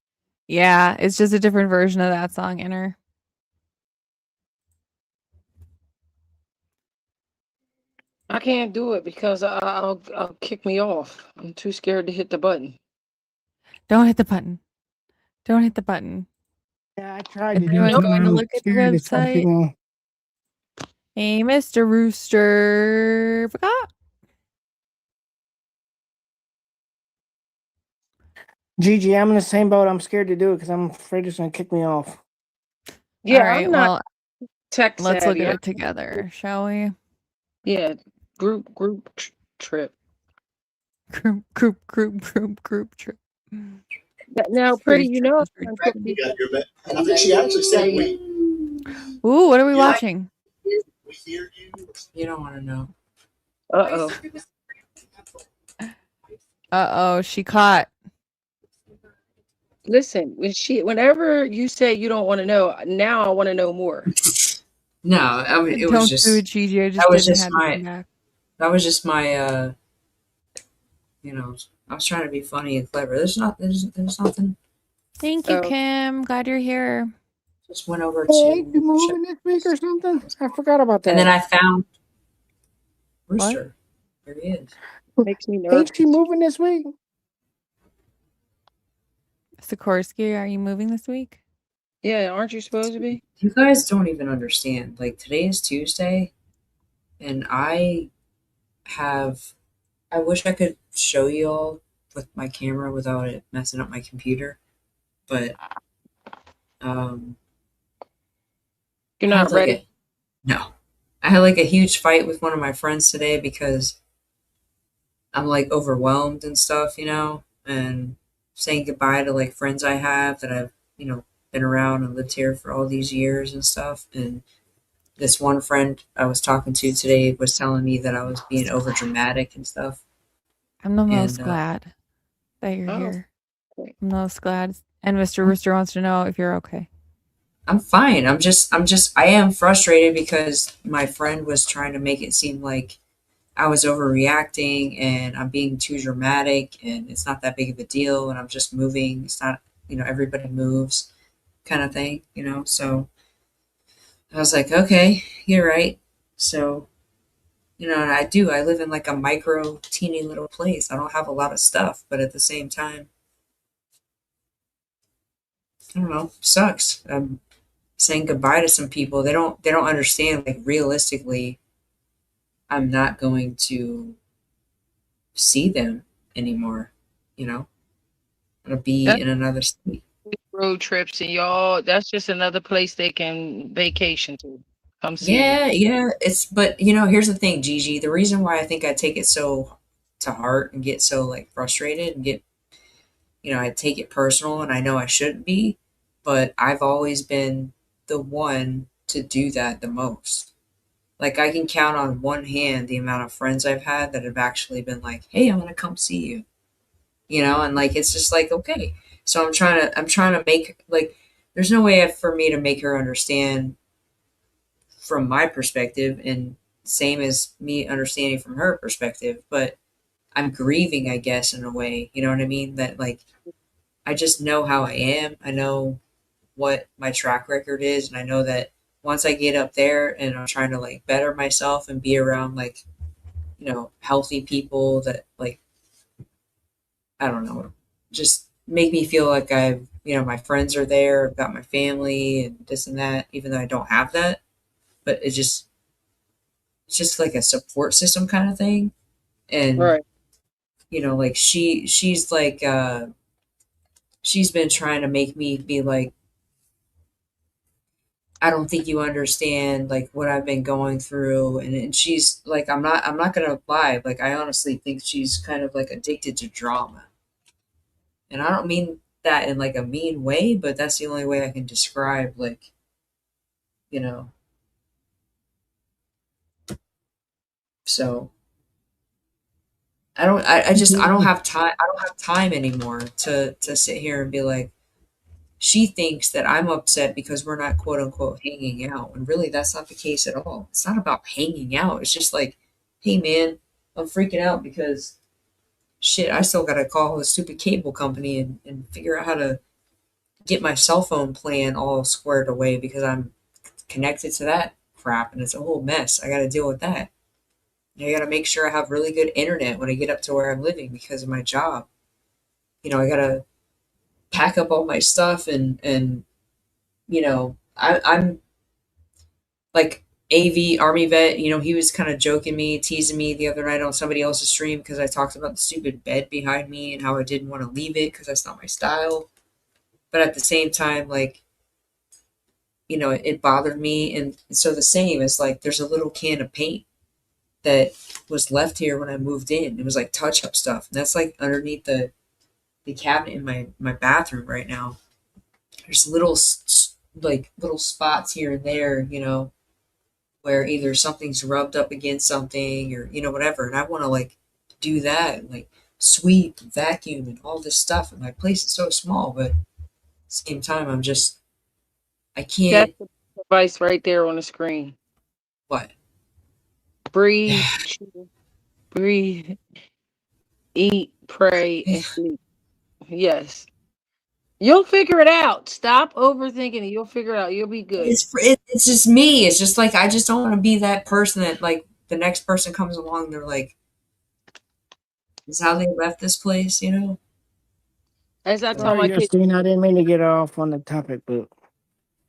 Yeah, it's just a different version of that song, Inner. I can't do it because I'll kick me off. I'm too scared to hit the button. Don't hit the button. Don't hit the button. Yeah, I tried to Is do anyone it. going to I'm look at the scared it's website? something- Hey, Mr. Rooster. Forgot. Gigi, I'm in the same boat. I'm scared to do it because I'm afraid it's gonna kick me off. Yeah, All right, I'm not well, tech let's look savvy. at it together, shall we? Yeah, group trip. Group trip. Now, pretty, you know, I'm You got your bet. And I think she actually said we Ooh, what are we You like- watching? hear you. You don't want to know. Uh-oh. Uh-oh, she caught. Listen, whenever you say you don't want to know, now I want to know more. No, I mean, it Don't was just do it, Gigi. I just that was didn't just have my- to come back. that was just my I was trying to be funny and clever. There's nothing. Thank you, Oh. Kim. Glad you're here. Just went over Hey, to you moving this week or something? I forgot about that. and then I found Rooster. There he is. Makes me nervous. Ain't she moving this week? Sikorsky, are you moving this week? Yeah, aren't you supposed to be? You guys don't even understand. Like, today is Tuesday, and I wish I could show you all with my camera without it messing up my computer, but You're I not had, like, ready? no. I had like a huge fight with one of my friends today because I'm like overwhelmed and stuff, and saying goodbye to like friends I have that I've, been around and lived here for all these years and stuff. And this one friend I was talking to today was telling me that I was being over dramatic and stuff. I'm the most And glad that you're Oh, here. okay. I'm the most glad. And Mr. Rooster wants to know if you're okay. I'm fine. I am frustrated because my friend was trying to make it seem like I was overreacting and I'm being too dramatic and it's not that big of a deal and I'm just moving. It's not, everybody moves kind of thing, So I was like, okay, you're right. So, and I do. I live in like a micro, teeny little place. I don't have a lot of stuff, but at the same time, I don't know, sucks. I'm saying goodbye to some people. They don't understand, like, realistically, I'm not going to see them anymore, you know? I'm gonna be That's in another state. road trips and y'all. That's just another place they can vacation to. Come see you. Yeah, yeah. But here's the thing, Gigi. The reason why I think I take it so to heart and get so like frustrated and I take it personal and I know I shouldn't be, but I've always been the one to do that the most. Like I can count on one hand the amount of friends I've had that have actually been like, "Hey, I'm gonna come see you," and like it's just like okay. So I'm trying to make like, there's no way for me to make her understand from my perspective, and same as me understanding from her perspective. But I'm grieving, I guess, in a way. You know what I mean? That like I just know how I am. I know what my track record is, and I know that once I get up there and I'm trying to like better myself and be around like healthy people that like I don't know, just make me feel like I've my friends are there, I've got my family and this and that, even though I don't have that, but it's just like a support system kind of thing. And Right. like she's like she's been trying to make me be like, I don't think you understand like what I've been going through, and she's like, I'm not gonna lie, like I honestly think she's kind of like addicted to drama. And I don't mean that in like a mean way, but that's the only way I can describe like, you know. So I don't have time. I don't have time anymore to sit here and be like, she thinks that I'm upset because we're not quote unquote hanging out. And really that's not the case at all. It's not about hanging out. It's just like, hey man, I'm freaking out because shit, I still gotta call the stupid cable company and figure out how to get my cell phone plan all squared away because I'm connected to that crap and it's a whole mess. I gotta deal with that. I gotta make sure I have really good internet when I get up to where I'm living because of my job. I gotta pack up all my stuff and I'm like AV Army vet. He was kind of joking me, teasing me the other night on somebody else's stream because I talked about the stupid bed behind me and how I didn't want to leave it because that's not my style. But at the same time, like, it bothered me. And so the same is like, there's a little can of paint that was left here when I moved in. It was like touch up stuff. And that's like underneath the cabinet in my bathroom right now. There's like little spots here and there, where either something's rubbed up against something or, whatever. And I want to like do that and like sweep, vacuum, and all this stuff. And my place is so small, but at the same time, I That's can't. the device right there on the screen. What? Breathe, chew, breathe, eat, pray, and sleep. Yes. You'll figure it out. Stop overthinking it. You'll figure it out. You'll be good. It's just me. It's just like I just don't want to be that person that like the next person comes along. They're like, "Is how they left this place," As I tell Sorry, my kids, Justine, I didn't mean to get off on the topic, but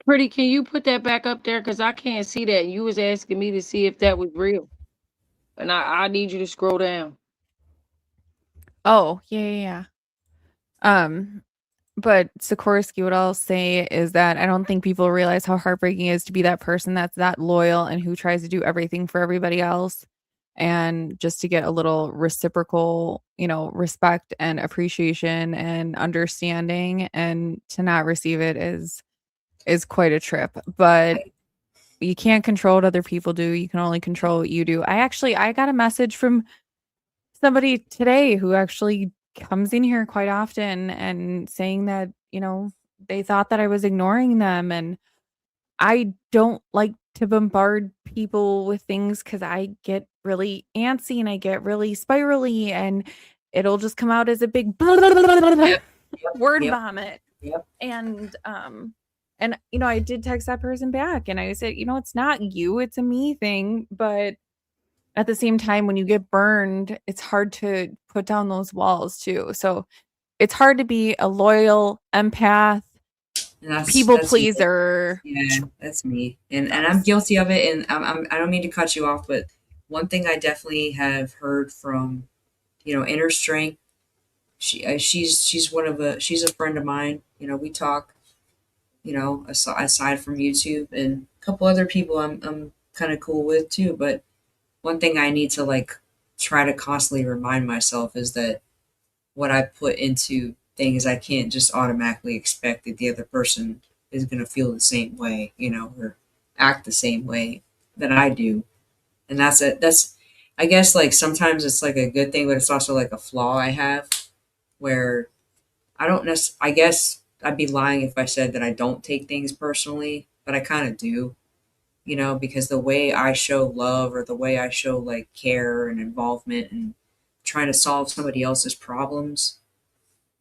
pretty, can you put that back up there? Because I can't see that. You was asking me to see if that was real. And I need you to scroll down. Oh, yeah. But Sikorsky, what I'll say is that I don't think people realize how heartbreaking it is to be that person that's that loyal and who tries to do everything for everybody else. And just to get a little reciprocal, respect and appreciation and understanding, and to not receive it is quite a trip. But you can't control what other people do. You can only control what you do. I got a message from somebody today who actually comes in here quite often and saying that, they thought that I was ignoring them, and I don't like to bombard people with things because I get really antsy and I get really spirally, and it'll just come out as a big Yep. word Yep. vomit. Yep. And I did text that person back and I said, it's not you, it's a me thing. But at the same time, when you get burned, it's hard to put down those walls too. So it's hard to be a loyal empath, And people that's me. pleaser. Yeah, that's me. And I'm guilty of it. And I don't mean to cut you off, but one thing I definitely have heard from, Inner Strength. She's she's a friend of mine. We talk. Aside from YouTube, and a couple other people I'm kind of cool with too. But one thing I need to like try to constantly remind myself is that what I put into things, I can't just automatically expect that the other person is going to feel the same way, or act the same way that I do. And that's it. I guess, like, sometimes it's like a good thing, but it's also like a flaw I have where I guess I'd be lying if I said that I don't take things personally, but I kind of do, because the way I show love or the way I show like care and involvement and trying to solve somebody else's problems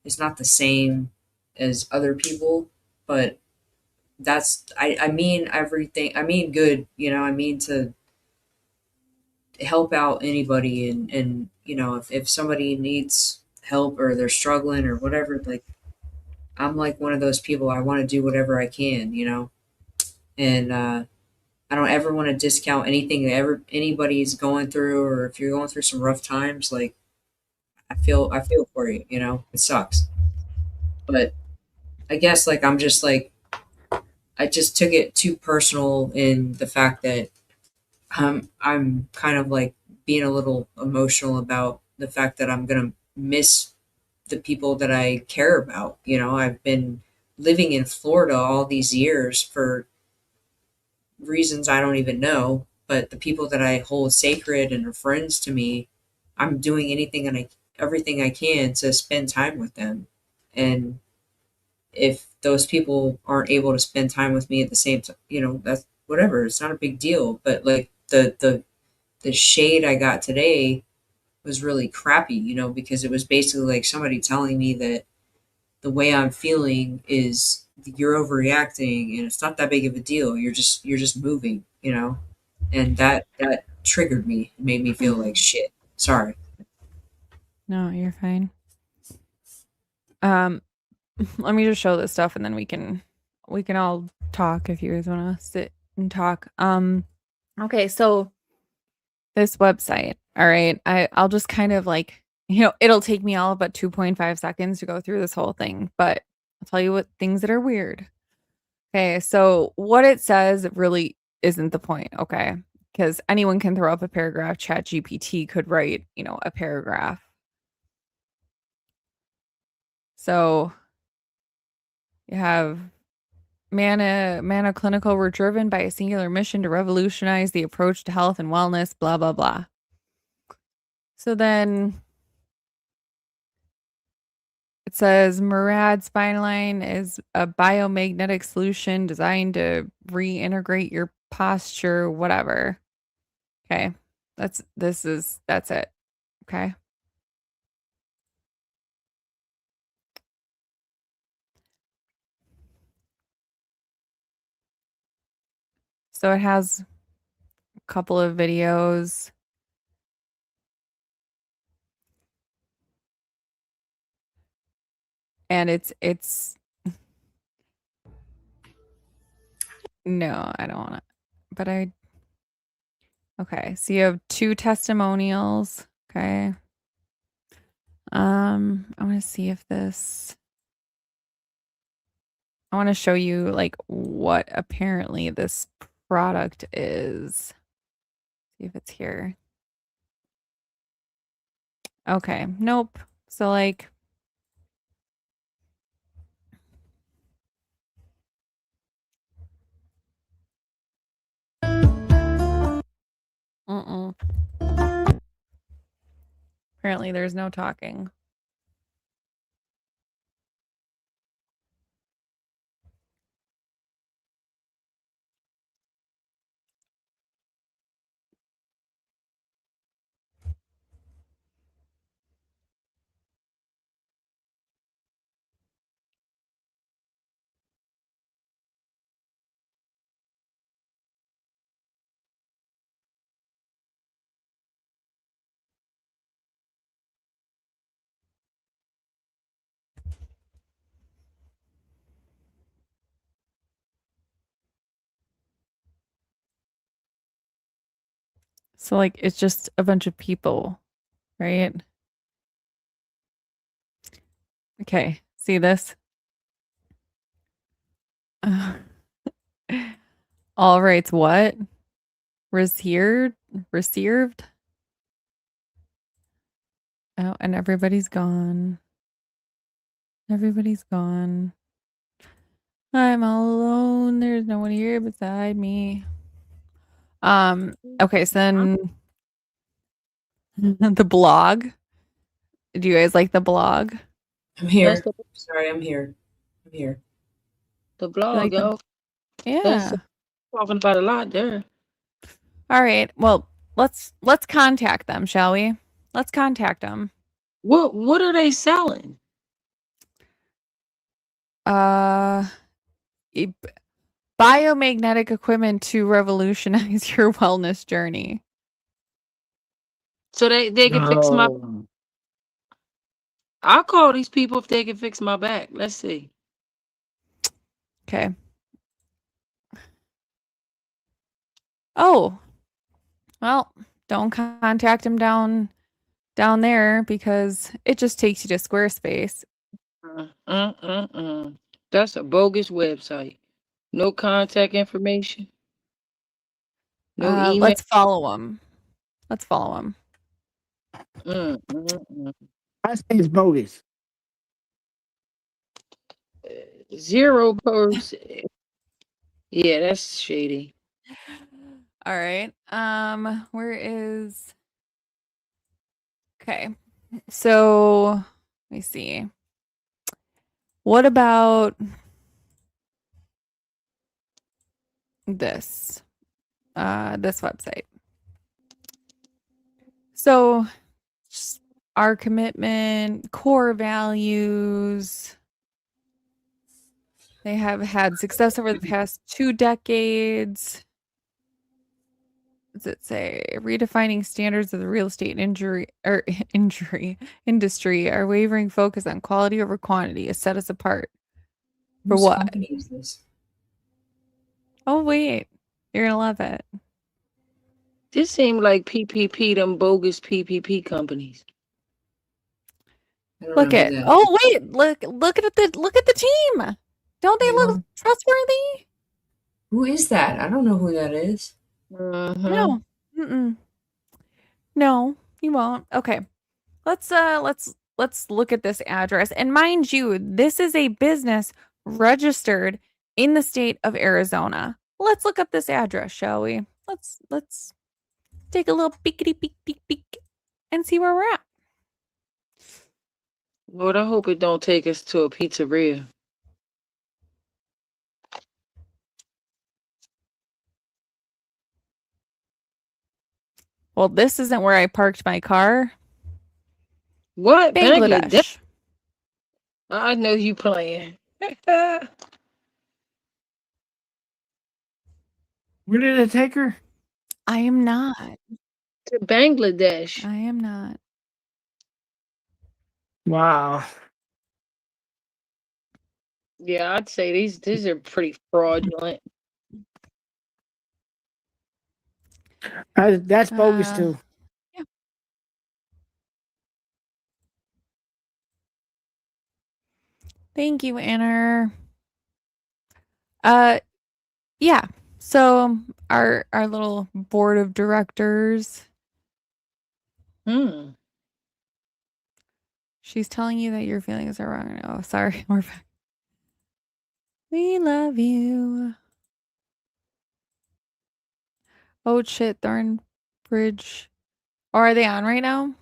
is not the same as other people. But I mean everything. I mean good, I mean to help out anybody, and if somebody needs help or they're struggling or whatever, like, I'm like one of those people. I want to do whatever I can, and I don't ever want to discount anything that anybody's going through, or if you're going through some rough times, like, I feel for you. It sucks, but I guess, like, I'm just like, I just took it too personal in the fact that I'm kind of like being a little emotional about the fact that I'm gonna miss the people that I care about. I've been living in Florida all these years for reasons I don't even know, but the people that I hold sacred and are friends to me, I'm doing everything I can to spend time with them. And if those people aren't able to spend time with me at the same time, that's whatever. It's not a big deal. But like the shade I got today was really crappy, because it was basically like somebody telling me that the way I'm feeling is you're overreacting and it's not that big of a deal. You're just moving, and that triggered me. It made me feel like shit. Sorry. No, you're fine. Let me just show this stuff and then we can all talk if you guys want to sit and talk. Okay, so this website, all right, I'll just kind of like, it'll take me all but 2.5 seconds to go through this whole thing, but I'll tell you what things that are weird. Okay, so what it says really isn't the point, okay? Because anyone can throw up a paragraph. ChatGPT could write, a paragraph. So you have Mana Clinical were driven by a singular mission to revolutionize the approach to health and wellness, blah, blah, blah. So then it says Murad Spineline is a biomagnetic solution designed to reintegrate your posture, whatever. Okay. That's it. Okay. So it has a couple of videos. And it's no, I don't want to, but okay. So you have 2 testimonials. Okay. I want to see if I want to show you like what apparently this product is. See if it's here. Okay. Nope. So like Apparently there's no talking. So like it's just a bunch of people, right? Okay, see this? All rights what? Reserved? Oh, and everybody's gone. Everybody's gone. I'm all alone. There's no one here beside me. Okay, so then the blog. Do you guys like the blog? I'm here. That's Sorry, I'm here. I'm here. the You blog, like the yo. That's Yeah. talking about a lot there. All right. Well, let's contact them, shall we? Let's contact them. What are they selling? E- biomagnetic equipment to revolutionize your wellness journey. So they can fix my. No. I'll call these people if they can fix my back. Let's see. Okay. Oh, well, don't contact him down there because it just takes you to Squarespace. That's a bogus website. No contact information. No email. Let's follow him. Let's follow him. I say it's bogus. Zero post. Yeah, that's shady. All right. Where is Okay. So, let me see. What about this? This website. So, just our commitment, core values. They have had success over the past 2 decades. Does it say redefining standards of the real estate injury industry? Our wavering focus on quality over quantity has set us apart. For Whose what? company is this? Oh wait, you're gonna love it. This seemed like PPP, them bogus PPP companies. I don't Look know who at that. oh wait, look at the team. Don't they Hang look on. trustworthy? Who is that? I don't know who that is. No. Mm-mm. No, you won't. Okay. Let's look at this address. And mind you, this is a business registered in the state of Arizona. Let's look up this address, shall we? Let's take a little peekity peek and see where we're at. Lord, I hope it don't take us to a pizzeria. Well, this isn't where I parked my car. What? Bangladesh. I know you playing. Where did it take her? I am not. To Bangladesh. I am not. Wow. Yeah, I'd say these are pretty fraudulent. That's bogus Uh, too. yeah. Thank you, Anna. Yeah. So our little board of directors. She's telling you that your feelings are wrong. Oh, sorry. We're back. We love you. Oh shit, darn Bridge. Or are they on right now?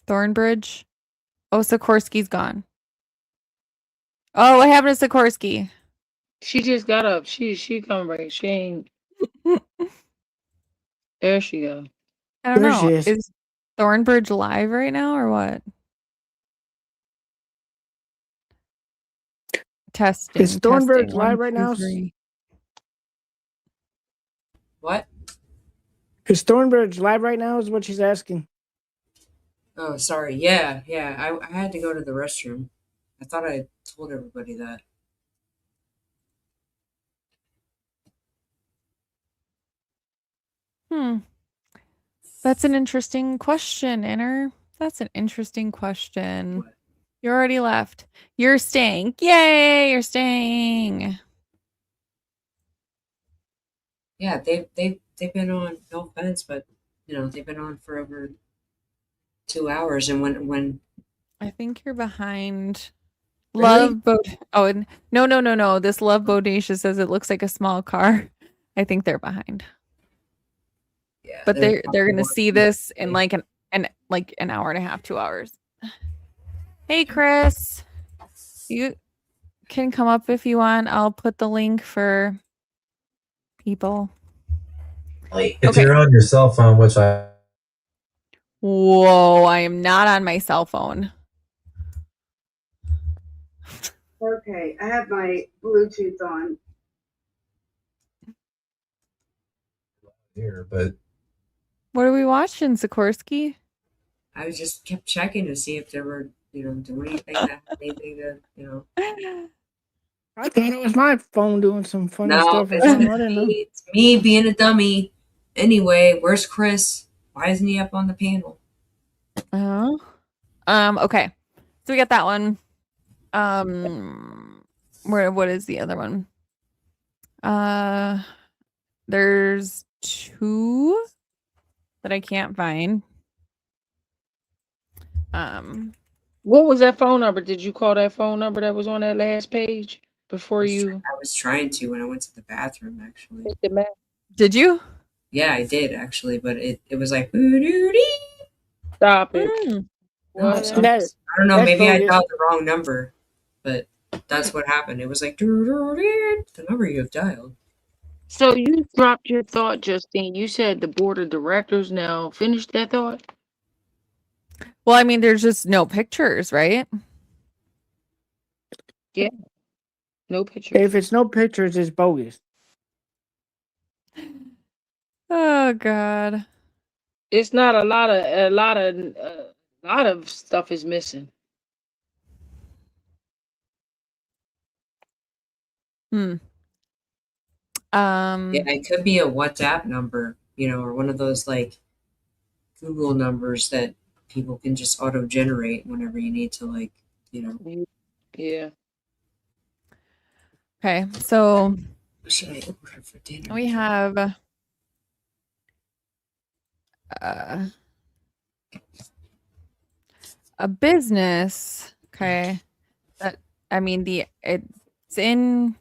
Thornbridge. Oh, Sikorsky's gone. Oh, what happened to Sikorsky? She just got up. She come right. She ain't. There she go. I don't There she know. is. Is Thornbridge live right now or what? Testing. Is Thornbridge testing. live 1, right 2, now? 3. What? Is Thornbridge live right now? Is what she's asking. Oh, sorry. Yeah, yeah. I had to go to the restroom. I thought I told everybody that. That's an interesting question, Inner. That's an interesting question. What? You already left. You're staying. Yay, you're staying. Yeah, they've been on. No offense, but they've been on for over 2 hours. And when I think you're behind. Really? Love boat. Oh, no. This Love Bodacious says it looks like a small car. I think they're behind. yeah, But they're probably gonna see watching this in it. like an hour and a half, 2 hours. Hey Chris. You can come up if you want. I'll put the link for people. If Okay. you're on your cell phone, which I Whoa, I am not on my cell phone. Okay, I have my Bluetooth on. here, but What are we watching, Sikorsky? I was just kept checking to see if there were doing anything that had anything to. I thought it was my phone doing some funny No, stuff or it's, something. I it's didn't know. me. It's me being a dummy. Anyway, where's Chris? Why isn't he up on the panel? Oh. Okay. So we got that one. What is the other one? There's 2 that I can't find. What was that phone number? Did you call that phone number that was on that last page before you I was trying to when I went to the bathroom, actually. hit the map? Did you? Yeah, I did actually, but it was like "Boo-doo-dee." Stop it. Mm. No, What? I don't know. That's Maybe I bogus. dialed the wrong number, but that's what happened. It was like "Doo-doo-dee," the number you have dialed. So you dropped your thought, Justine. You said the board of directors now. Finish that thought. Well, I mean, there's just no pictures, right? Yeah. No pictures. If it's no pictures, it's bogus. Oh God. It's not a lot of stuff is missing. Hmm. Yeah, it could be a WhatsApp number, or one of those like Google numbers that people can just auto generate whenever you need to, like, Yeah. Okay, so what should I order for dinner? we have a business. Okay, that I mean it's in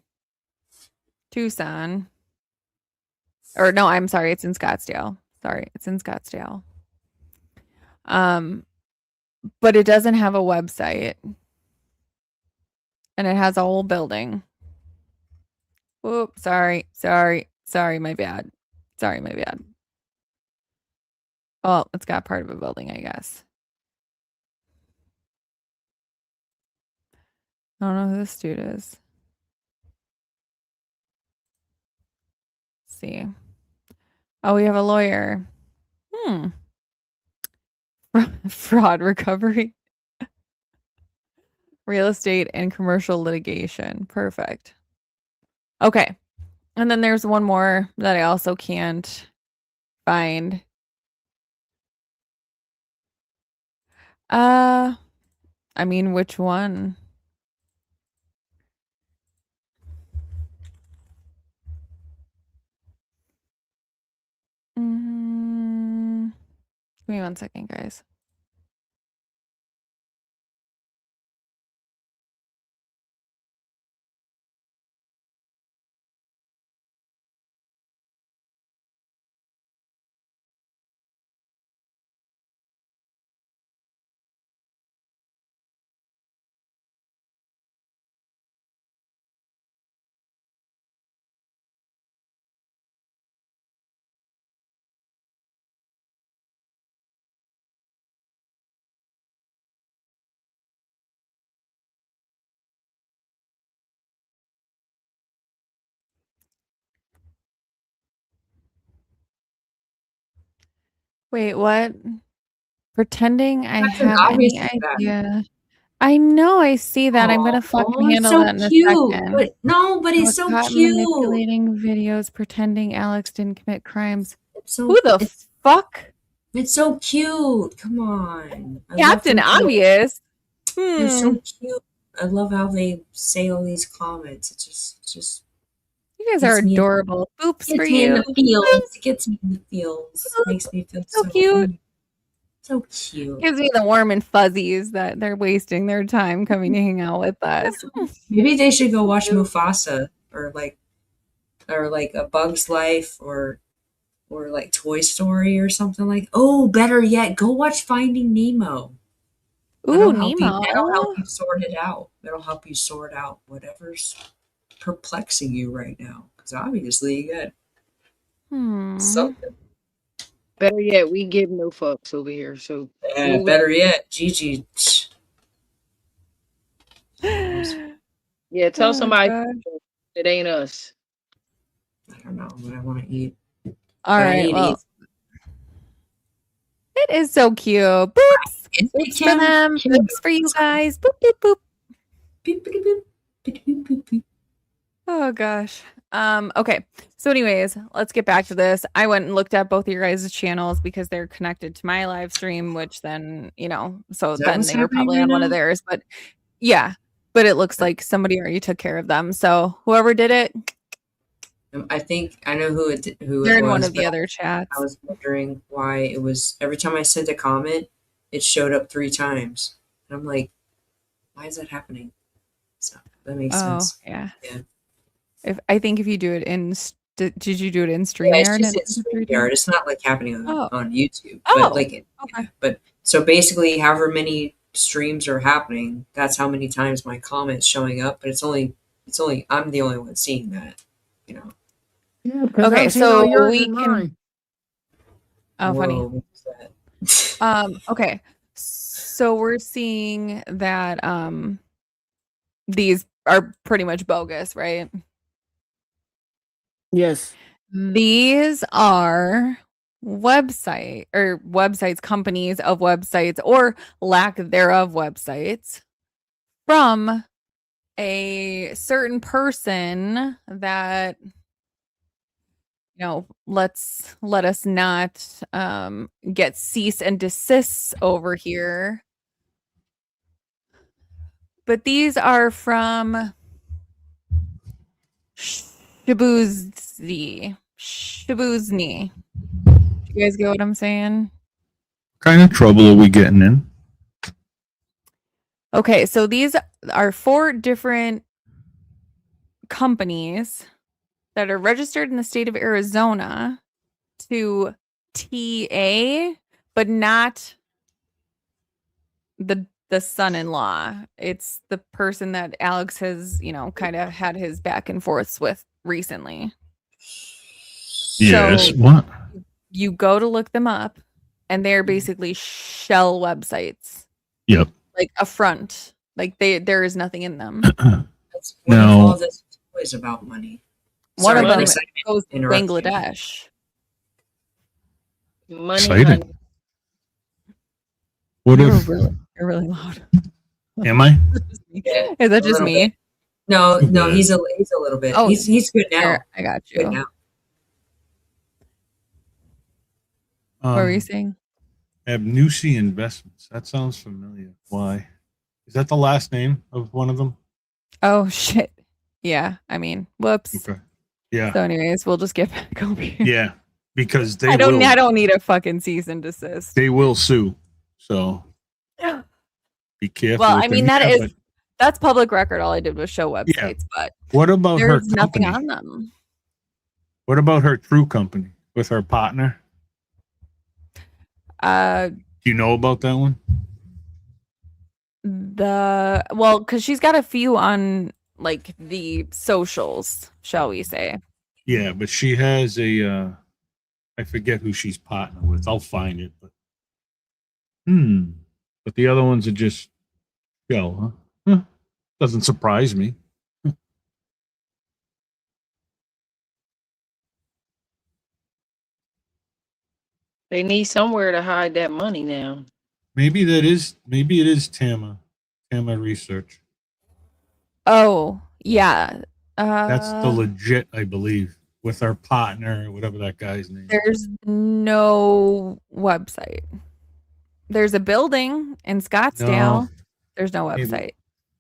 Tucson. Or no, I'm sorry, it's in Scottsdale. Sorry, it's in Scottsdale. But it doesn't have a website. And it has a whole building. Whoop, sorry, my bad. Sorry, my bad. Well, it's got part of a building, I guess. I don't know who this dude is. Let's see. Oh, we have a lawyer. Fraud recovery. Real estate and commercial litigation. Perfect. Okay. And then there's one more that I also can't find. I mean, which one? Give me 1 second, guys. Wait, what? Pretending I That's an have any obvious that. idea. I know, I see that. I'm gonna fucking Aw, handle so that in a cute. second. But no, but I it's was so caught cute. manipulating videos, pretending Alex didn't commit crimes. It's so Who the it's, fuck? it's so cute. Come on. I love Captain them so- Obvious? They're so cute. I love how they say all these comments. It's just You guys are gets me adorable. Oops for gets me in you. the feels. It gets me in the feels. Makes me feel So cute. so cute. Gives me the warm and fuzzies that they're wasting their time coming to hang out with us. Maybe they should go watch Mufasa or like A Bug's Life or like Toy Story or something like. Oh, better yet, go watch Finding Nemo. Ooh, That'll help Nemo. you sort it out. That'll help you sort out whatever's perplexing you right now. Because obviously you got something. Better yet, we give no fucks over here. So Better yet, Gigi. yeah, tell Oh, somebody gosh. it ain't us. I don't know what I want to eat. All But I right, need to well, eat. it is so cute. Boops. It's Boops for them. Boops for you guys. Boop, boop, boop. Boop, boop, boop. Boop, boop, boop, boop. Oh gosh. Okay. So anyways, let's get back to this. I went and looked at both of your guys' channels because they're connected to my live stream, which then, so Is that then what's they were happening probably right on one now? of theirs, but yeah. But it looks like somebody already took care of them. So whoever did it, I think I know who it they're in one was, of the but other chats. I was wondering why it was every time I sent a comment, it showed up 3 times. And I'm like, why is that happening? So that makes sense. Yeah. Yeah. I think if you do it in did you do it in Yeah, StreamYard? it's just in StreamYard. It's not like happening on YouTube. But Oh, like okay. but so basically however many streams are happening, that's how many times my comment's showing up. But it's only I'm the only one seeing that, you know. Yeah, because Okay, I've seen all so yours we and can. mine. Oh, funny. Whoa, what was that? Okay. So we're seeing that these are pretty much bogus, right? Yes. These are websites, companies of websites or lack thereof websites from a certain person that let us not get cease and desists over here. But these are from Shabuzni. You guys get what I'm saying? Kind of trouble are we getting in? Okay, so these are 4 different companies that are registered in the state of Arizona to TA, but not the son-in-law. It's the person that Alex has, kind of had his back and forths with recently. Yes. So What? you go to look them up, and they're basically shell websites. Yep. Like a front. Like there is nothing in them. That's what if all this is always about money. One Sorry, of them Chris, I goes to didn't interrupt you. Bangladesh. Money, Exciting. honey. What You're if? you're really loud. Am I? Yeah, Is that a just little me? bit. No, Yeah. he's a little bit. Oh, he's good now. Here, I got Good you. now. What were you saying? Abnusi Investments. That sounds familiar. Why? Is that the last name of one of them? Oh shit. Yeah. I mean, whoops. Okay. Yeah. So anyways, we'll just get back over here. Yeah. Because they I don't will. need a fucking cease and desist. They will sue. So be careful. Well, with I mean, them. Yeah, that's public record. All I did was show websites, but what about her there's nothing company? on them. What about her true company with her partner? Do you know about that one? Because she's got a few on like the socials, shall we say? Yeah, but she has a. I forget who she's partnered with. I'll find it. But But the other ones are just show, huh? Doesn't surprise me. They need somewhere to hide that money now. Maybe it is Tama Research. Oh, yeah. That's the legit, I believe, with our partner, whatever that guy's name. There's no website. There's a building in Scottsdale. No. There's no Maybe. website.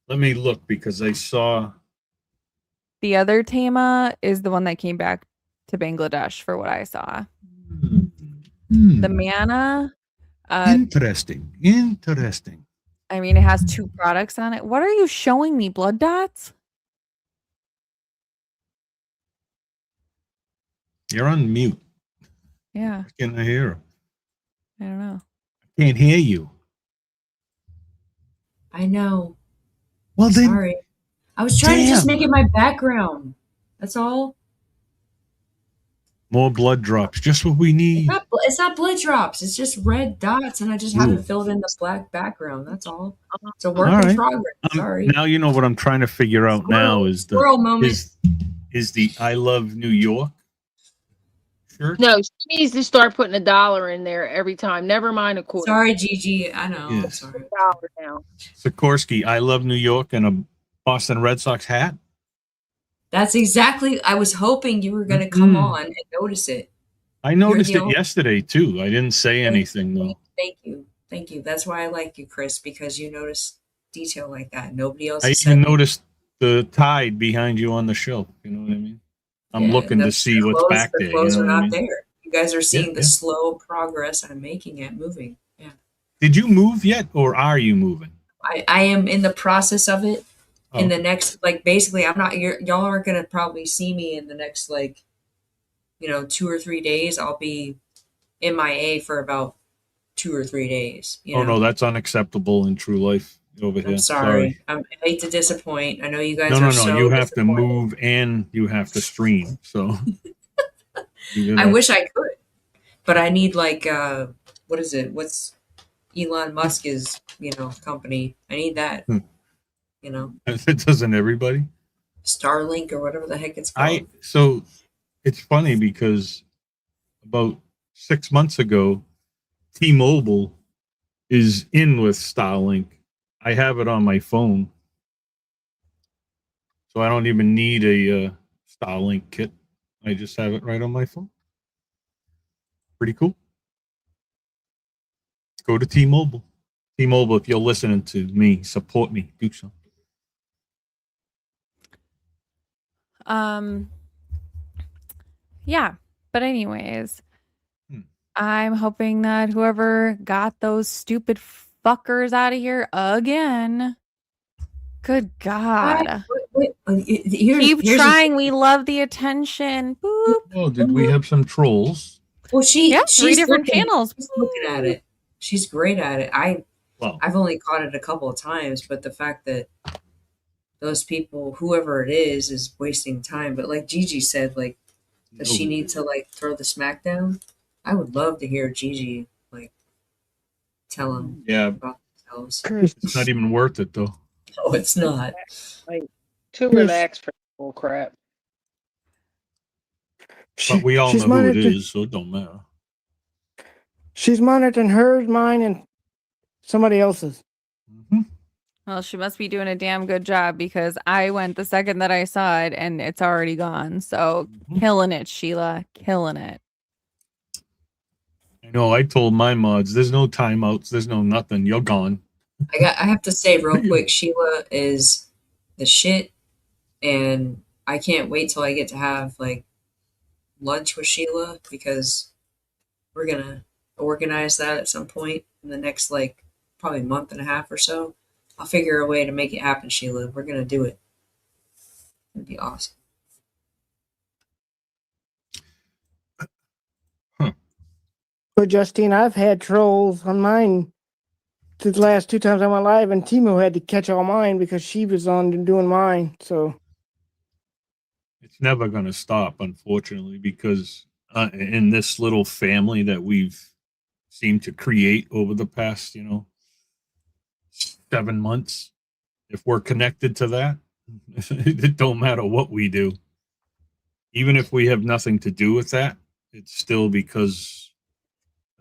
Let me look because I saw. The other Tama is the one that came back to Bangladesh for what I saw. The Mana. Interesting. I mean, it has 2 products on it. What are you showing me? Blood dots? You're on mute. Yeah, Why can't I hear him? I don't know. I can't hear you. I know. Well, then. Sorry. I was trying to just make it my background. That's all. More blood drops. Just what we need. It's not blood drops. It's just red dots, and I just haven't filled in the black background. That's all. It's a work in progress. Sorry. Now you know what I'm trying to figure out now is the squirrel moment. Is the I Love New York shirt? No, she needs to start putting $1 in there every time. Never mind a quarter. Sorry, Gigi. I know. Yes. I'm sorry. $1 now. Sikorsky, I Love New York, and a Boston Red Sox hat. That's exactly. I was hoping you were going to come on and notice it. I noticed it yesterday too. I didn't say anything though. Thank you. That's why I like you, Chris, because you notice detail like that. Nobody else. I even noticed the tide behind you on the shelf. You know what I mean? I'm looking to see what's back there. The clothes are not there. You guys are seeing the slow progress I'm making at moving. Yeah. Did you move yet, or are you moving? I am in the process of it. In the next, basically, I'm not. Y'all aren't gonna probably see me in the next 2 or 3 days. I'll be MIA for about 2 or 3 days. No, that's unacceptable in true life over here. I'm sorry. I hate to disappoint. I know you guys No. so You have to move and you have to stream. So I wish I could, but I need what is it? What's Elon Musk's company? I need that. It doesn't everybody. Starlink or whatever the heck it's called. So it's funny because about 6 months ago, T-Mobile is in with Starlink. I have it on my phone, so I don't even need a Starlink kit. I just have it right on my phone. Pretty cool. Go to T-Mobile. T-Mobile, if you're listening to me, support me. Do so. Yeah, but anyways, I'm hoping that whoever got those stupid fuckers out of here again. Good God. Keep trying. We love the attention. Boop. Oh, did we have some trolls? Well, she's 3 different channels. She's looking at it. She's great at it. I've only caught it a couple of times, but the fact that those people, whoever it is wasting time. But like Gigi said, does she need to throw the smackdown? I would love to hear Gigi tell them about themselves. It's not even worth it though. No, it's not. Too relaxed for bull crap. But we all know who it is, so it don't matter. She's monitoring hers, mine, and somebody else's. Well, she must be doing a damn good job because I went the second that I saw it and it's already gone. So killing it, Sheila. Killing it. I know. I told my mods, there's no timeouts. There's no nothing. You're gone. I have to say real quick, Sheila is the shit. And I can't wait till I get to have lunch with Sheila because we're going to organize that at some point in the next probably month and a half or so. I'll figure a way to make it happen, Sheila. We're going to do it. It'd be awesome. But Justine, I've had trolls on mine the last 2 times I went live, and Timo had to catch all mine because she was on doing mine. So it's never going to stop, unfortunately, because in this little family that we've seemed to create over the past, 7 months, if we're connected to that, it don't matter what we do. Even if we have nothing to do with that, it's still because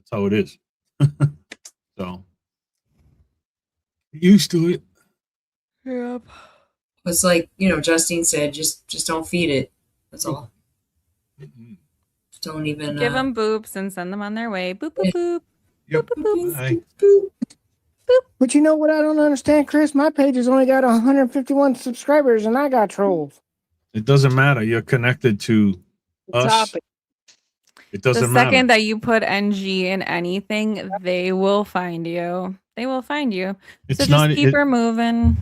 That's how it is. So used to it. Yep. It's like, Justine said, just don't feed it. That's all. Mhm. Don't even Give them boops and send them on their way. Boop, boop, boop. Yep. Boop, boop, Bye. But you know what I don't understand, Chris? My page has only got 151 subscribers and I got trolls. It doesn't matter. You're connected to The us. topic. It The doesn't second matter. that you put NG in anything, they will find you. They will find you. It's So just not. keep her moving.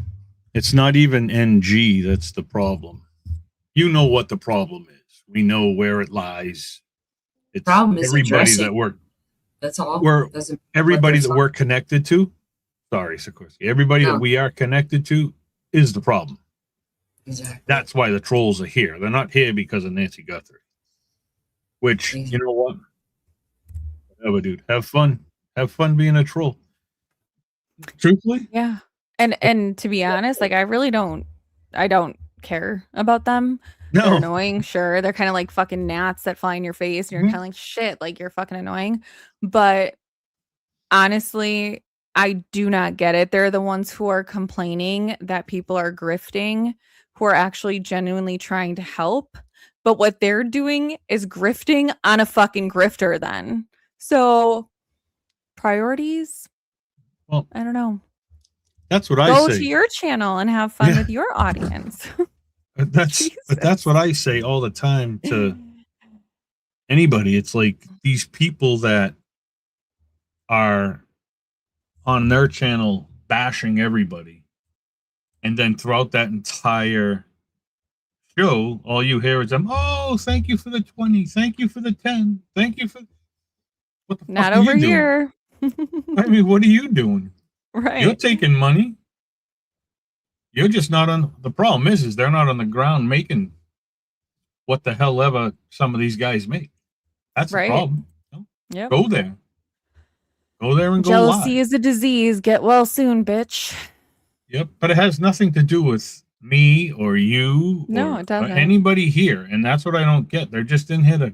It's not even NG that's the problem. You know what the problem is. We know where it lies. It's Problem is everybody addressing. that we're That's all. We're everybody that we're connected to. Sorry, Sikorsky. Everybody that we are connected to is the problem. Exactly. That's why the trolls are here. They're not here because of Nancy Guthrie. Which, you know what? Whatever, dude. Have fun. Have fun being a troll. Truthfully? Yeah. And to be honest, like I don't care about them. No. They're annoying, sure. They're kind of like fucking gnats that fly in your face and you're kind of like shit, like you're fucking annoying. But honestly, I do not get it. They're the ones who are complaining that people are grifting, who are actually genuinely trying to help. But what they're doing is grifting on a fucking grifter then. So priorities? Well, I don't know. That's what I Go say. to your channel and have fun with your audience. But that's what I say all the time to anybody. It's like these people that are on their channel bashing everybody, and then throughout that entire show, all you hear is them. Oh, thank you for the 20. Thank you for the 10. Thank you for. What the Not fuck are over you doing? here. I mean, what are you doing? Right. You're taking money. You're just not on. The problem is they're not on the ground making what the hell ever some of these guys make. That's the Right. problem. Yep. Go there. Go there and go Jealousy live. is a disease. Get well soon, bitch. Yep. But it has nothing to do with me or you No, or it doesn't. anybody here. And that's what I don't get. They're just in here to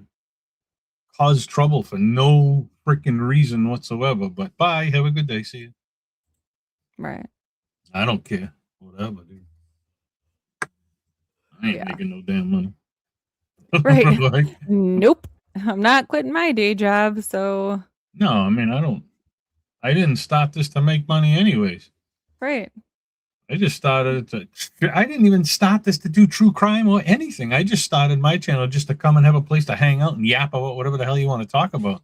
cause trouble for no freaking reason whatsoever. But bye. Have a good day. See you. Right. I don't care. Whatever, dude. I ain't making no damn money. Right. Like, Nope. I'm not quitting my day job, so no, I mean, I didn't start this to make money anyways. right. I just started I didn't even start this to do true crime or anything. I just started my channel just to come and have a place to hang out and yap about whatever the hell you want to talk about.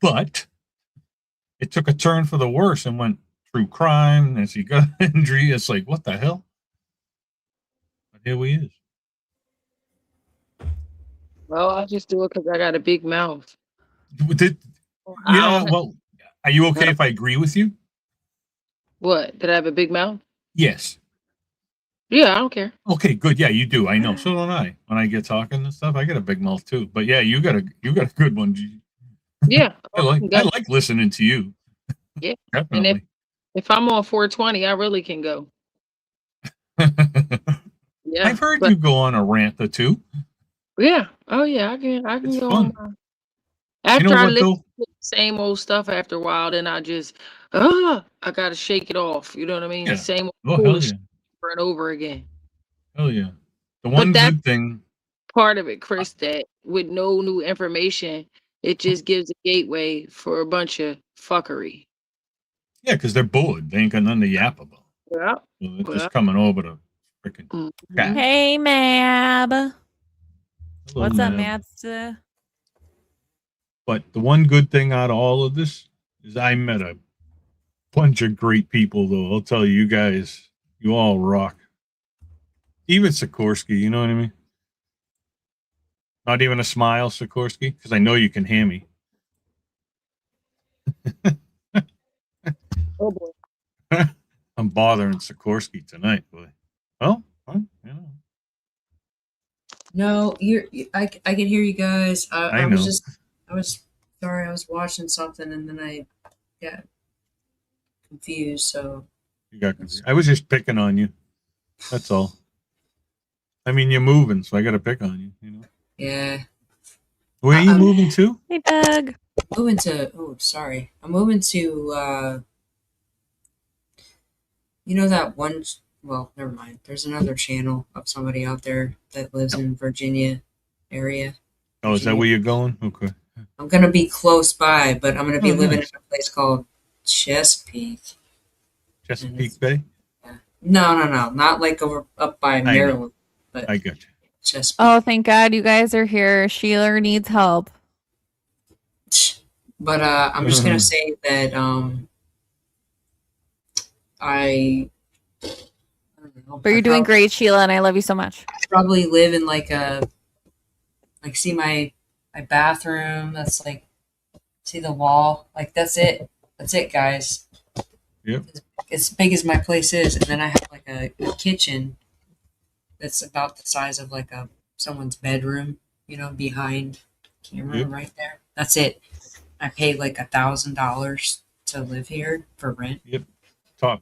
But it took a turn for the worse and went true crime. As you got injury, it's like, what the hell? But here we is. Well, I just do it because I got a big mouth. Yeah, well, are you okay if I agree with you? What? Did I have a big mouth? Yes. Yeah, I don't care. Okay, good. Yeah, you do. I know. So don't I. When I get talking and stuff, I get a big mouth too. But yeah, you got a good one, G. Yeah. I like listening to you. Yeah. Definitely. And if I'm on 420, I really can go. Yeah. I've heard you go on a rant or two. Yeah. Oh yeah, I can It's go fun. on. After You know I what, listen though? to the same old stuff after a while, then I just I gotta shake it off. You know what I mean? Yeah. Same old Oh, hell foolish yeah. over and over again. Hell yeah. The one that's good thing. Part of it, Chris, that with no new information, it just gives a gateway for a bunch of fuckery. Yeah, because they're bored. They ain't got nothing to yap about. Yeah. So they're just coming over to freaking chat. Hey, Mab. Hello, What's up, Mab. Mabster? But the one good thing out of all of this is I met a bunch of great people, though. I'll tell you, you guys, you all rock. Even Sikorsky, you know what I mean? Not even a smile, Sikorsky, because I know you can hear me. Oh boy. I'm bothering Sikorsky tonight, boy. Well, you know. No, I can hear you guys. I know. I was sorry, I was watching something and then I got confused. So You got confused. I was just picking on you. That's all. I mean, you're moving, so I got to pick on you. You know. yeah. Where are you moving to? Hey, Doug. moving to. Oh, sorry. I'm moving to. You know that one. Well, never mind. There's another channel of somebody out there that lives in Virginia area. Oh, is that where you're going? Okay. I'm gonna be close by, but I'm gonna be Oh, living nice. in a place called Chesapeake. Chesapeake Bay. No, not like over up by know. Maryland, but I got you. Chesapeake. Oh, thank God you guys are here. Sheila needs help. But I'm just gonna say that I don't know. But you're doing great, Sheila, and I love you so much. Probably live in see my bathroom. That's like see the wall. Like that's it. That's it, guys. Yep. As big as my place is, and then I have like a kitchen that's about the size of like someone's bedroom. You know, behind camera Yep. right there. That's it. I pay like $1,000 to live here for rent. Yep. Top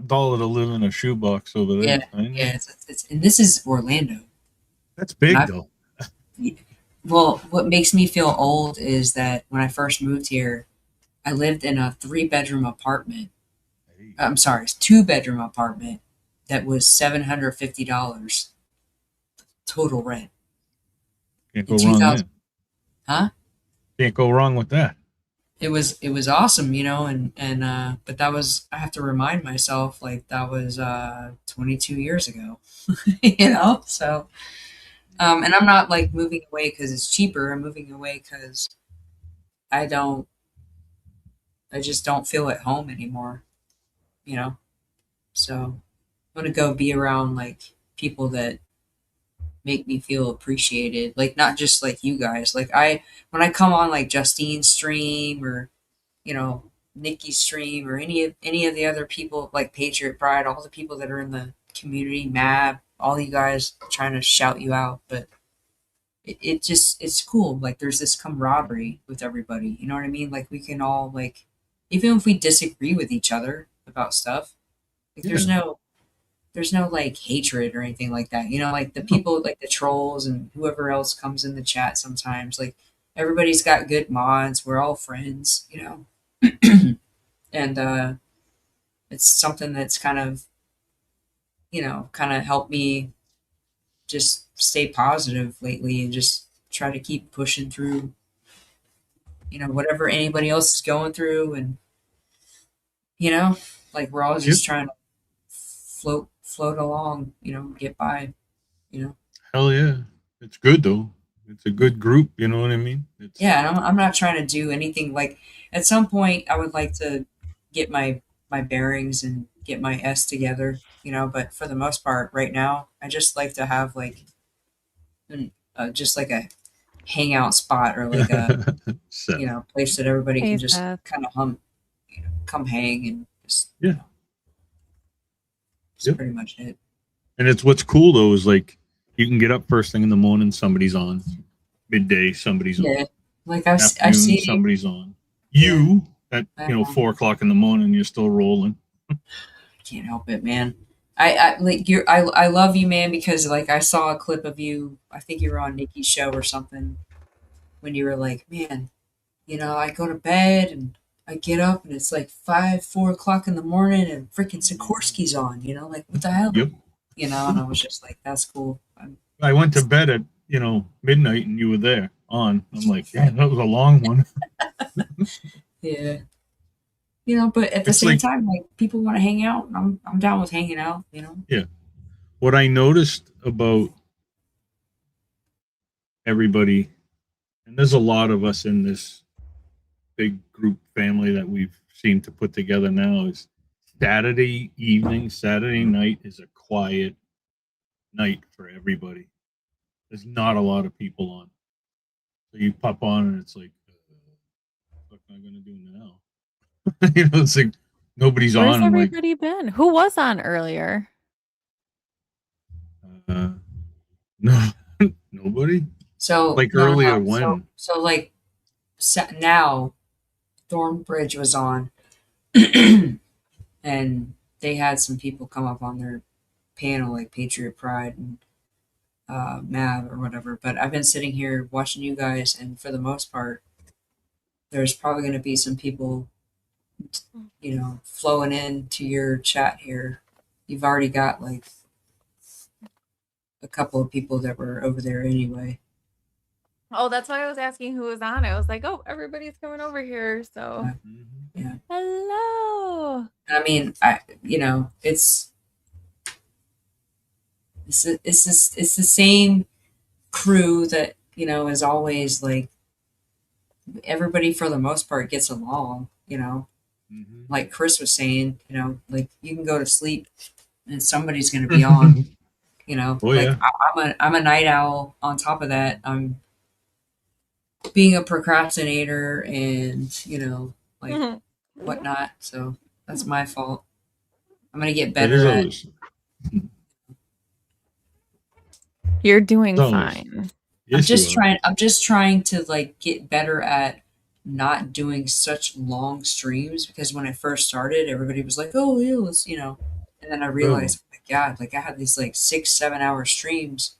dollar to live in a shoebox over there. Yeah. It's and this is Orlando. That's big though. Well, what makes me feel old is that when I first moved here, I lived in a 3-bedroom apartment. I'm sorry, it's 2-bedroom apartment that was $750 total rent. Can't go wrong there. Huh? Can't go wrong with that. It was awesome, you know, and but that was I have to remind myself like that was 22 years ago, you know. So, and I'm not like moving away because it's cheaper. I'm moving away because I just don't feel at home anymore, you know. So I'm gonna go be around like people that make me feel appreciated, like not just like you guys. Like when I come on like Justine's stream or you know Nikki's stream or any of the other people like Patriot Pride, all the people that are in the community, Mab, all you guys trying to shout you out, but it just it's cool. Like there's this camaraderie with everybody. You know what I mean? Like we can all like even if we disagree with each other about stuff, like there's no like hatred or anything like that. You know, like the people like the trolls and whoever else comes in the chat sometimes, like everybody's got good mods, we're all friends, you know. And it's something that's kind of helped me just stay positive lately and just try to keep pushing through, you know, whatever anybody else is going through. And you know, like we're all just trying to float along, you know, get by, you know. Hell yeah. It's good though. It's a good group, you know what I mean? Yeah, and I'm not trying to do anything like at some point I would like to get my bearings and get my S together, you know, but for the most part right now I just like to have like just like a hangout spot or like a you know place that everybody Hey, can just Seth. kind of come hang and just Yeah. that's pretty much it. And it's what's cool though is like you can get up first thing in the morning, somebody's on. Midday, somebody's on. Like I Afternoon, see somebody's on. You at 4:00 in the morning, you're still rolling. Can't help it, man. I like you. I love you, man, because like I saw a clip of you. I think you were on Nikki's show or something when you were like, man, you know, I go to bed and I get up and it's like 4 o'clock in the morning and freaking Sikorsky's on. You know, like what the hell? Yep. You know, and I was just like, that's cool. I went to bed at midnight and you were there on. I'm like, yeah, that was a long one. Yeah. You know, but at the same time, like people want to hang out. And I'm down with hanging out. You know. Yeah. What I noticed about everybody, and there's a lot of us in this big group family that we've seemed to put together now, is Saturday evening, Saturday night is a quiet night for everybody. There's not a lot of people on. So you pop on and it's like, what am I going to do now? You know, it's like nobody's Where's on. I'm like, everybody been? Who was on earlier? no, nobody. So like no, earlier no. when? So like now, Thornbridge was on, and they had some people come up on their panel like Patriot Pride and Mav or whatever. But I've been sitting here watching you guys, and for the most part, there's probably going to be some people, flowing into your chat here. You've already got like a couple of people that were over there anyway. Oh, that's why I was asking who was on. I was like, oh, everybody's coming over here. So, Yeah. hello. I mean, it's the same crew that is always like everybody for the most part gets along. Like Chris was saying, like you can go to sleep and somebody's going to be on. Oh, Like yeah. I'm a night owl. On top of that, I'm being a procrastinator and like whatnot. So that's my fault. I'm gonna get It better is at. always. You're doing Always. fine. Yes, you are. I'm just trying to like get better at not doing such long streams because when I first started, everybody was like, "Oh, yeah, let's," and then I realized, oh my God, like I had these like 6-7 hour streams,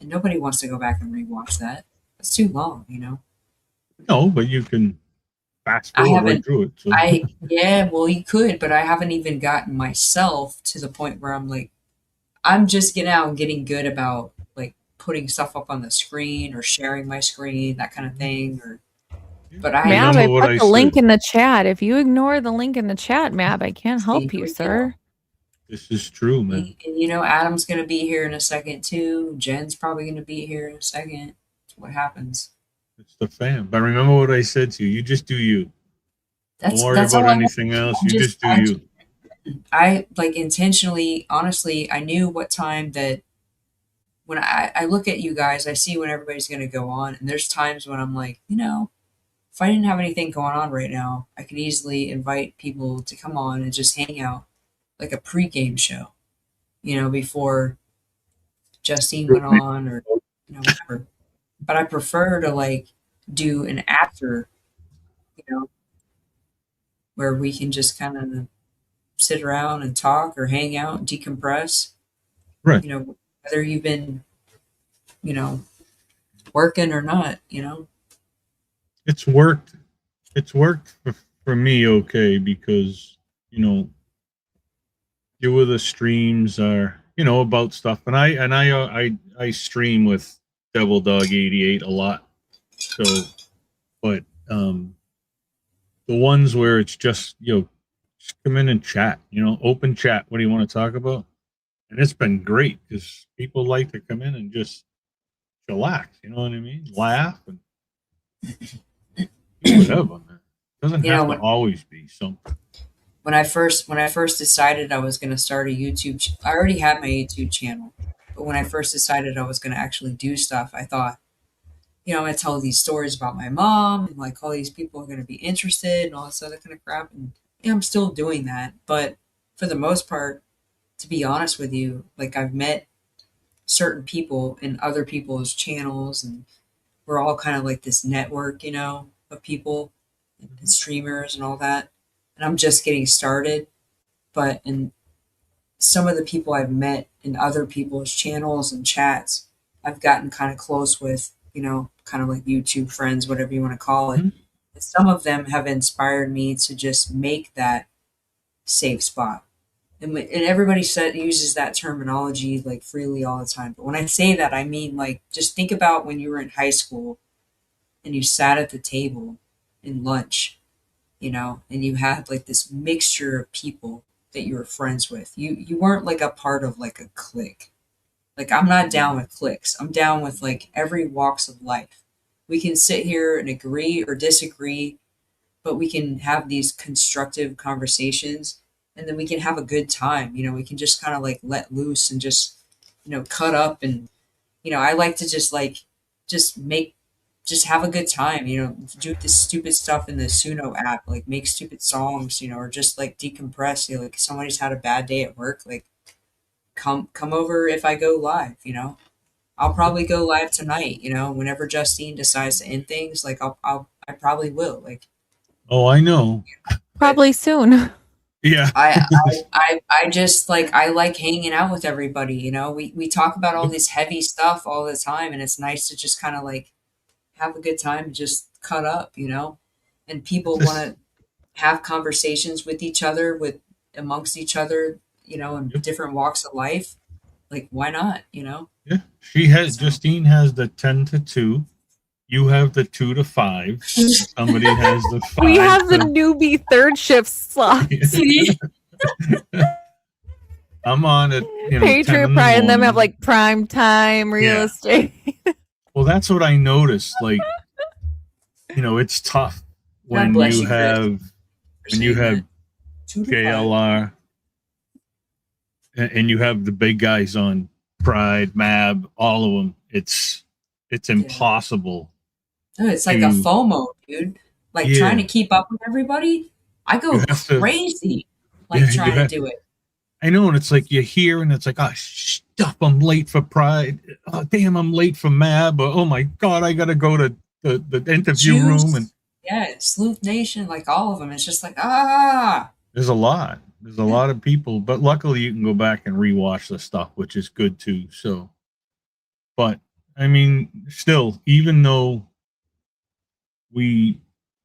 and nobody wants to go back and rewatch that. That's too long. No, but you can fast I forward right haven't. through it. So. Yeah, well, you could, but I haven't even gotten myself to the point where I'm like, I'm just getting good about like putting stuff up on the screen or sharing my screen, that kind of thing. But Mab, I what put I the link said. in the chat. If you ignore the link in the chat, Mab, I can't help you, we sir. This is true, man. And Adam's gonna be here in a second too. Jen's probably gonna be here in a second. That's what happens. It's the fam. But remember what I said to you. You just do you. Don't worry That's about all I want. anything else. You just do you. I like intentionally, honestly, I knew what time that when I look at you guys, I see when everybody's going to go on. And there's times when I'm like, if I didn't have anything going on right now, I could easily invite people to come on and just hang out like a pregame show, before Justine went on or, whatever. But I prefer to like do an after, where we can just kind of sit around and talk or hang out and decompress. Right. Whether you've been, working or not. It's worked. It's worked for me okay because few of the streams are about stuff, and I stream with Devil Dog 88 a lot. So, but the ones where it's just just come in and chat, open chat. What do you want to talk about? And it's been great because people like to come in and just chillax. You know what I mean? Laugh and do whatever, man. It doesn't have to always be something. When I first decided I was going to start a YouTube, I already had my YouTube channel, but when I first decided I was going to actually do stuff, I thought, I'm going to tell these stories about my mom, and like all these people are going to be interested and all this other kind of crap. And I'm still doing that, but for the most part, to be honest with you, like I've met certain people in other people's channels, and we're all kind of like this network, of people and streamers and all that. And I'm just getting started. But in some of the people I've met in other people's channels and chats, I've gotten kind of close with, kind of like YouTube friends, whatever you want to call it. Mm-hmm. And some of them have inspired me to just make that safe spot. And everybody uses that terminology like freely all the time. But when I say that, I mean like just think about when you were in high school and you sat at the table in lunch, and you had like this mixture of people that you were friends with. You weren't like a part of like a clique. Like I'm not down with cliques. I'm down with like every walks of life. We can sit here and agree or disagree, but we can have these constructive conversations and then we can have a good time. We can just kind of like let loose and just, cut up. And, I like to just like, just have a good time, do this stupid stuff in the Suno app, like make stupid songs, or just like decompress. Like if somebody's had a bad day at work, like come over if I go live, I'll probably go live tonight, whenever Justine decides to end things, like I probably will. Like, oh, I know. Probably soon. Yeah. I just like I like hanging out with everybody, we talk about all this heavy stuff all the time, and it's nice to just kind of like have a good time, just cut up, and people want to have conversations with each other, amongst each other, you know, in different walks of life. Like, why not? You know? Yeah, Justine has the 10 to 2. You have the 2 to 5. Somebody has the 5. We have the newbie third shift slots. I'm on at Patriot Pride and them have like prime time real estate. Well, that's what I noticed. Like, it's tough when you have JLR and you have the big guys on Pride, Mab, all of them. It's impossible. No, it's like a FOMO, dude. Like trying to keep up with everybody. I go crazy trying to do it. I know, and it's like you hear, and it's like, oh, stuff, I'm late for Pride. Oh, damn, I'm late for Mab. Oh my God, I got to go to the interview room. And Sleuth Nation, like all of them. It's just like, There's a lot. There's a lot of people, but luckily you can go back and rewatch the stuff, which is good too. So, but I mean, still, even though we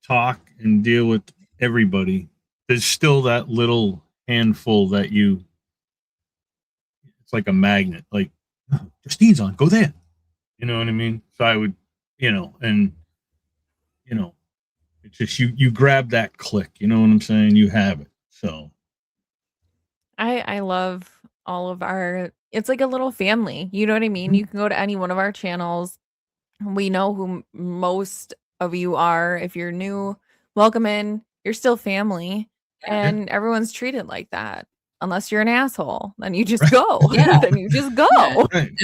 talk and deal with everybody, there's still that little handful that it's like a magnet, like, oh, Justine's on, go there. You know what I mean? So I would, it's just you grab that click, you know what I'm saying? You have it. So I love all of it's like a little family. You know what I mean? You can go to any one of our channels. We know who most of you are. If you're new, welcome in. You're still family. And everyone's treated like that. Unless you're an asshole, then you just go. Then you just go. And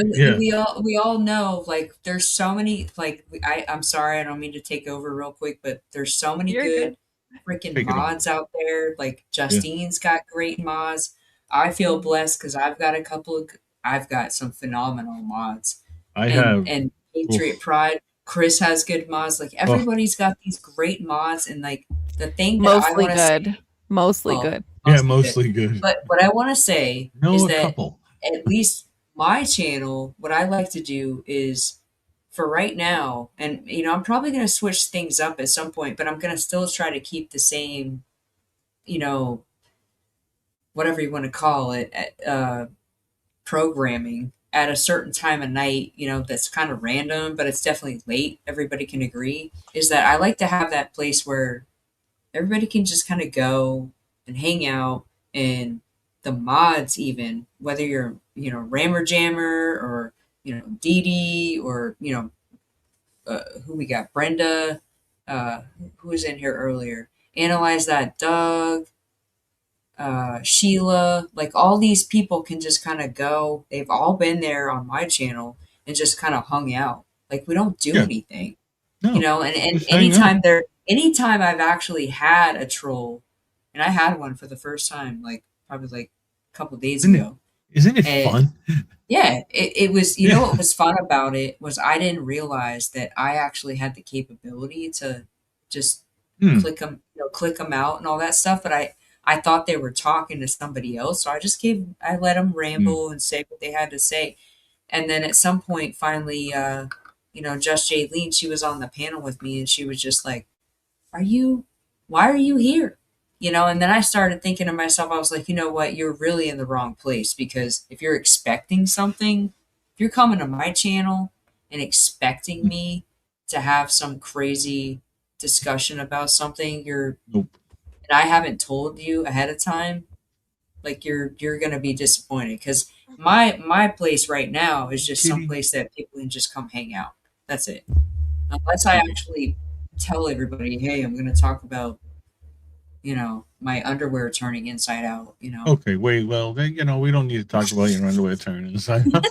we all know, like, there's so many, like, I'm sorry, I don't mean to take over real quick, but there's so many good freaking mods out there. Like, Justine's got great mods. I feel blessed because I've got some phenomenal mods. And Patriot Pride, Chris has good mods. Like, everybody's got these great mods, and like the thing that I want to say, mostly good. Mostly good. But what I want to say is that at least my channel, what I like to do is, for right now, and I'm probably going to switch things up at some point, but I'm going to still try to keep the same, whatever you want to call it, programming at a certain time of night, that's kind of random, but it's definitely late. Everybody can agree, is that I like to have that place where everybody can just kind of go and hang out, and the mods, even whether you're Rammer Jammer or Dee Dee or who we got, Brenda, who was in here earlier, Analyze That Doug, Sheila, like all these people can just kind of go. They've all been there on my channel and just kind of hung out. Like, we don't do anything, and anytime I've actually had a troll, and I had one for the first time, like probably like a couple days ago. Isn't it fun? Yeah, it was. What was fun about it was I didn't realize that I actually had the capability to just click them out and all that stuff. But I thought they were talking to somebody else, so I let them ramble and say what they had to say. And then at some point, finally, Just Jaylene, she was on the panel with me, and she was just like, why are you here? And then I started thinking to myself, I was like, you know what, you're really in the wrong place, because if you're expecting something, if you're coming to my channel and expecting me to have some crazy discussion about something, and I haven't told you ahead of time, like you're going to be disappointed, because my place right now is just some place that people can just come hang out. That's it. Unless I actually tell everybody, hey, I'm going to talk about my underwear turning inside out, Okay, wait, well, we don't need to talk about your underwear turning inside out.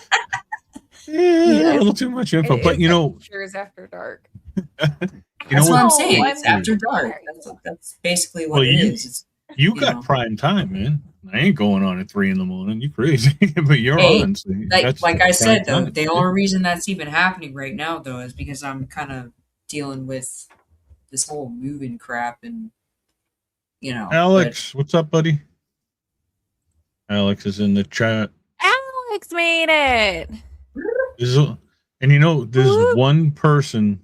A little too much info, but Pictures after dark. That's what I'm saying. It's after dark. That's basically what it is. You got prime time, man. I ain't going on at 3 a.m. You crazy, but you're on. So like I said, though, the only reason that's even happening right now, though, is because I'm kind of dealing with this whole moving crap, and Alex, what's up, buddy? Alex is in the chat. Alex made it. And there's one person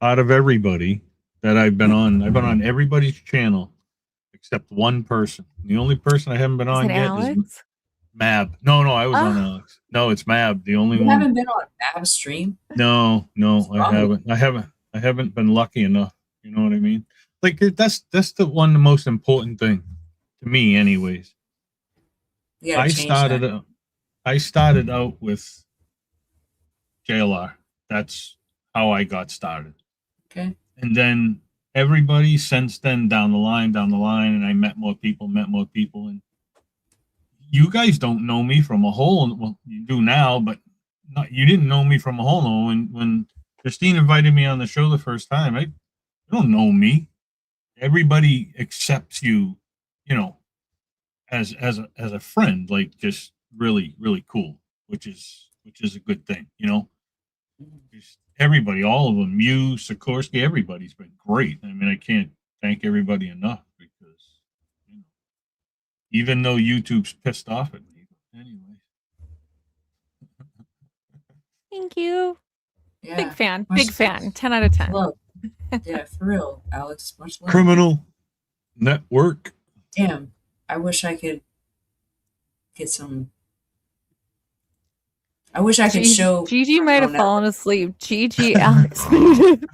out of everybody that I've been on. I've been on everybody's channel except one person. The only person I haven't been Is on it yet Alex? is Mab. No, I was on Alex. No, it's Mab. The only You one. haven't been on Mab's stream? No, wrong I haven't been lucky enough. You know what I mean? Like that's the most important thing to me, anyways. You gotta change that. I started out with JLR. That's how I got started. Okay. And then everybody since then down the line, and I met more people, and you guys don't know me from a hole. Well, you do now, but you didn't know me from a hole. No, when Christine invited me on the show the first time, you don't know me. Everybody accepts you, as a friend, like just really, really cool, which is a good thing, Just everybody, all of them, you, Sikorsky, everybody's been great. I mean, I can't thank everybody enough because, even though YouTube's pissed off at me, anyway. Thank you. Yeah. Big fan. Much Big fan. 10 out of 10. love. Yeah, for real, Alex. Much love. Criminal Network. Damn. I wish I could get some. I wish I could show. Gigi might have Criminal fallen asleep. Gigi, Alex muted.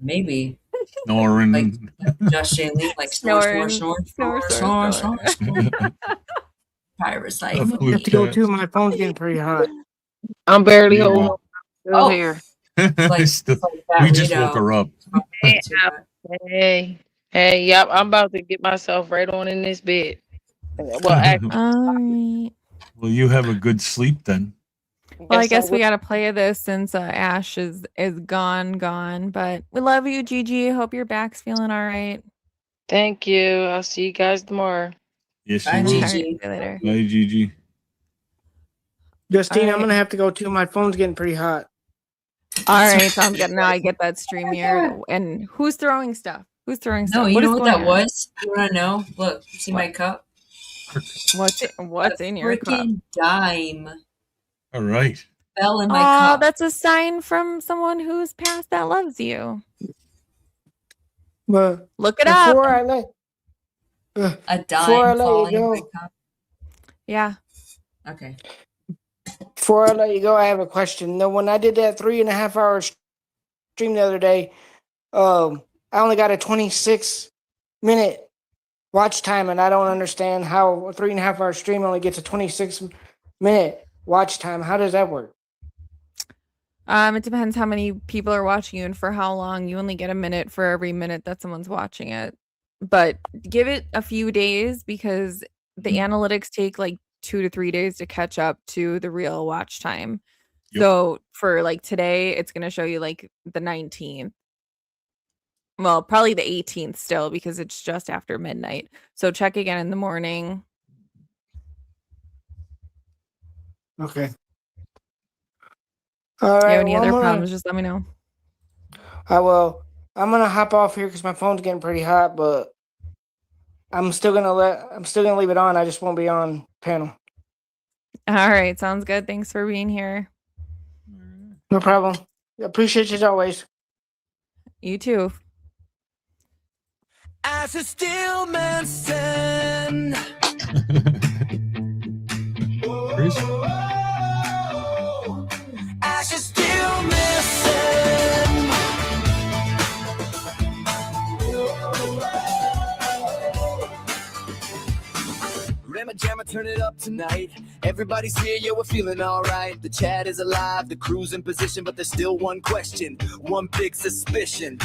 Maybe. Snoring. Like Josh Shailene, like snore. Pirate's life. I have to go too. My phone's getting pretty hot. I'm barely holding on. Still here. We just woke her up. Hey, yep. I'm about to get myself right on in this bed. Well, actually, All right. Well, you have a good sleep then. Well, I guess we got to play this since Ash is gone. But we love you, Gigi. Hope your back's feeling all right. Thank you. I'll see you guys tomorrow. Yes, Bye, you will. Gigi. See you later. Bye, Gigi. Justine, All I'm right. gonna have to go too. My phone's getting pretty hot. All right, sounds good. Now I get that stream here. And who's throwing stuff? Who's throwing stuff? No, you What know is what going that on? was? You want to know? Look, see my cup? What's in your cup? Freaking dime All right. fell in my Oh, cup. that's a sign from someone who's passed that loves you. But Look it up. before I let A before I dime let falling you in go, my cup. Yeah. Okay. before I let you go, I have a question. Now, when I did that 3.5 hour stream the other day, I only got a 26-minute watch time, and I don't understand how a 3.5 hour stream only gets a 26-minute watch time. How does that work? It depends how many people are watching you and for how long. You only get a minute for every minute that someone's watching it. But give it a few days because the analytics take like 2 to 3 days to catch up to the real watch time. Yep. So for like today, it's going to show you like the 19th. Well, probably the 18th still because it's just after midnight. So check again in the morning. Okay. If All you right. have any well, other problems, just let me know. I will. I'm gonna hop off here because my phone's getting pretty hot, but I'm still gonna leave it on. I just won't be on panel. All right. Sounds good. Thanks for being here. No problem. Appreciate you as always. You too. As a steel man stand. Chris? As a steel man stand. Ramma jamma, turn it up tonight. Everybody's here, yeah, we're feeling alright. The chat is alive, the crew's in position, but there's still one question, one big suspicion.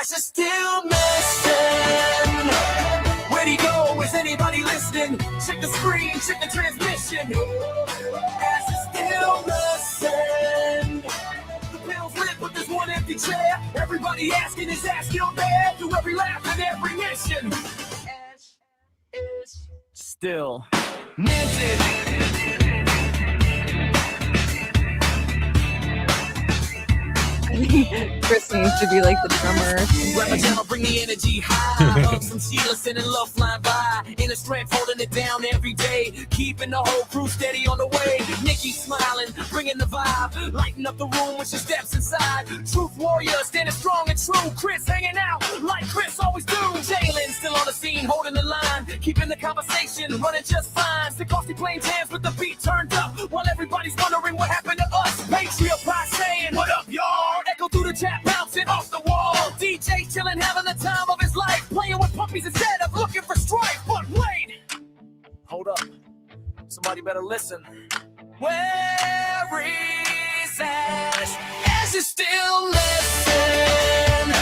As a steel man stand. Where'd he go? Is anybody listening? Check the screen, check the transmission. As a steel man stand. The panel's lit, but there's one empty chair. Everybody asking, is Ash still there? Through every laugh and every mission. Ash is still minted. Chris needs to be like the drummer. Grab a jam, bring the energy high. Hug some Sheila, sending love flying by. Inner strength, holding it down every day. Keeping the whole crew steady on the way. Nikki smiling, bringing the vibe. Lighting up the room when she steps inside. Truth warrior, standing strong and true. Chris hanging out like Chris always do. Jalen still on the scene, holding the line. Keeping the conversation running just fine. Sikorsky playing jams with the beat turned up. While everybody's wondering what happened to us. Patriot Pie saying, what up, y'all? Echo through the chat, bouncing off the wall. DJ chilling, having the time of his life. Playing with puppies instead of looking for strife. But wait, hold up. Somebody better listen. Where is Ash? Ash is still missing.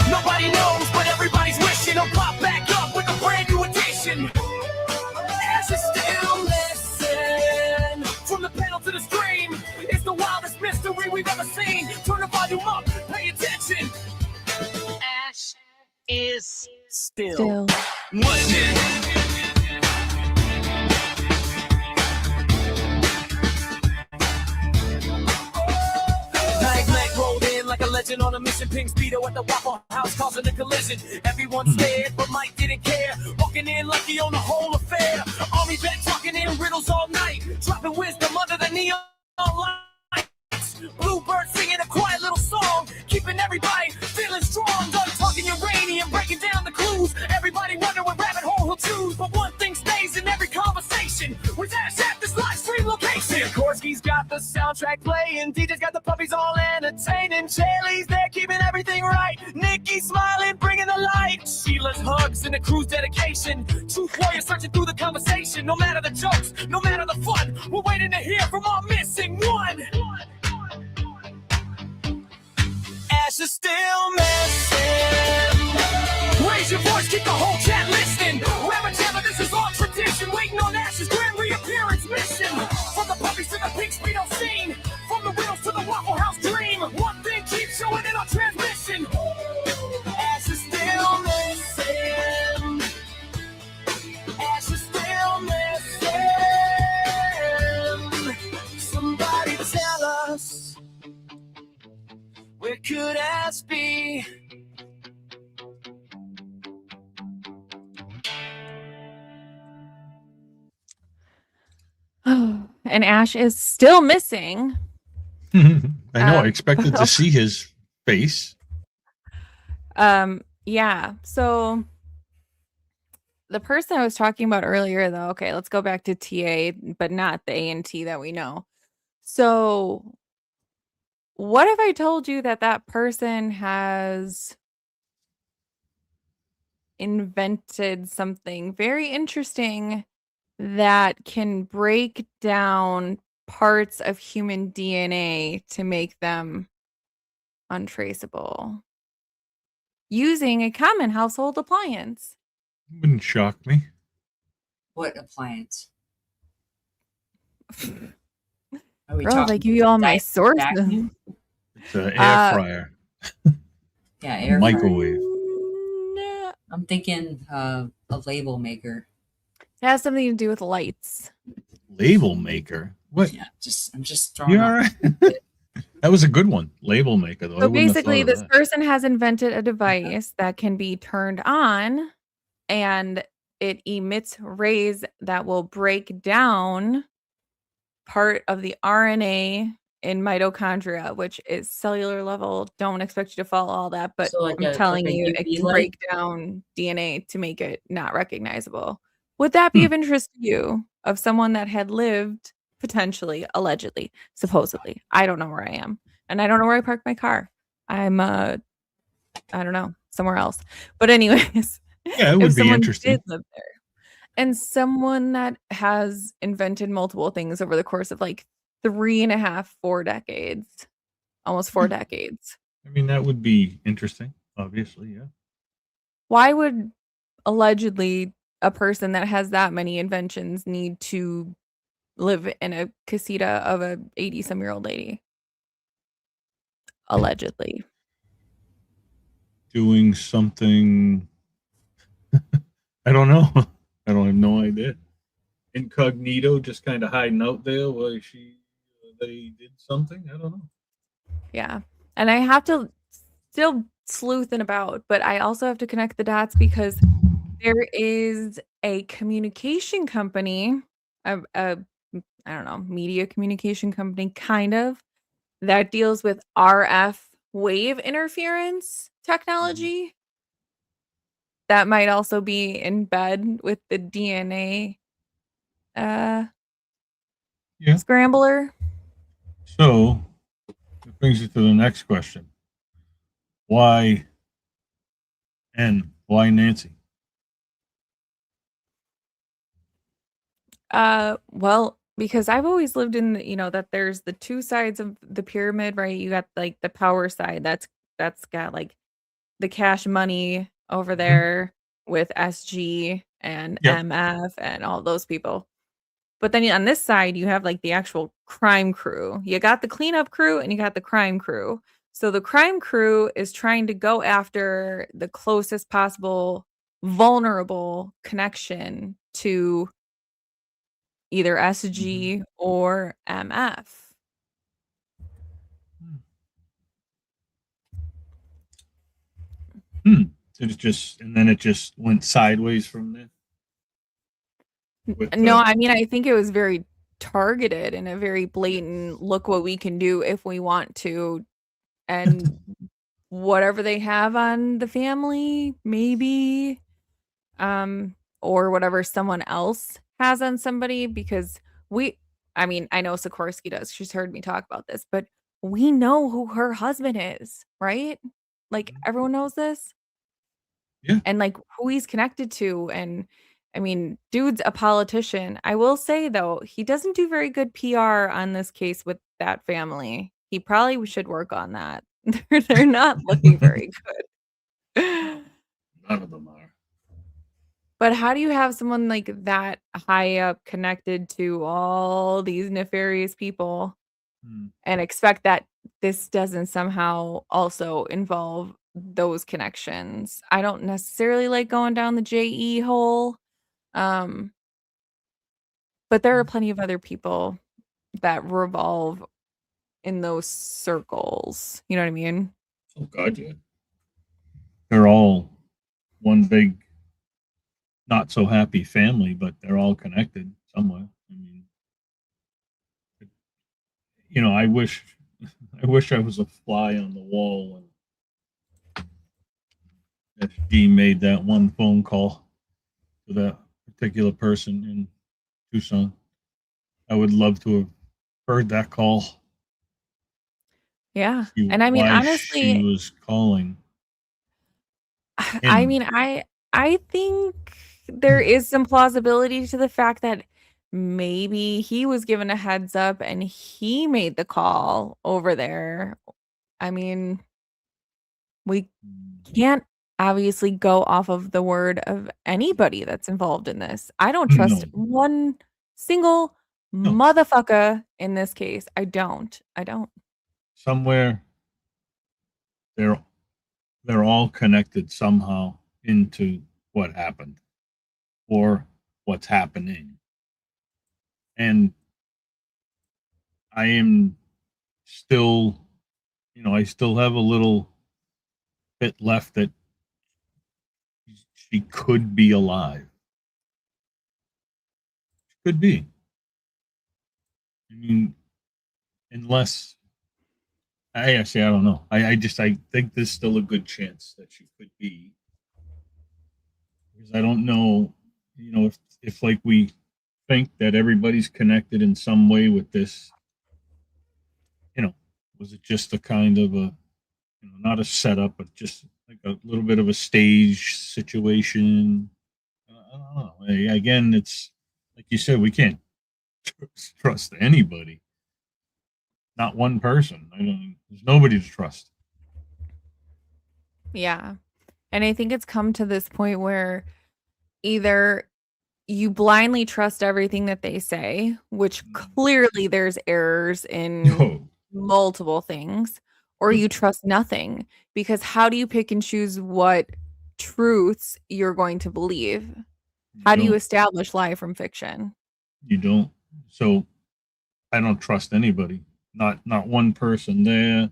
Nobody knows, but everybody's wishing he'll pop back up with a brand new edition. Ash is still missing. From the panel to the stream, it's the wildest mystery we've ever seen. Turn the volume up, pay attention. Ash is still missing. Rolled in like a legend on a mission. Pink speedo at the Waffle House causing a collision. Everyone scared, but Mike didn't care. Walking in like he owned the whole affair. Army vet talking in riddles all night. Dropping wisdom under the neon lights. Bluebird singing a quiet little song. Keeping everybody feeling strong. Done talking uranium, breaking down the clues. Everybody wonder what rabbit hole he'll choose. But one thing stays in every conversation. Where's Ash at this live stream location? Korsky's got the soundtrack playing. DJ's got the puppies all entertaining. Shaylee's there keeping everything right. Nikki smiling, bringing the light. Sheila's hugs and the crew's dedication. Truth warrior searching through the conversation. No matter the jokes, no matter the fun, we're waiting to hear from our missing one. Ash is still missing. Raise your voice, keep the whole chat listening. Whoever jammer, this is our tradition. Waiting on Ash's grand reappearance mission. From the puppies to the pink speedo scene. From the Widows to the Waffle House dream. One thing keeps showing in our transmission. Ash is still missing. Ash is still missing. Somebody tell us, where could Ash be? Oh, and Ash is still missing. I know. I expected to see his face. Yeah. So the person I was talking about earlier, though, okay, let's go back to TA, but not the A&T that we know. So what if I told you that that person has invented something very interesting that can break down parts of human DNA to make them untraceable using a common household appliance? Wouldn't shock me. What appliance? Girl, I give you all my sources. It's an air fryer. Yeah, air microwave. No. I'm thinking a label maker. It has something to do with lights. Label maker? What? Yeah, I'm just throwing. You all right? That was a good one. Label maker, though. So basically, this person has invented a device that can be turned on and it emits rays that will break down part of the RNA in mitochondria, which is cellular level. Don't expect you to follow all that, but So like I'm telling like a you, it UV can light? break down DNA to make it not recognizable. Would that be of interest to you, of someone that had lived potentially, allegedly, supposedly? I don't know where I am, and I don't know where I parked my car. I'm I don't know, somewhere else. But anyways, Yeah, it would be interesting. did live there, and someone that has invented multiple things over the course of like 3.5, 4 decades, almost 4 decades. I mean, that would be interesting, obviously, yeah. Why would allegedly a person that has that many inventions need to live in a casita of a 80-some-year-old lady? Allegedly. Doing something. I don't know. I don't have no idea. Incognito, just kind of hiding out there while they did something. I don't know. Yeah. And I have to still sleuthing about, but I also have to connect the dots because there is a communication company, a I don't know, media communication company, kind of, that deals with RF wave interference technology. That might also be in bed with the DNA Yeah. scrambler. So it brings it to the next question. Why why Nancy? Well, because I've always lived in that there's the two sides of the pyramid, right? You got like the power side that's got like the cash money over there with SG and Yep. MF and all those people. But then on this side, you have like the actual crime crew. You got the cleanup crew and you got the crime crew. So the crime crew is trying to go after the closest possible vulnerable connection to either SG or MF. It just went sideways from there. No, I mean, I think it was very targeted and a very blatant look what we can do if we want to. And whatever they have on the family, maybe, or whatever someone else has on somebody, because I mean, I know Sikorsky does. She's heard me talk about this, but we know who her husband is, right? Like everyone knows this. Yeah. And like who he's connected to. And I mean, dude's a politician. I will say though, he doesn't do very good PR on this case with that family. He probably should work on that. They're not looking very good. None of them are. But how do you have someone like that high up connected to all these nefarious people and expect that this doesn't somehow also involve those connections? I don't necessarily like going down the JE hole. But there are plenty of other people that revolve in those circles. You know what I mean? Oh God, yeah. They're all one big, not so happy family, but they're all connected somewhere. I mean, I wish I was a fly on the wall when FD made that one phone call to that particular person in Tucson. I would love to have heard that call. Yeah. And I mean, Why honestly, she was calling. I mean, I think there is some plausibility to the fact that maybe he was given a heads up and he made the call over there. I mean, we can't obviously go off of the word of anybody that's involved in this. I don't trust one single motherfucker in this case. I don't. Somewhere they're all connected somehow into what happened or what's happening. And I am still, I still have a little bit left that she could be alive. She could be. I mean, unless I actually, I don't know. I think there's still a good chance that she could be, because I don't know, if like we think that everybody's connected in some way with this, was it just a kind of a, not a setup, but just like a little bit of a stage situation? I don't know. Again, it's like you said, we can't trust anybody. Not one person. There's nobody to trust. Yeah. And I think it's come to this point where either you blindly trust everything that they say, which clearly there's errors in multiple things, or you trust nothing. Because how do you pick and choose what truths you're going to believe? How do you establish lie from fiction? You don't. So I don't trust anybody. Not one person there.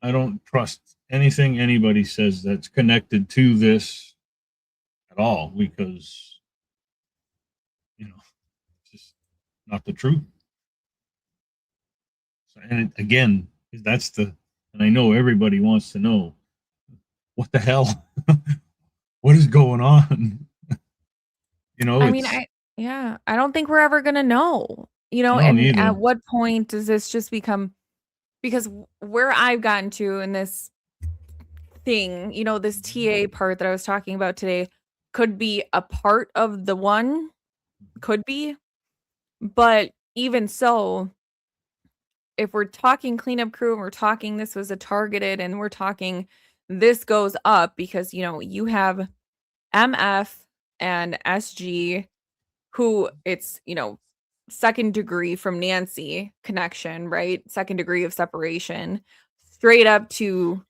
I don't trust anything anybody says that's connected to this at all because, it's just not the truth. So, and again, that's and I know everybody wants to know what the hell, what is going on? I mean, I don't think we're ever gonna know, and neither. at what point does this just become, because where I've gotten to in this thing, this TA part that I was talking about today could be a part of the one, could be, but even so, if we're talking cleanup crew and we're talking this was a targeted and we're talking this goes up because, you have MF and SG who it's, second degree from Nancy connection, right? Second degree of separation, straight up to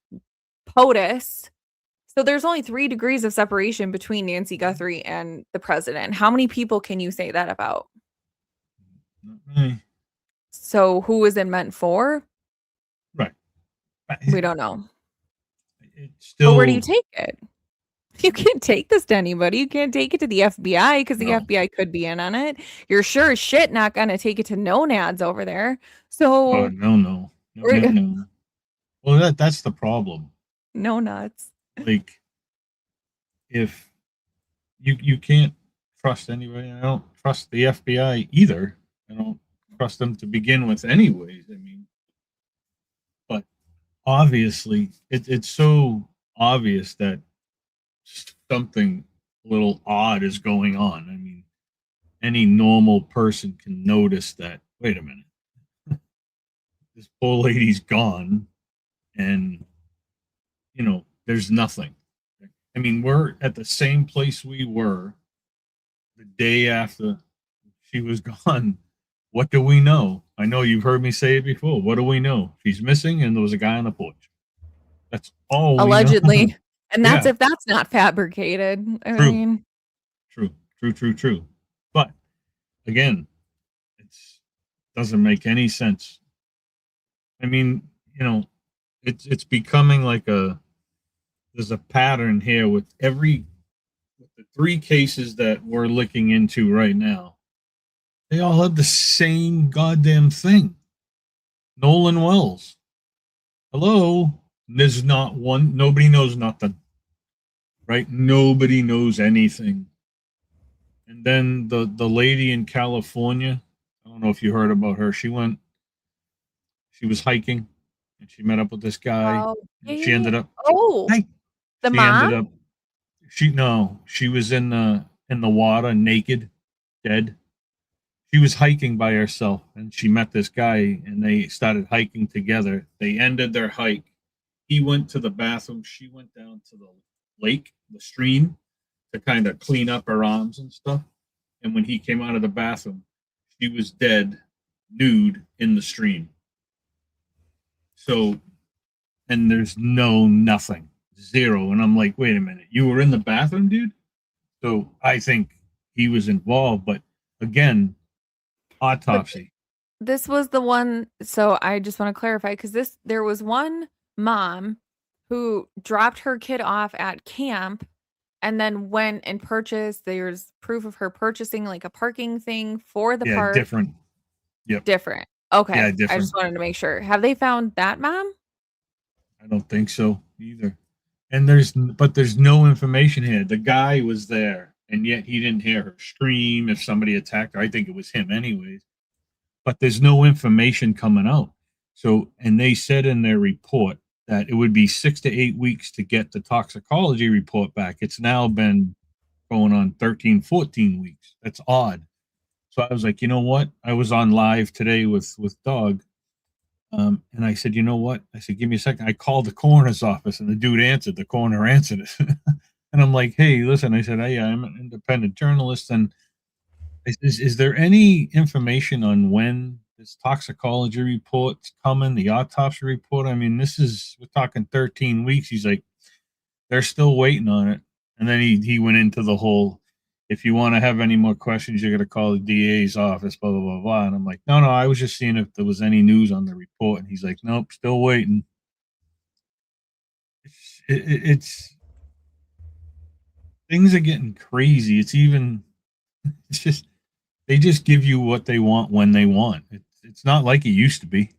POTUS. So there's only 3 degrees of separation between Nancy Guthrie and the president. How many people can you say that about? So who is it meant for? Right. We don't know. It's still. But where do you take it? You can't take this to anybody. You can't take it to the FBI because the FBI could be in on it. You're sure as shit not going to take it to no-nads over there. So No. Well, that's the problem. No nuts. Like, if you can't trust anybody, I don't trust the FBI either. I don't trust them to begin with, anyways. I mean, but obviously, it's so obvious that something a little odd is going on. I mean, any normal person can notice that. Wait a minute, this poor lady's gone, and there's nothing. I mean, we're at the same place we were the day after she was gone. What do we know? I know you've heard me say it before. What do we know? She's missing, and there was a guy on the porch. That's all. Allegedly. We know. And that's if that's not fabricated. I mean, True. But again, it doesn't make any sense. I mean, it's becoming like there's a pattern here with the 3 cases that we're looking into right now. They all have the same goddamn thing. Nolan Wells. Hello? There's not one. Nobody knows nothing. Right? Nobody knows anything. And then the lady in California, I don't know if you heard about her. She was hiking and she met up with this guy. Oh, and she ended up. Oh, the mom? She was in the water, naked, dead. She was hiking by herself and she met this guy and they started hiking together. They ended their hike. He went to the bathroom. She went down to the lake, the stream, to kind of clean up her arms and stuff. And when he came out of the bathroom, she was dead, nude in the stream. So, and there's nothing, zero. And I'm like, wait a minute, you were in the bathroom, dude? So I think he was involved. But again, autopsy. This was the one. So I just want to clarify because there was one mom who dropped her kid off at camp and then went and purchased. There's proof of her purchasing like a parking thing for the park. Different. Yep. Different. Okay. Yeah, different. I just wanted to make sure. Have they found that mom? I don't think so either. And there's no information here. The guy was there, and yet he didn't hear her scream if somebody attacked her. I think it was him anyways. But there's no information coming out. So, and they said in their report that it would be 6 to 8 weeks to get the toxicology report back. It's now been going on 13, 14 weeks. That's odd. So I was like, you know what? I was on live today with Doug. And I said, you know what? I said, give me a second. I called the coroner's office and the dude answered. The coroner answered it. And I'm like, hey, listen, I said, I'm an independent journalist. And is there any information on when this toxicology report's coming, the autopsy report? I mean, we're talking 13 weeks. He's like, they're still waiting on it. And then he went into the whole, if you want to have any more questions, you're going to call the DA's office, blah, blah, blah, blah. And I'm like, no, I was just seeing if there was any news on the report. And he's like, nope, still waiting. it's things are getting crazy. It's just they just give you what they want when they want. It's not like it used to be.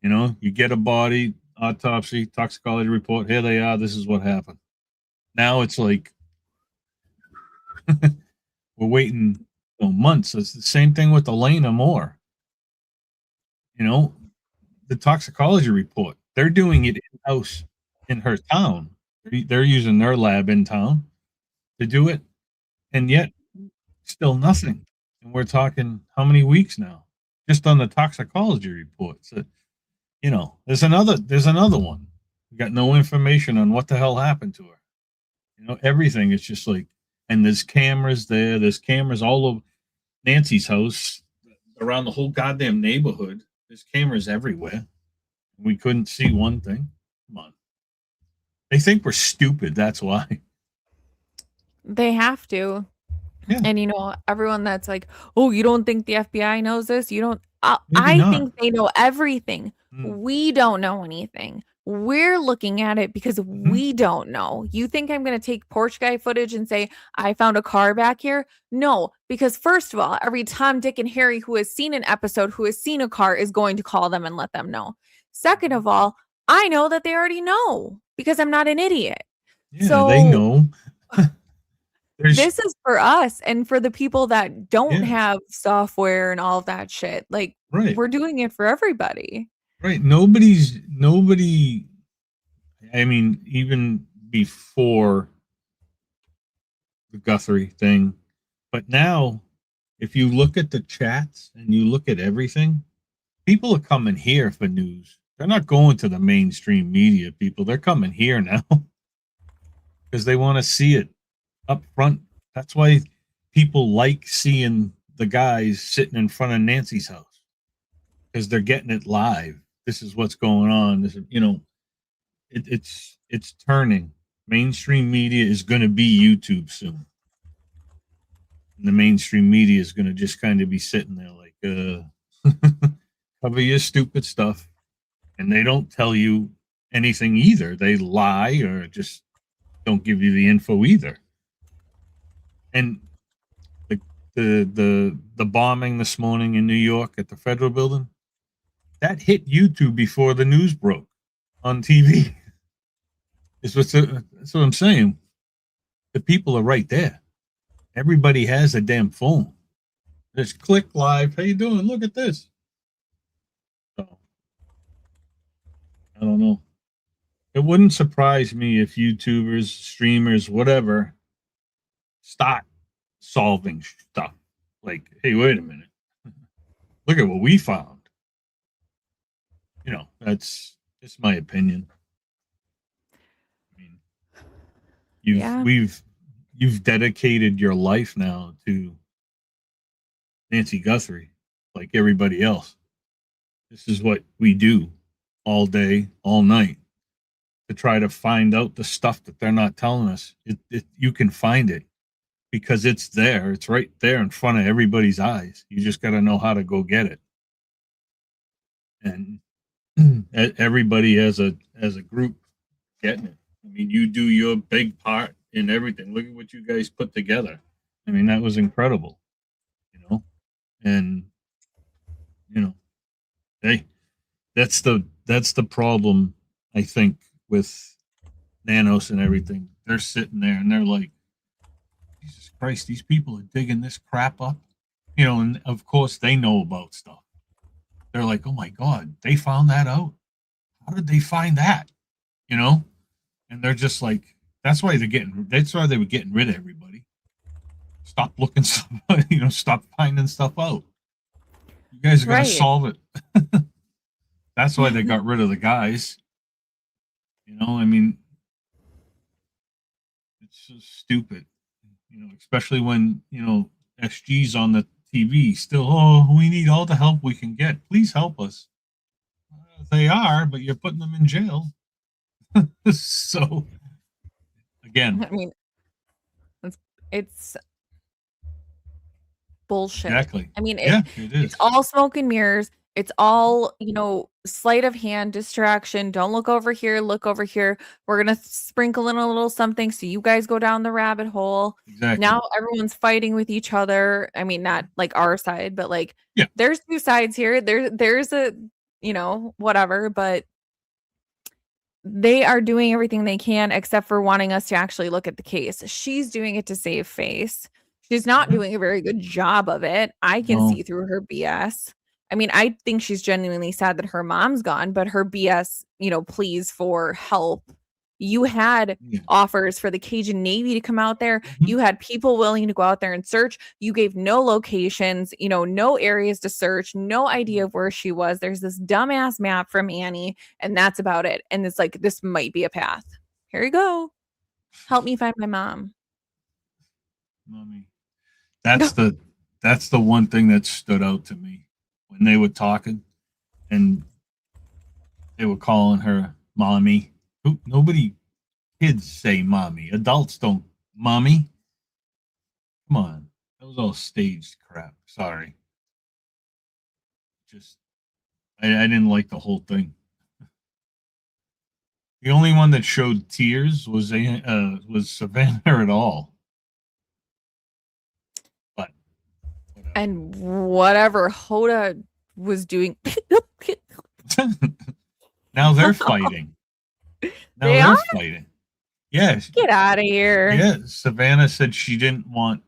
You know, you get a body, autopsy, toxicology report. Here they are. This is what happened. Now it's like we're waiting months. It's the same thing with Elena Moore. You know, the toxicology report. They're doing it in house in her town. They're using their lab in town to do it, and yet still nothing. And we're talking how many weeks now, just on the toxicology report. So, you know, there's another one. We got no information on what the hell happened to her. You know, everything is just like, and there's cameras there. There's cameras all over Nancy's house, around the whole goddamn neighborhood. There's cameras everywhere. We couldn't see one thing. Come on. They think we're stupid. That's why. They have to. Yeah. And, you know, everyone that's like, oh, you don't think the FBI knows this? You don't. Maybe I not. think they know everything. Mm. We don't know anything. We're looking at it because we don't know. You think I'm going to take porch guy footage and say, I found a car back here? No, because first of all, every Tom, Dick, and Harry who has seen an episode, who has seen a car, is going to call them and let them know. Second of all, I know that they already know because I'm not an idiot. Yeah, so they know. This is for us and for the people that don't Yeah. have software and all of that shit. Like, Right. we're doing it for everybody. Right. Nobody, I mean, even before the Guthrie thing, but now if you look at the chats and you look at everything, people are coming here for news. They're not going to the mainstream media, people. They're coming here now because they want to see it up front. That's why people like seeing the guys sitting in front of Nancy's house, because they're getting it live. This is what's going on. This is, you know, it's turning. Mainstream media is going to be YouTube soon. And the mainstream media is going to just kind of be sitting there like, cover your stupid stuff. And they don't tell you anything either. They lie or just don't give you the info either. And the bombing this morning in New York at the federal building, that hit YouTube before the news broke on TV. That's what I'm saying. The people are right there. Everybody has a damn phone. Just click live. How you doing? Look at this. So, I don't know. It wouldn't surprise me if YouTubers, streamers, whatever, start solving stuff. Like, hey, wait a minute. Look at what we found. You know, that's just my opinion. I mean, you've dedicated your life now to Nancy Guthrie, like everybody else. This is what we do all day, all night, to try to find out the stuff that they're not telling us. You can find it because it's there. It's right there in front of everybody's eyes. You just got to know how to go get it. And everybody as a group getting it. I mean, you do your big part in everything. Look at what you guys put together. I mean, that was incredible, you know. And you know, hey, that's the problem, I think, with Nanos and everything. They're sitting there and they're like, Jesus Christ, these people are digging this crap up, you know. And of course, they know about stuff. They're like, oh my God, they found that out. How did they find that? You know. And they're just like, that's why they were getting rid of everybody. Stop looking stuff, you know, stop finding stuff out. You guys are going to solve it. That's why they got rid of the guys. You know, I mean, it's so stupid, you know, especially when, you know, SG's on the TV still, oh, we need all the help we can get. Please help us. They are, but you're putting them in jail. So, again, I mean, it's bullshit. exactly. I mean, it is. it's all smoke and mirrors. It's all, sleight of hand, distraction. Don't look over here, look over here. We're going to sprinkle in a little something so you guys go down the rabbit hole. Exactly. Now everyone's fighting with each other. I mean, not like our side, but like Yeah. there's two sides here. There's a, whatever, but they are doing everything they can except for wanting us to actually look at the case. She's doing it to save face. She's not doing a very good job of it. I can No. see through her BS. I mean, I think she's genuinely sad that her mom's gone, but her BS, pleas for help. You had offers for the Cajun Navy to come out there. Mhm. You had people willing to go out there and search. You gave no locations, no areas to search, no idea of where she was. There's this dumbass map from Annie, and that's about it. And it's like, this might be a path. Here you go. Help me find my mom. Mommy. That's the one thing that stood out to me when they were talking and they were calling her mommy. Nobody, kids say mommy. Adults don't. Mommy? Come on. That was all staged crap. Sorry. Just, I didn't like the whole thing. The only one that showed tears was Savannah at all. But whatever. And whatever Hoda was doing. Now they're fighting. They're fighting. Yes. Get out of here. Yeah. Savannah said she didn't want.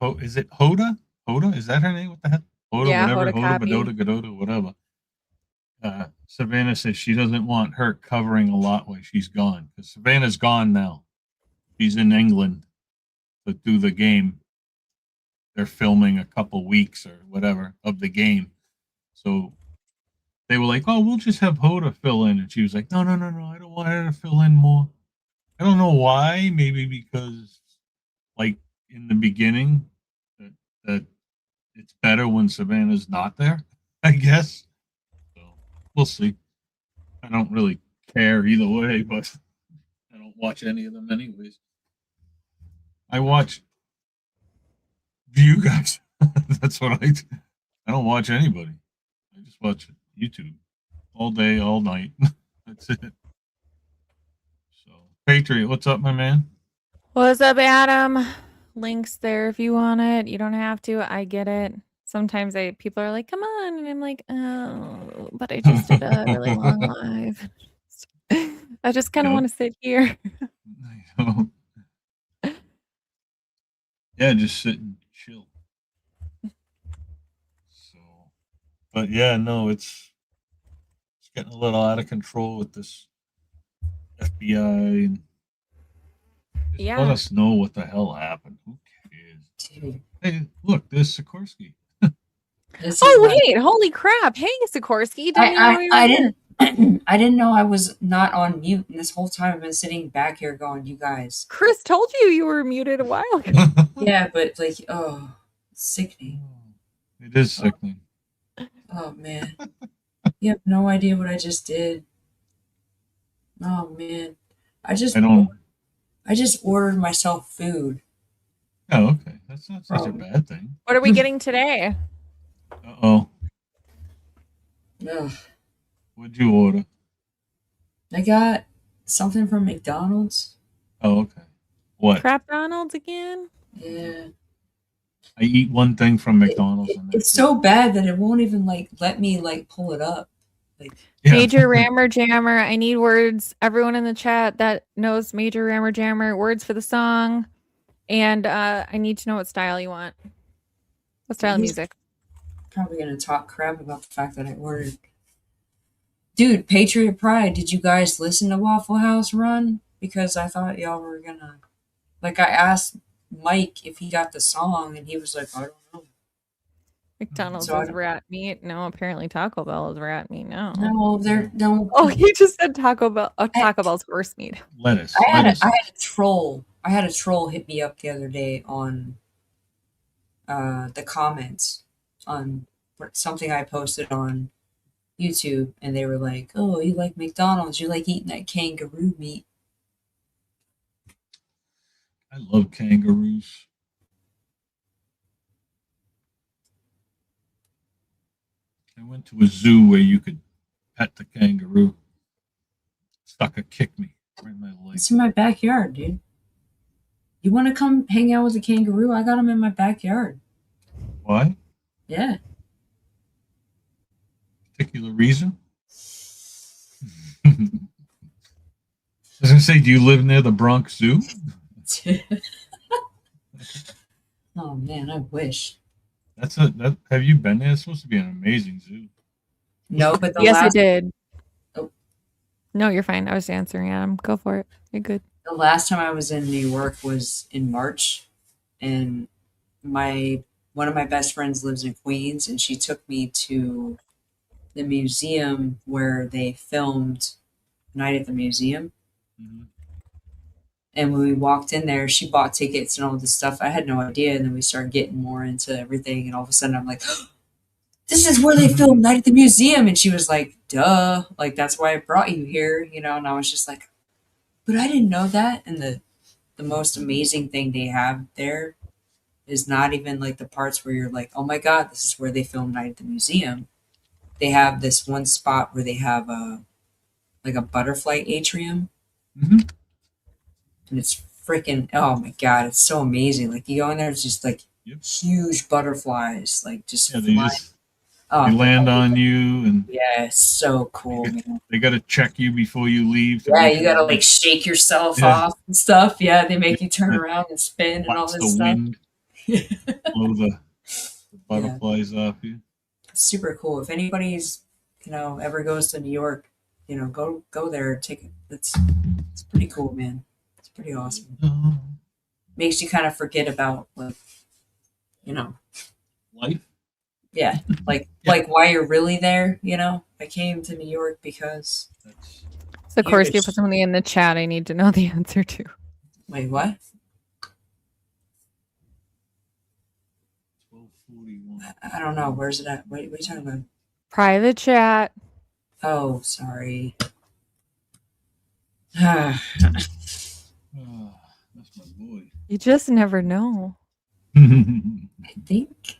Oh, is it Hoda? Hoda? Is that her name? What the heck? Hoda, Yeah, whatever. Hoda Hoda, Kotb. Badota, Godota, whatever. Savannah says she doesn't want her covering a lot while she's gone. Because Savannah's gone now. She's in England to do the game. They're filming a couple weeks or whatever of the game. So they were like, oh, we'll just have Hoda fill in. And she was like, no, I don't want her to fill in more. I don't know why. Maybe because, like, in the beginning, that it's better when Savannah's not there, I guess. So we'll see. I don't really care either way, but I don't watch any of them anyways. I watch you guys. That's what I do. I don't watch anybody. I just watch YouTube all day, all night. That's it. So, Patriot, what's up, my man? What's up, Adam? Links there if you want it. You don't have to. I get it. Sometimes people are like, come on. And I'm like, oh, but I just did a really long live. I just kind of want to sit here. Yeah, just sit and chill. So, but yeah, no, it's getting a little out of control with this FBI and just let us know what the hell happened. Who cares? Hey, look, there's Sikorsky. Oh wait! Holy crap! Hey, Sikorsky, I didn't know I was not on mute, and this whole time I've been sitting back here going, "You guys." Chris told you were muted a while ago. Yeah, but like, oh, it's sickening. It is sickening. Oh man, you have no idea what I just did. Oh man, I just ordered myself food. Oh, okay, that's not such a bad thing. What are we getting today? Uh-oh. Ugh. What'd you order? I got something from McDonald's. Oh, okay. What? Crap Donald's again? Yeah. I eat one thing from McDonald's. It's so bad that it won't even let me pull it up. Major Rammer Jammer. I need words. Everyone in the chat that knows Major Rammer Jammer, words for the song. And I need to know what style you want. What style of music? Probably gonna talk crap about the fact that I ordered. Dude, Patriot Pride, did you guys listen to Waffle House Run? Because I thought y'all were gonna. I asked Mike if he got the song, and he was like, I don't know. McDonald's is rat meat. No, apparently Taco Bell is rat meat. No. No, they're no. Oh, he just said Taco Bell. Taco Bell's horse meat. Lettuce. I had a troll. I had a troll hit me up the other day on the comments on something I posted on YouTube, and they were like, "Oh, you like McDonald's? You like eating that kangaroo meat?" I love kangaroos. I went to a zoo where you could pet the kangaroo. Sucker kicked me right in my leg. It's in my backyard, dude. You want to come hang out with a kangaroo? I got him in my backyard. Why? Yeah. Particular reason? I was gonna say, do you live near the Bronx Zoo? Oh man, I wish. Have you been there? It's supposed to be an amazing zoo. No, but the Yes, I last did. Oh. No, you're fine. I was answering Adam. Go for it. You're good. the last time I was in New York was in March, and one of my best friends lives in Queens, and she took me to the museum where they filmed Night at the Museum. Mhm. And when we walked in there, she bought tickets and all this stuff. I had no idea, and then we started getting more into everything, and all of a sudden I'm like, this is where they filmed Night at the Museum. And she was like, duh, like that's why I brought you here, and I was just like, but I didn't know that. And the most amazing thing they have there is not even like the parts where you're like, oh my god, this is where they filmed Night at the Museum. They have this one spot where they have a butterfly atrium. Mhm. And it's freaking, oh my god, it's so amazing. Like you go in there, it's just like Yep. huge butterflies, like just Yeah, they flying. just they land on you, and Yeah, it's so cool, man. they got to check you before you leave. To Yeah, make you sure gotta you like shake yourself Yeah. off and stuff. Yeah, they make you turn Yeah. around and spin and all watch this the stuff. wind blow the butterflies off you. It's super cool. If anybody's ever goes to New York, go there. It's pretty cool, man. It's pretty awesome. Makes you kind of forget about Life. yeah, like Yeah. like why you're really there. I came to New York because That's So, of course, you Years. put something in the chat I need to know the answer to. wait, what? 12:41. I don't know. Where's it at? What are you talking about? Private chat. Oh, sorry. Ah, that's my boy. You just never know. I think.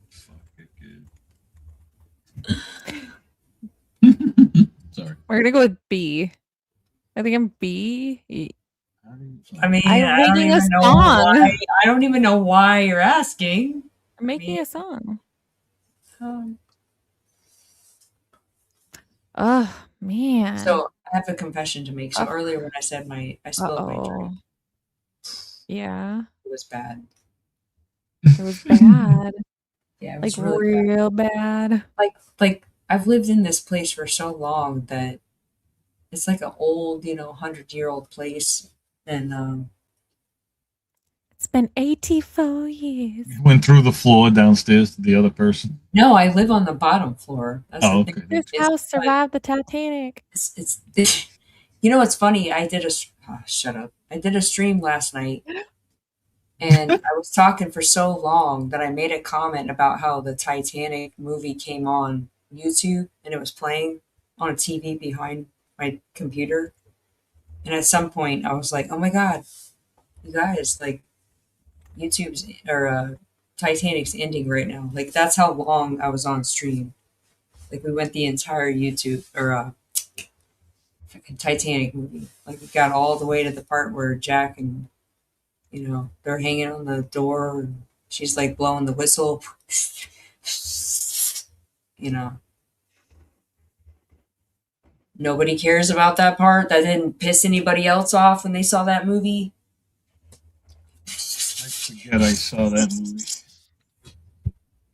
Fuck it, kid. Sorry. We're gonna go with B. I think I'm B. How do you- I mean, I'm I don't making a even know song. why. I don't even know why you're asking. I'm making a song. Oh man. So I have a confession to make. So earlier when I said I spilled my drink, Yeah, it was bad. it was bad. Yeah, it Like was really bad. real bad. Like I've lived in this place for so long that it's like an old, 100-year-old place, and It's been 84 years. You went through the floor downstairs to the other person. no, I live on the bottom floor. That's Oh, the thing. okay. This It's- house survived the Titanic. it's what's funny? Shut up. I did a stream last night, and I was talking for so long that I made a comment about how the Titanic movie came on YouTube and it was playing on a TV behind my computer. And at some point, I was like, "Oh my god, you guys! Like, YouTube's or Titanic's ending right now." Like that's how long I was on stream. Like we went the entire YouTube or fucking Titanic movie. Like we got all the way to the part where Jack and they're hanging on the door and she's like blowing the whistle. Nobody cares about that part. That didn't piss anybody else off when they saw that movie. I forget I saw that movie.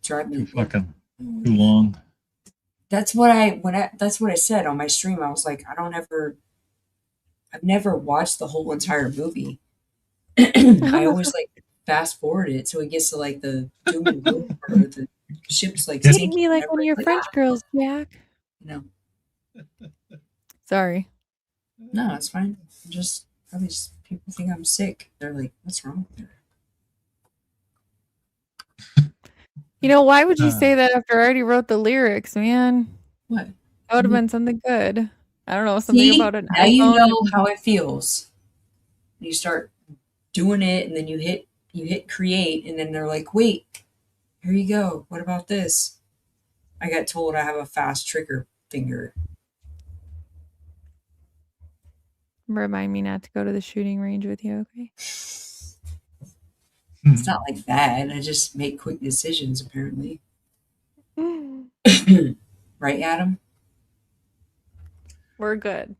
Drive me. Too fucking too long. That's what I said on my stream. I was like, I've never watched the whole entire movie. I always like fast forward it so it gets to like the doom and gloom part where the ship's like Take sinking. me like and one of your everybody's French girls, Jack. No, Sorry. it's fine. Probably just people think I'm sick. They're like, what's wrong with her? Why would you say that after I already wrote the lyrics, man? What? That would have been something good. I don't know, something See? about an Now you iPhone. know how it feels. You start doing it, and then you hit create, and then they're like, wait, here you go. What about this? I got told I have a fast trigger finger. Remind me not to go to the shooting range with you, okay? It's not like that. I just make quick decisions, apparently. Right, Adam? We're good.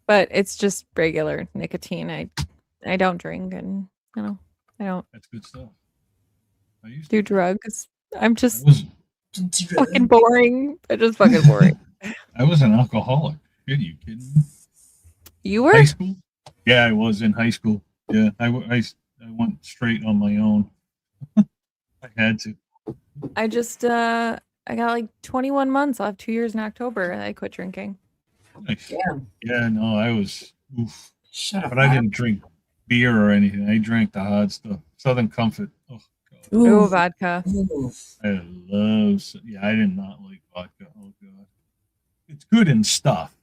But it's just regular nicotine. I don't drink, and I don't That's good stuff. I used do to. drugs. I'm I just was fucking boring. I'm just fucking boring. I was an alcoholic. Are you kidding me? You were? High school? Yeah, I was in high school. Yeah, I went straight on my own. I had to. I just I got like 21 months. I'll have 2 years in October, and I quit drinking. Nice. Damn. Yeah, no, I was. Oof. Shut up. But I didn't drink beer or anything. I drank the hard stuff. Southern Comfort. Oh, God. Ooh, vodka. I love. Yeah, I did not like vodka. Oh, God. It's good and stuff.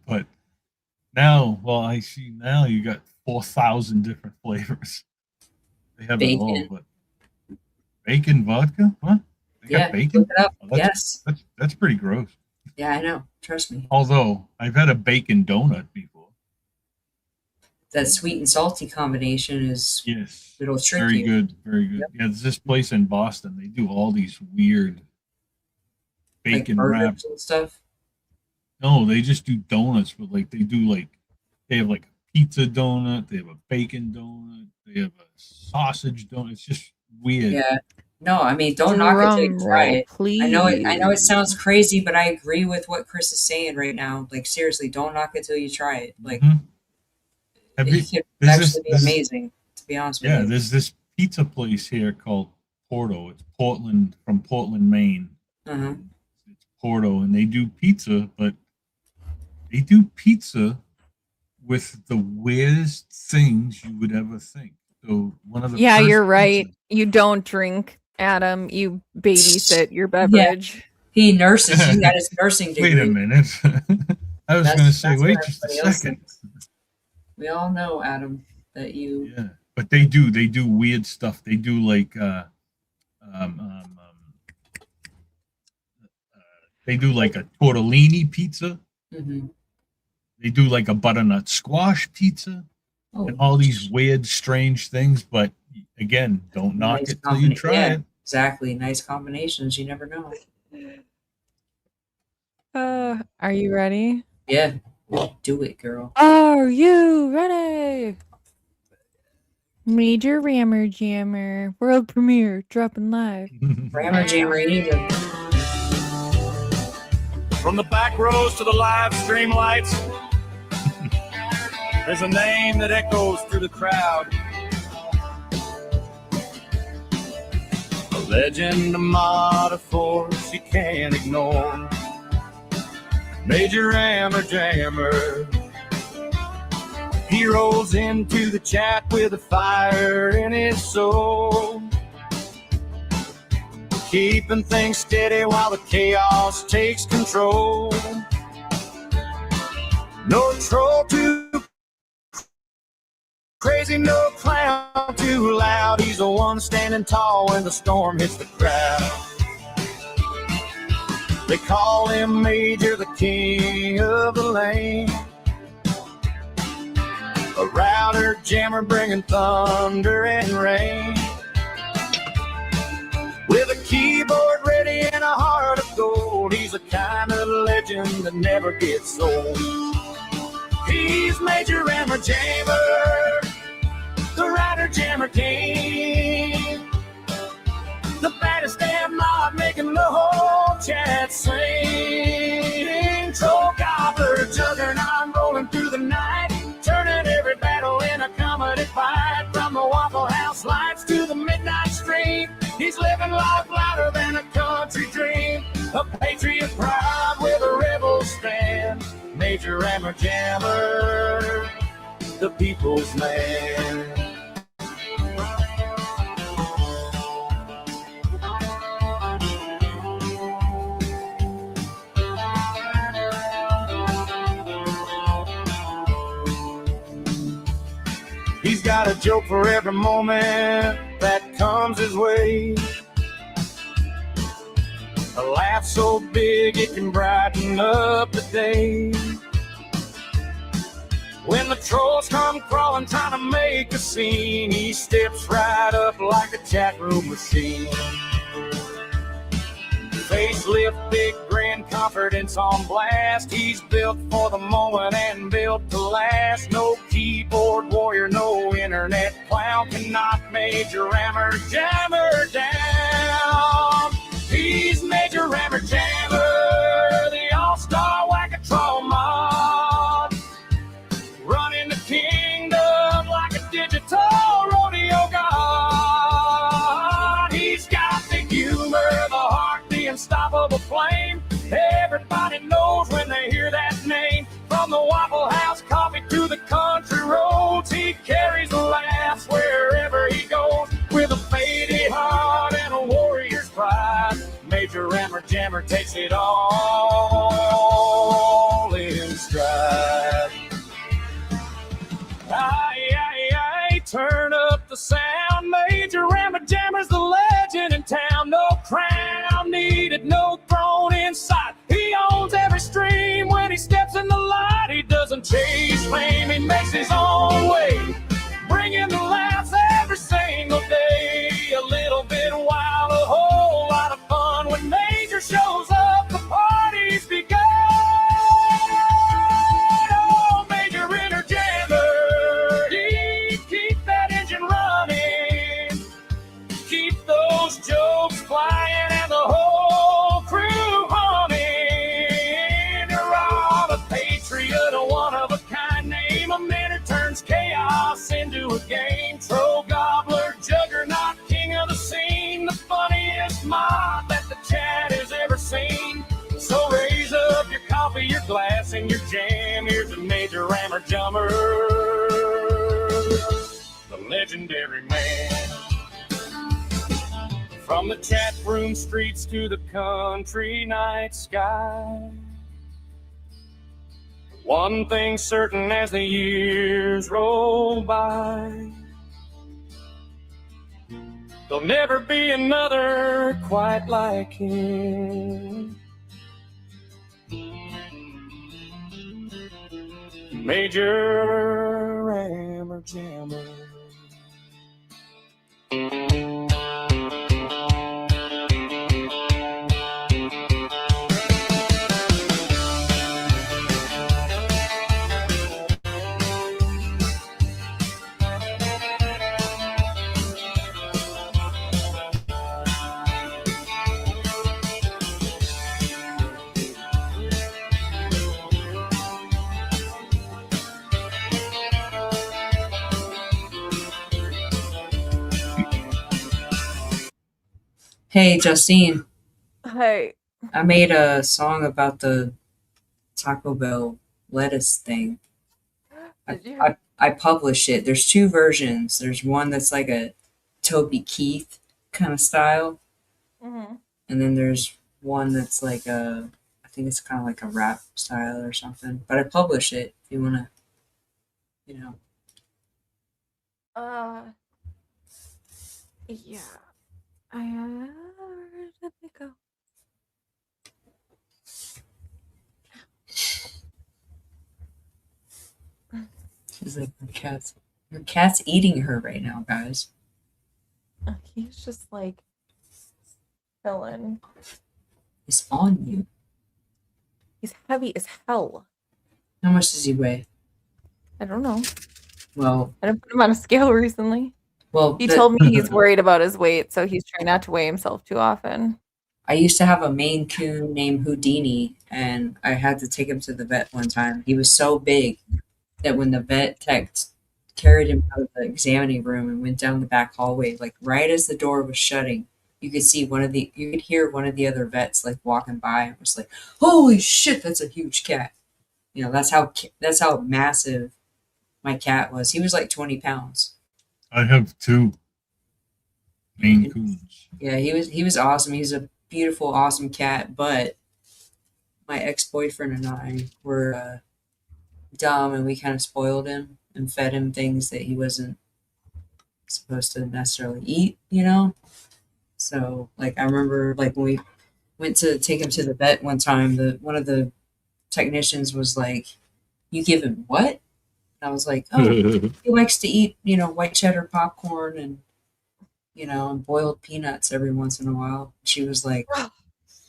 But now, well, I see now you got 4,000 different flavors. They have it all, but bacon vodka? What? They got bacon? Look it up. Oh, Yes. That's pretty gross. Yeah, I know. Trust me. Although I've had a bacon donut before. That sweet and salty combination is it'll trick very you. good, very good. Yep. Yeah, there's this place in Boston. They do all these weird bacon like wraps and stuff. No, they just do donuts, but like they have like a pizza donut, they have a bacon donut, they have a sausage donut. It's just weird. Yeah. No, I mean, don't knock it till you try it. Please. I know it sounds crazy, but I agree with what Chris is saying right now. Like seriously, don't knock it till you try it. Like it could actually be amazing, to be honest with you. Yeah, there's this pizza place here called Porto. It's from Portland, Maine. Uh-huh. It's Porto, and they do pizza, but they do pizza with the weirdest things you would ever think. So one of the you're right. You don't drink, Adam. You babysit your beverage. Yeah. He nurses. He got his nursing degree. Wait a minute. I was going to say, wait just a second. We all know, Adam, that you. Yeah, but they do weird stuff. They do like they do like a tortellini pizza. Mm-hmm. They do like a butternut squash pizza, and all these weird, strange things. But again, don't knock it till you try it. Exactly, nice combinations. You never know. Are you ready? Yeah, do it, girl. Are you ready? Major Rammer Jammer world premiere dropping live. Rammer Jammer, you need to. From the back rows to the live stream lights, there's a name that echoes through the crowd. A legend, a mod, a force you can't ignore. Major Hammer Jammer. He rolls into the chat with a fire in his soul, keeping things steady while the chaos takes control. No troll too crazy, no clown too loud. He's the one standing tall when the storm hits the crowd. They call him Major, the king of the lane. A router jammer bringing thunder and rain. With a keyboard ready and a heart of gold, he's the kind of legend that never gets old. He's Major Hammer Jammer, the router jammer king. The baddest damn mob making the whole chat sing. Troll gobbler, juggernaut rolling through the night, turning every battle in a comedy fight. From the Waffle House lights to the midnight stream, he's living life louder than a country dream. A patriot pride with a rebel stand. Major Hammer Jammer, the people's man. He's got a joke for every moment that comes his way. A laugh so big it can brighten up the day. When the trolls come crawling trying to make a scene, he steps right up like a chat room machine. Facelift, big grin, confidence on blast. He's built for the moment and built to last. No keyboard warrior, no internet clown can knock Major Rammer Jammer down. He's Major Rammer Jammer, the all-star whack-a-troll mod, running the kingdom like a digital rodeo god. He's got the humor, the heart, the unstoppable flame. Everybody knows when they hear that name. From the Waffle House coffee to the country roads, he carries the laughs wherever he goes. With a faded heart and a warrior's pride, Major Rammer Jammer takes it all in stride. Aye, turn up the sound. Major Rammer Jammer's the legend in town. No crown needed, no throne inside. He owns every stream when he steps in the light. He doesn't chase fame, he makes his own way, bringing the laughs every single day. A little bit wild, a whole lot of fun. When Major shows up, the party's begun. Oh, Major Inner Jammer, keep that engine running, keep those jokes flying and the whole crew humming. You're all a patriot, a one-of-a-kind name, a man who turns chaos into a game. Troll gobbler, juggernaut, king of the scene, the funniest mob that the chat has ever seen. So raise up your coffee, your glass, and your jam. Here's a Major Rammer Jammer, the legendary man. From the chat room streets to the country night sky, one thing's certain as the years roll by, there'll never be another quite like him. Major Rammer Jammer. Hey, Justine, Hey. I made a song about the Taco Bell lettuce thing. Did you? I published it. There's two versions. There's one that's like a Toby Keith kind of style, Mm-hmm. and then there's one that's like I think it's kind of like a rap style or something. But I published it if you want to, you know. Yeah. Let me go. She's like, your cat's eating her right now, guys. He's just like chilling. It's on you. He's heavy as hell. How much does he weigh? I don't know. Well, I didn't put him on a scale recently. well, He told me he's worried about his weight, so he's trying not to weigh himself too often. I used to have a Maine Coon named Houdini, and I had to take him to the vet one time. He was so big that when the vet tech carried him out of the examining room and went down the back hallway, like right as the door was shutting, you could hear one of the other vets like walking by and was like, "Holy shit, that's a huge cat!" You know, that's how massive my cat was. He was like 20 pounds. I have two Maine Coons. Yeah, he was awesome. He's a beautiful, awesome cat, but my ex-boyfriend and I were dumb and we kind of spoiled him. and fed him things that he wasn't supposed to necessarily eat, you know? So, like, I remember, like, when we went to take him to the vet one time, one of the technicians was like, "You give him what?" And I was like, "Oh, he likes to eat, white cheddar popcorn and, and boiled peanuts every once in a while." She was like,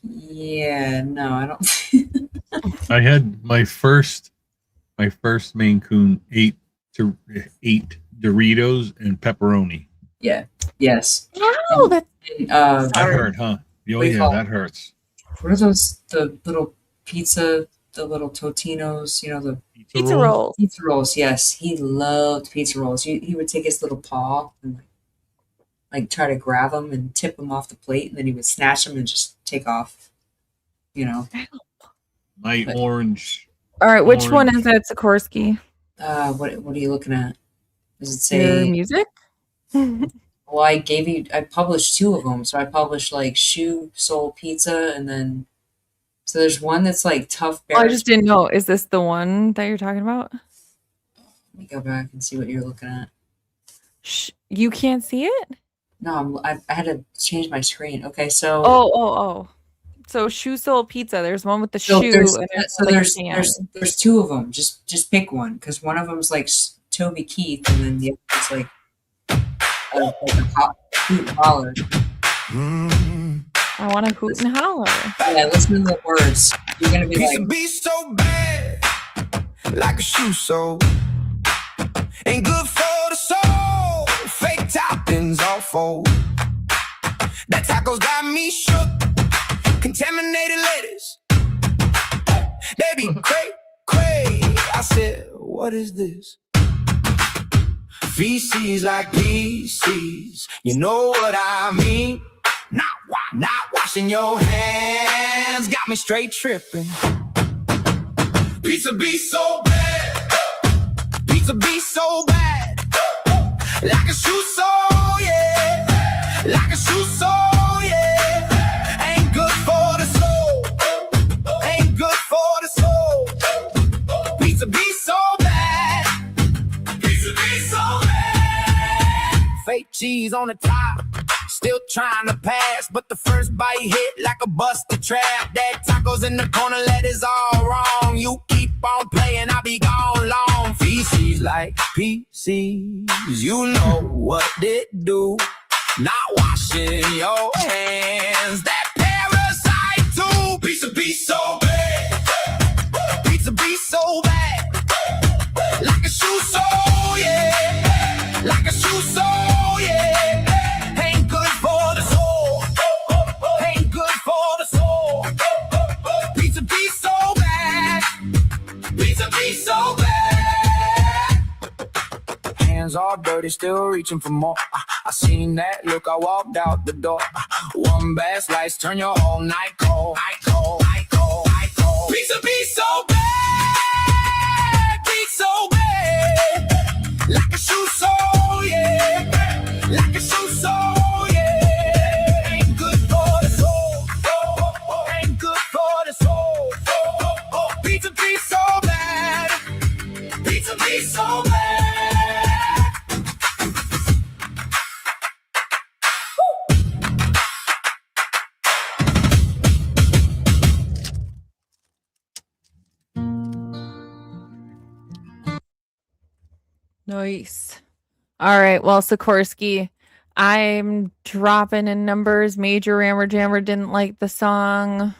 "Yeah, no, I don't." I had my first Maine Coon ate Doritos and pepperoni. Yeah. Yes. Wow, that's That sorry. hurt, huh? Oh What do you yeah, call that hurts. What are those? The little pizza, the little Totinos, the Pizza rolls. pizza rolls. Yes, he loved pizza rolls. He would take his little paw and like try to grab them and tip them off the plate, and then he would snatch them and just take off. My But- orange. All right, which one Orange. is that, Sikorsky? What are you looking at? Does it Your say? music? Well, I published 2 of them. So I published like Shoe Soul Pizza, and then so there's one that's like Tough Bear. I just didn't know. Is this the one that you're talking about? Let me go back and see what you're looking at. You can't see it? No, I had to change my screen. Okay, so Oh. So Shoe Soul Pizza. There's one with the so shoe. there's And so like a there's, can. there's 2 of them. Just pick one, because one of them's like Toby Keith, and then the other one's like a hoot and holler. I want to hoot and holler. Yeah, listen to the words. You're gonna be like, be so bad, like a shoe sole. Ain't good for the soul. Fake toppings all fold. That taco's got me shook. Contaminated lettuce. They be cray. I said, what is this? Feces like PCs. You know what I mean? Not washing your hands. Got me straight tripping. Pizza be so bad. Pizza be so bad. Like a shoe sole, yeah. Like a shoe sole, yeah. Ain't good for the soul. Ain't good for the soul. Pizza be so bad. Pizza be so bad. Fake cheese on the top. Still trying to pass, but the first bite hit like a busted trap. That tacos in the corner, lettuce all wrong. You keep on playing, I'll be gone long. Feces like PCs, you know what it do. Not washing your hands, that parasite too. Pizza be so bad. Pizza be so bad. Like a shoe sole, yeah. Like a shoe sole, yeah. Pizza be so bad. Pizza be so bad. Hands all dirty, still reaching for more. I seen that look, I walked out the door. One bad slice, turn your whole night cold. Pizza be so bad. Be so bad. Like a shoe sole, yeah. Like a shoe sole, yeah. Ain't good for the soul. Ain't good for the soul. Pizza be so bad. Pizza be so bad. Nice. All right. Well, Sikorsky, I'm dropping in numbers. Major Rammer Jammer didn't like the song.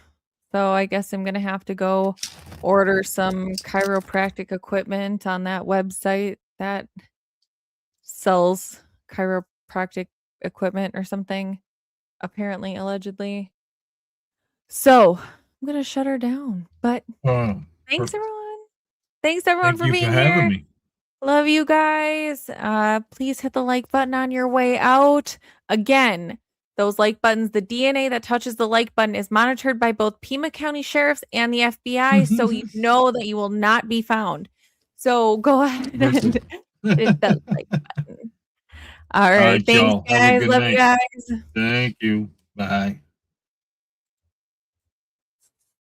So I guess I'm going to have to go order some chiropractic equipment on that website that sells chiropractic equipment or something, apparently, allegedly. So I'm going to shut her down. But thanks, everyone. Thanks, everyone, Thank for you being for having here. me. Love you guys. Please hit the like button on your way out. Again, those like buttons, the DNA that touches the like button is monitored by both Pima County Sheriffs and the FBI, so you know that you will not be found. So go ahead and hit that like button. All right. Thanks, y'all. Have a guys. good Love night. you guys. Thank you. Bye.